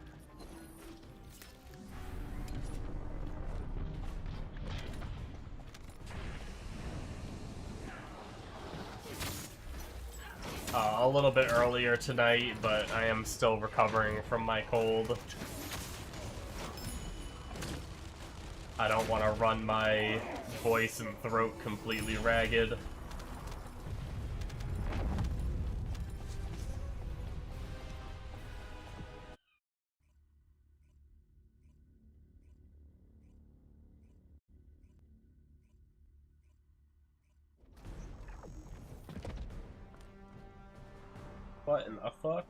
S1: A little bit earlier tonight, but I am still recovering from my cold. I don't want to run my voice and throat completely ragged. What in the fuck?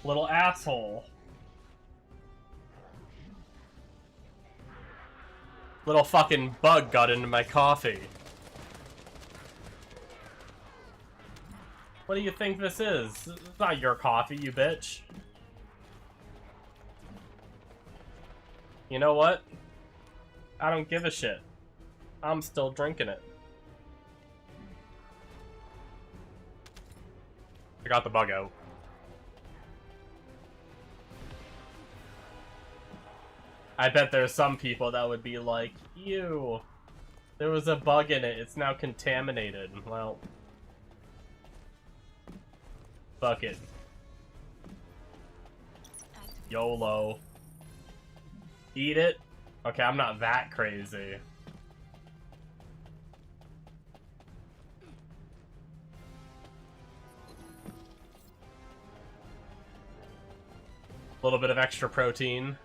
S1: Little asshole. Little fucking bug got into my coffee. What do you think this is? It's not your coffee, you bitch. You know what? I don't give a shit. I'm still drinking it. I got the bug out. I bet there's some people that would be like, ew, there was a bug in it, it's now contaminated. Well, fuck it. YOLO. Eat it? Okay, I'm not that crazy. A little bit of extra protein.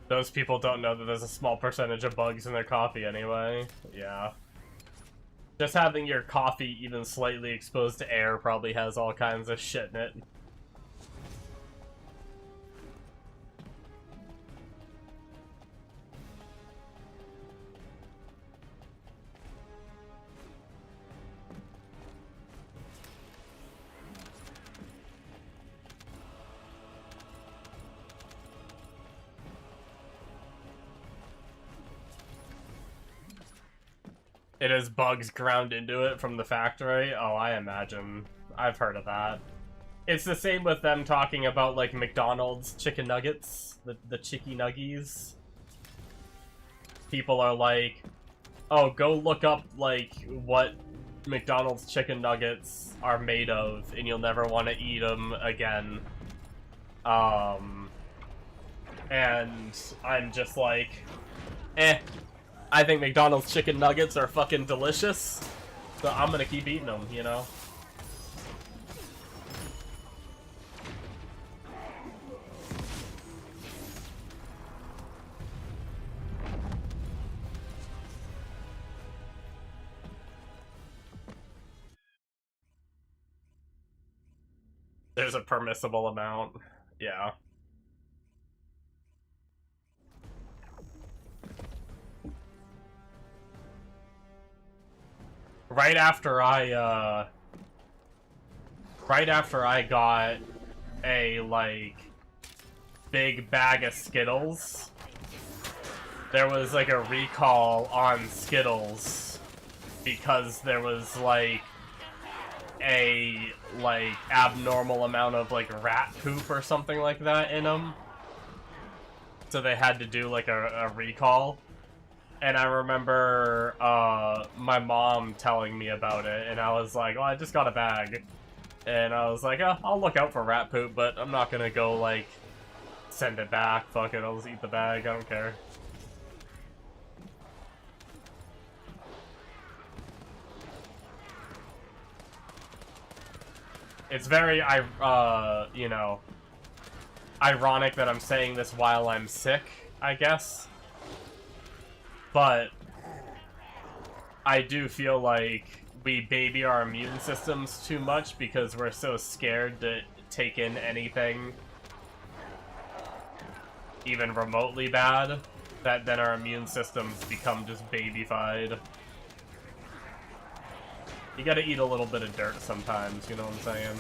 S1: Those people don't know that there's a small percentage of bugs in their coffee anyway. Yeah. Just having your coffee even slightly exposed to air probably has all kinds of shit in it. It has bugs ground into it from the factory? Oh, I imagine. I've heard of that. It's the same with them talking about, like, McDonald's chicken nuggets. The chicky nuggies. People are like, oh, go look up, like, what McDonald's chicken nuggets are made of, and you'll never want to eat them again. And I'm just like, eh. I think McDonald's chicken nuggets are fucking delicious, so I'm gonna keep eating them, you know? There's a permissible amount, yeah. Right after I got a, like, big bag of Skittles, there was, like, a recall on Skittles because there was, like, a, like, abnormal amount of, like, rat poop or something like that in them. So they had to do, like, a recall. And I remember my mom telling me about it, and I was like, well, I just got a bag. And I was like, oh, I'll look out for rat poop, but I'm not gonna go, like, send it back. Fuck it, I'll just eat the bag, I don't care. It's very, you know, ironic that I'm saying this while I'm sick, I guess. But I do feel like we baby our immune systems too much because we're so scared to take in anything even remotely bad that then our immune systems become just babyfied. You gotta eat a little bit of dirt sometimes, you know what I'm saying?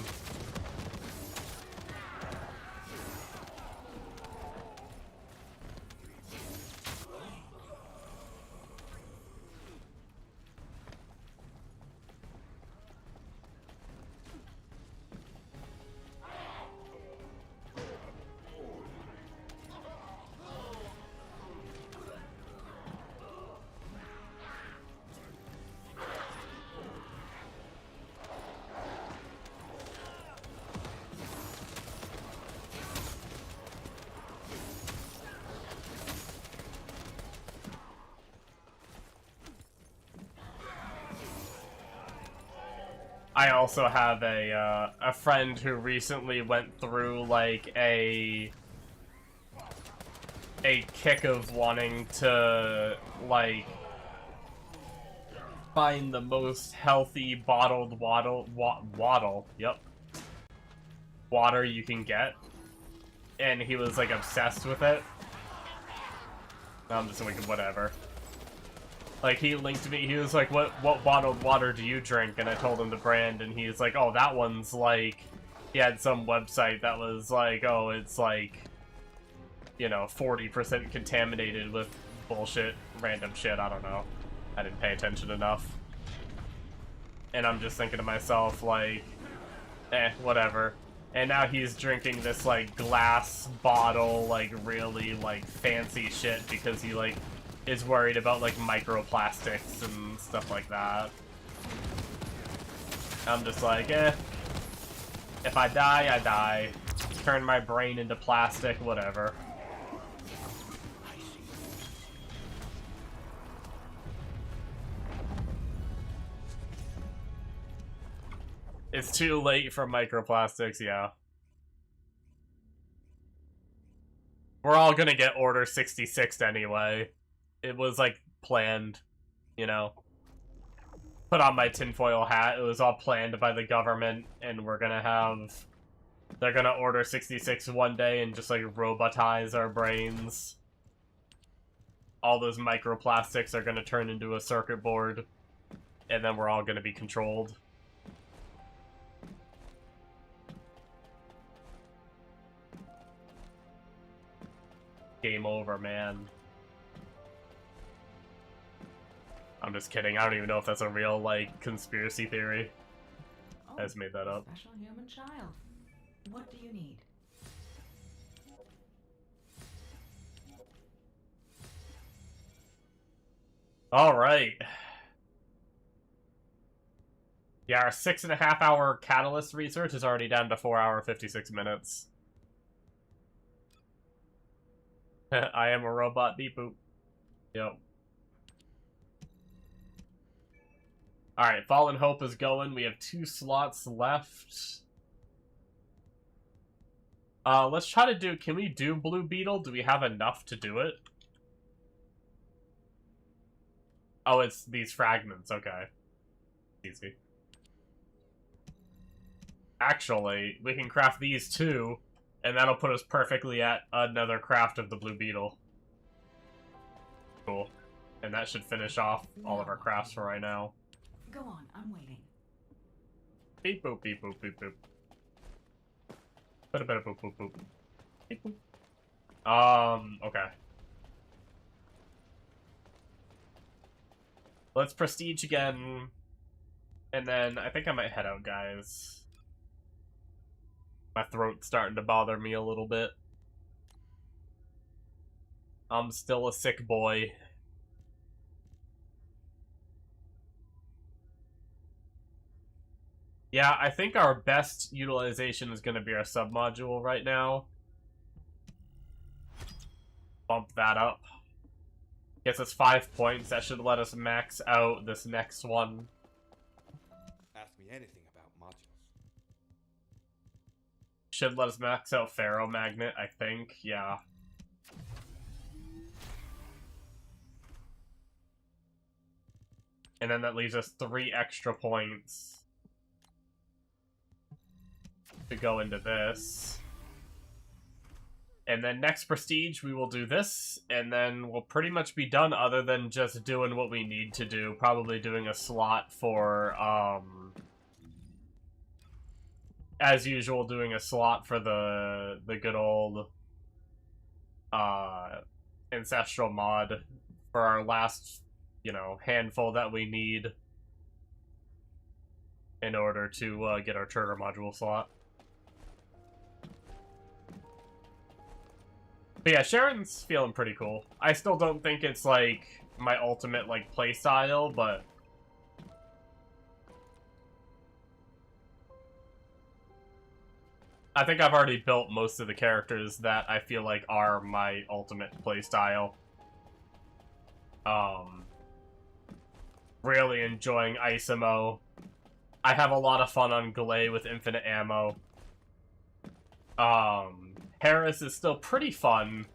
S1: I also have a friend who recently went through like a kick of wanting to like find the most healthy bottled water you can get, and he was like obsessed with it. I'm just like, whatever. Like, he linked me, he was like, what bottled water do you drink? And I told him the brand, and he's like, oh, that one's like, he had some website that was like, oh, it's like, you know, 40% contaminated with bullshit, random shit, I don't know. I didn't pay attention enough. And I'm just thinking to myself, like, whatever. And now he's drinking this, like, glass bottle, like, really, like, fancy shit because he, like, is worried about, like, microplastics and stuff like that. I'm just like, if I die, I die. Turn my brain into plastic, whatever. It's too late for microplastics, yeah. We're all gonna get Order 66 anyway. It was, like, planned, you know. Put on my tinfoil hat, it was all planned by the government, and we're gonna have... They're gonna Order 66 one day and just, like, robotize our brains. All those microplastics are gonna turn into a circuit board, and then we're all gonna be controlled. Game over, man. I'm just kidding. I don't even know if that's a real, like, conspiracy theory. I just made that up.
S4: Special human child. What do you need?
S1: Alright. Yeah, our 6.5 hour catalyst research is already down to 4 hour 56 minutes. I am a robot, beep boop. Yep. Alright, Fallen Hope is going. We have 2 slots left. Let's try to do... Can we do Blue Beetle? Do we have enough to do it? Oh, it's these fragments. Okay. Easy. Actually, we can craft these 2, and that'll put us perfectly at another craft of the Blue Beetle. Cool. And that should finish off all of our crafts for right now.
S4: Go on, I'm waiting.
S1: Beep boop, beep boop, beep boop. Bada bada boop boop boop. Beep boop. Okay. Let's prestige again. And then I think I might head out, guys. My throat's starting to bother me a little bit. I'm still a sick boy. Yeah, I think our best utilization is going to be our sub-module right now. Bump that up. Gets us 5 points. That should let us max out this next one.
S8: Ask me anything about modules.
S1: Should let us max out Ferromagnet, I think. Yeah. And then that leaves us 3 extra points to go into this. And then next prestige, we will do this, and then we'll pretty much be done other than just doing what we need to do. Probably doing a slot for, as usual, doing a slot for the good old, Ancestral mod for our last, you know, handful that we need in order to, get our trigger module slot. But yeah, Sharon's feeling pretty cool. I still don't think it's, like, my ultimate, like, playstyle, but... I think I've already built most of the characters that I feel like are my ultimate playstyle. Really enjoying Isimo. I have a lot of fun on Glay with infinite ammo. Harris is still pretty fun.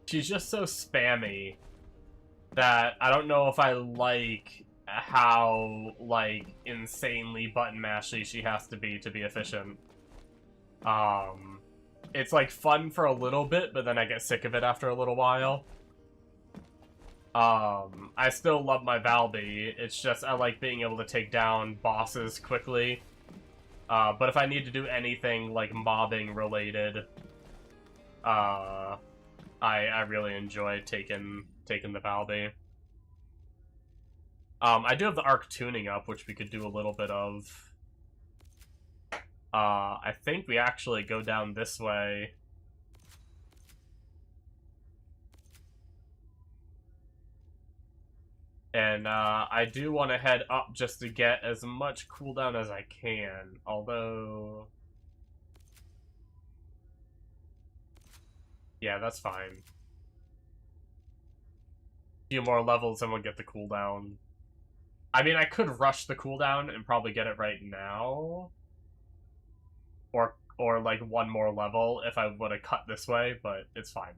S1: She's just so spammy that I don't know if I like how, like, insanely button mashy she has to be efficient. It's, like, fun for a little bit, but then I get sick of it after a little while. I still love my Valby, it's just I like being able to take down bosses quickly. But if I need to do anything, like, mobbing related, I really enjoy taking the Valby. I do have the arc tuning up, which we could do a little bit of. I think we actually go down this way. And, I do want to head up just to get as much cooldown as I can, although... Yeah, that's fine. A few more levels and we'll get the cooldown. I mean, I could rush the cooldown and probably get it right now. Or like, one more level if I would have cut this way, but it's fine.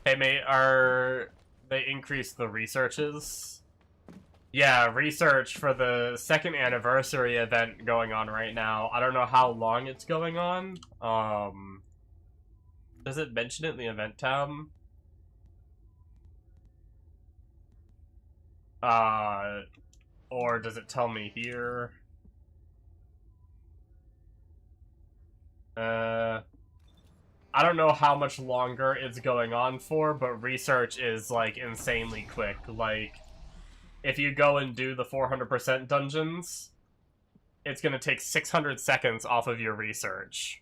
S1: Hey mate, they increased the researches? Yeah, research for the 2nd anniversary event going on right now. I don't know how long it's going on. Does it mention it in the event tab? Or does it tell me here? I don't know how much longer it's going on for, but research is, like, insanely quick. Like, if you go and do the 400% dungeons, it's gonna take 600 seconds off of your research.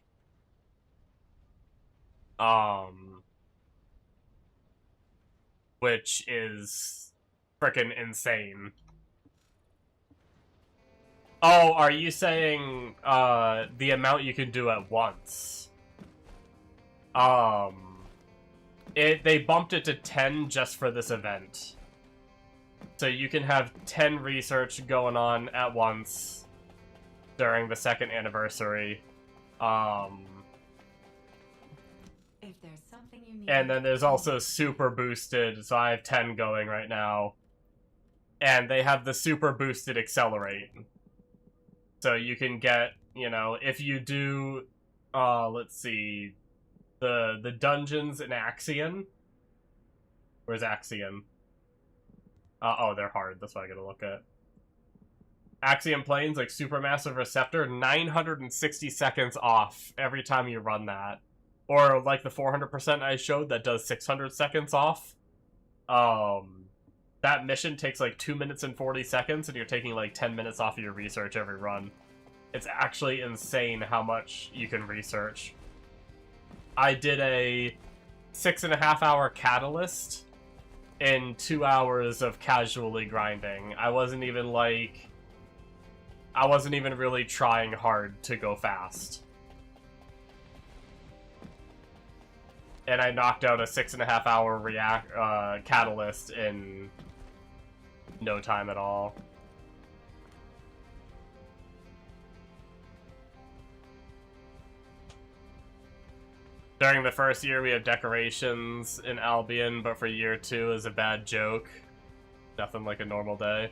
S1: Which is frickin' insane. Oh, are you saying, the amount you can do at once? They bumped it to 10 just for this event. So you can have 10 research going on at once during the 2nd anniversary.
S4: If there's something you need.
S1: And then there's also super boosted, so I have 10 going right now. And they have the super boosted accelerate. So you can get, you know, if you do, let's see, the dungeons in Axion. Where's Axion? Oh, they're hard. That's what I gotta look at. Axion Plains, like Supermassive Receptor, 960 seconds off every time you run that. Or like the 400% I showed that does 600 seconds off. That mission takes like 2 minutes and 40 seconds, and you're taking like 10 minutes off of your research every run. It's actually insane how much you can research. I did a 6.5 hour catalyst in 2 hours of casually grinding. I wasn't even really trying hard to go fast. And I knocked out a 6.5 hour catalyst in no time at all. During the first year, we have decorations in Albion, but for year 2 is a bad joke. Nothing like a normal day.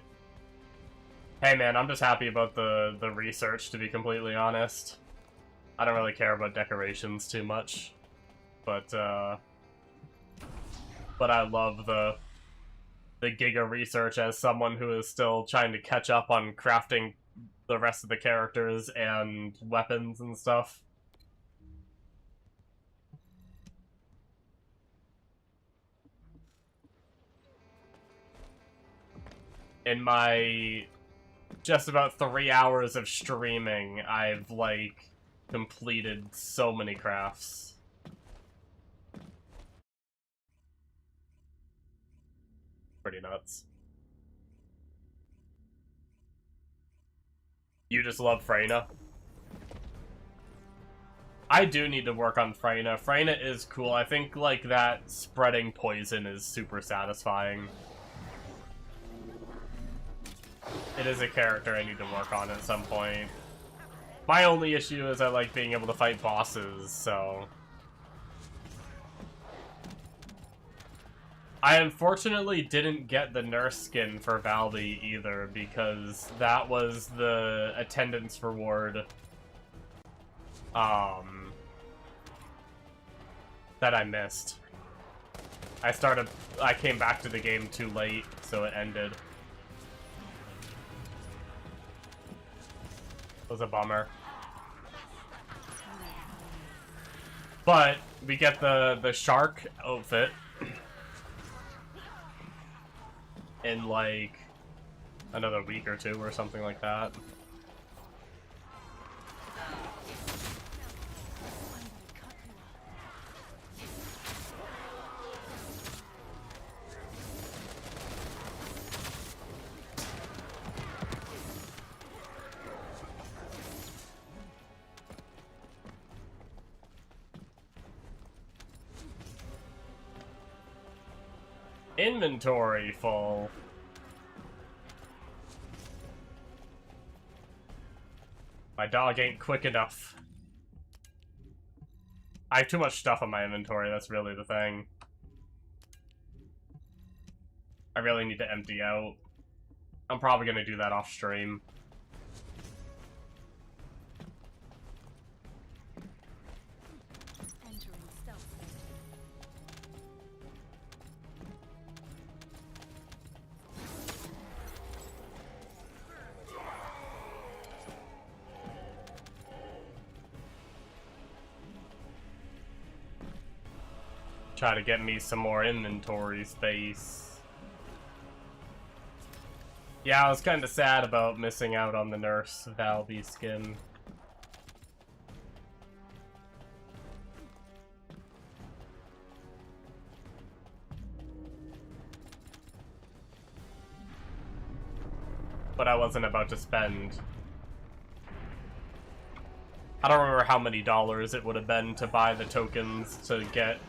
S1: Hey man, I'm just happy about the research, to be completely honest. I don't really care about decorations too much. But I love the Giga research as someone who is still trying to catch up on crafting the rest of the characters and weapons and stuff. In my just about 3 hours of streaming, I've, like, completed so many crafts. Pretty nuts. You just love Freyna? I do need to work on Freyna. Freyna is cool. I think, like, that spreading poison is super satisfying. It is a character I need to work on at some point. My only issue is I like being able to fight bosses, so... I unfortunately didn't get the nurse skin for Valby either, because that was the attendance reward that I missed. I came back to the game too late, so it ended. It was a bummer. But we get the shark outfit in like another week or two or something like that. Inventory full. My dog ain't quick enough. I have too much stuff on my inventory, that's really the thing. I really need to empty out. I'm probably gonna do that off stream. Try to get me some more inventory space. Yeah, I was kind of sad about missing out on the Nurse Valby skin. But I wasn't about to spend... I don't remember how many dollars it would have been to buy the tokens to get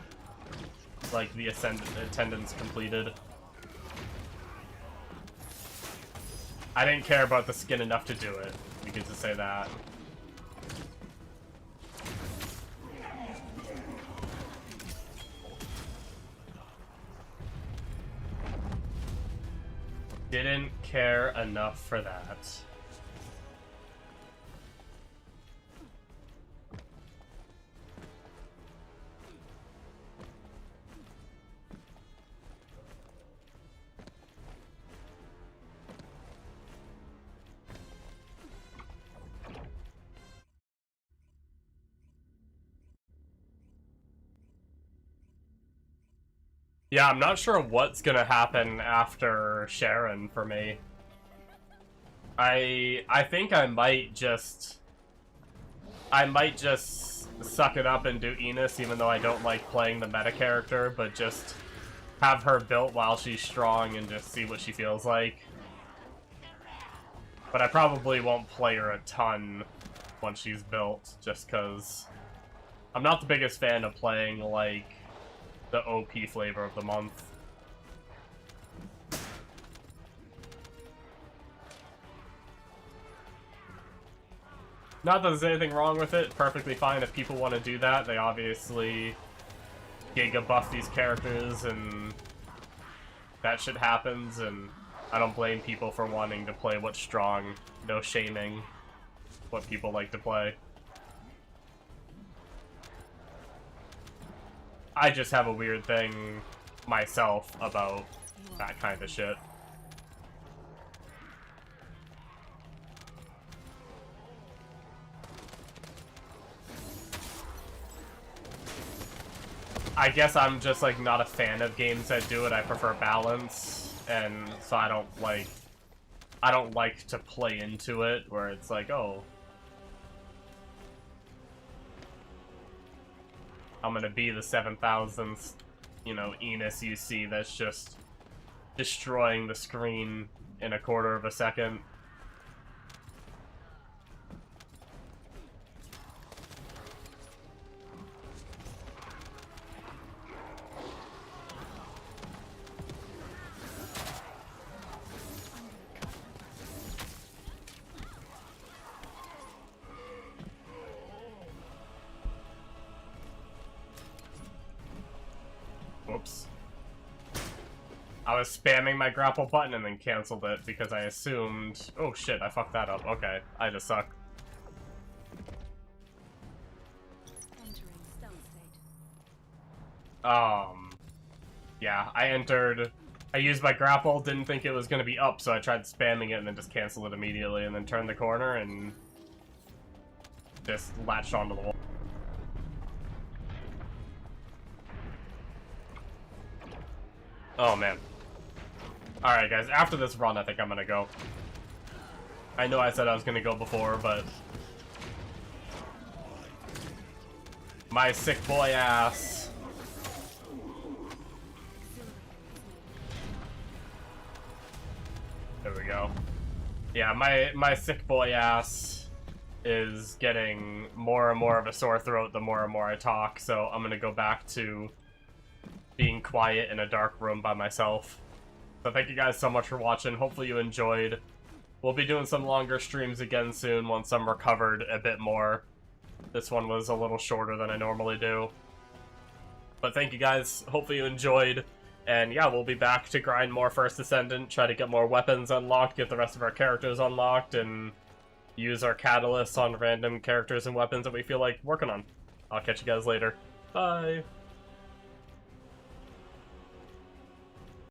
S1: like the attendance completed. I didn't care about the skin enough to do it. You get to say that. Didn't care enough for that. Yeah, I'm not sure what's gonna happen after Sharon for me. I think I might just suck it up and do Enos, even though I don't like playing the meta character, but just have her built while she's strong and just see what she feels like. But I probably won't play her a ton once she's built, just because I'm not the biggest fan of playing, like, the OP flavor of the month. Not that there's anything wrong with it, perfectly fine if people want to do that. They obviously giga buff these characters and that shit happens, and I don't blame people for wanting to play what's strong. No shaming what people like to play. I just have a weird thing myself about that kind of shit. I guess I'm just like not a fan of games that do it. I prefer balance, and so I don't like to play into it where it's like, oh, I'm gonna be the 7,000th, you know, Enos you see that's just destroying the screen in a quarter of a second. I was spamming my grapple button and then canceled it because I assumed... Oh shit, I fucked that up. Okay, I just suck. Yeah, I used my grapple, didn't think it was gonna be up, so I tried spamming it and then just canceled it immediately and then turned the corner and just latched onto the wall. Oh man. Alright guys, after this run I think I'm gonna go. I know I said I was gonna go before, but my sick boy ass. There we go. Yeah, my sick boy ass is getting more and more of a sore throat the more and more I talk, so I'm gonna go back to being quiet in a dark room by myself. So thank you guys so much for watching. Hopefully you enjoyed. We'll be doing some longer streams again soon once I'm recovered a bit more. This one was a little shorter than I normally do. But thank you guys. Hopefully you enjoyed. And yeah, we'll be back to grind more First Ascendant, try to get more weapons unlocked, get the rest of our characters unlocked, and use our catalysts on random characters and weapons that we feel like working on. I'll catch you guys later. Bye!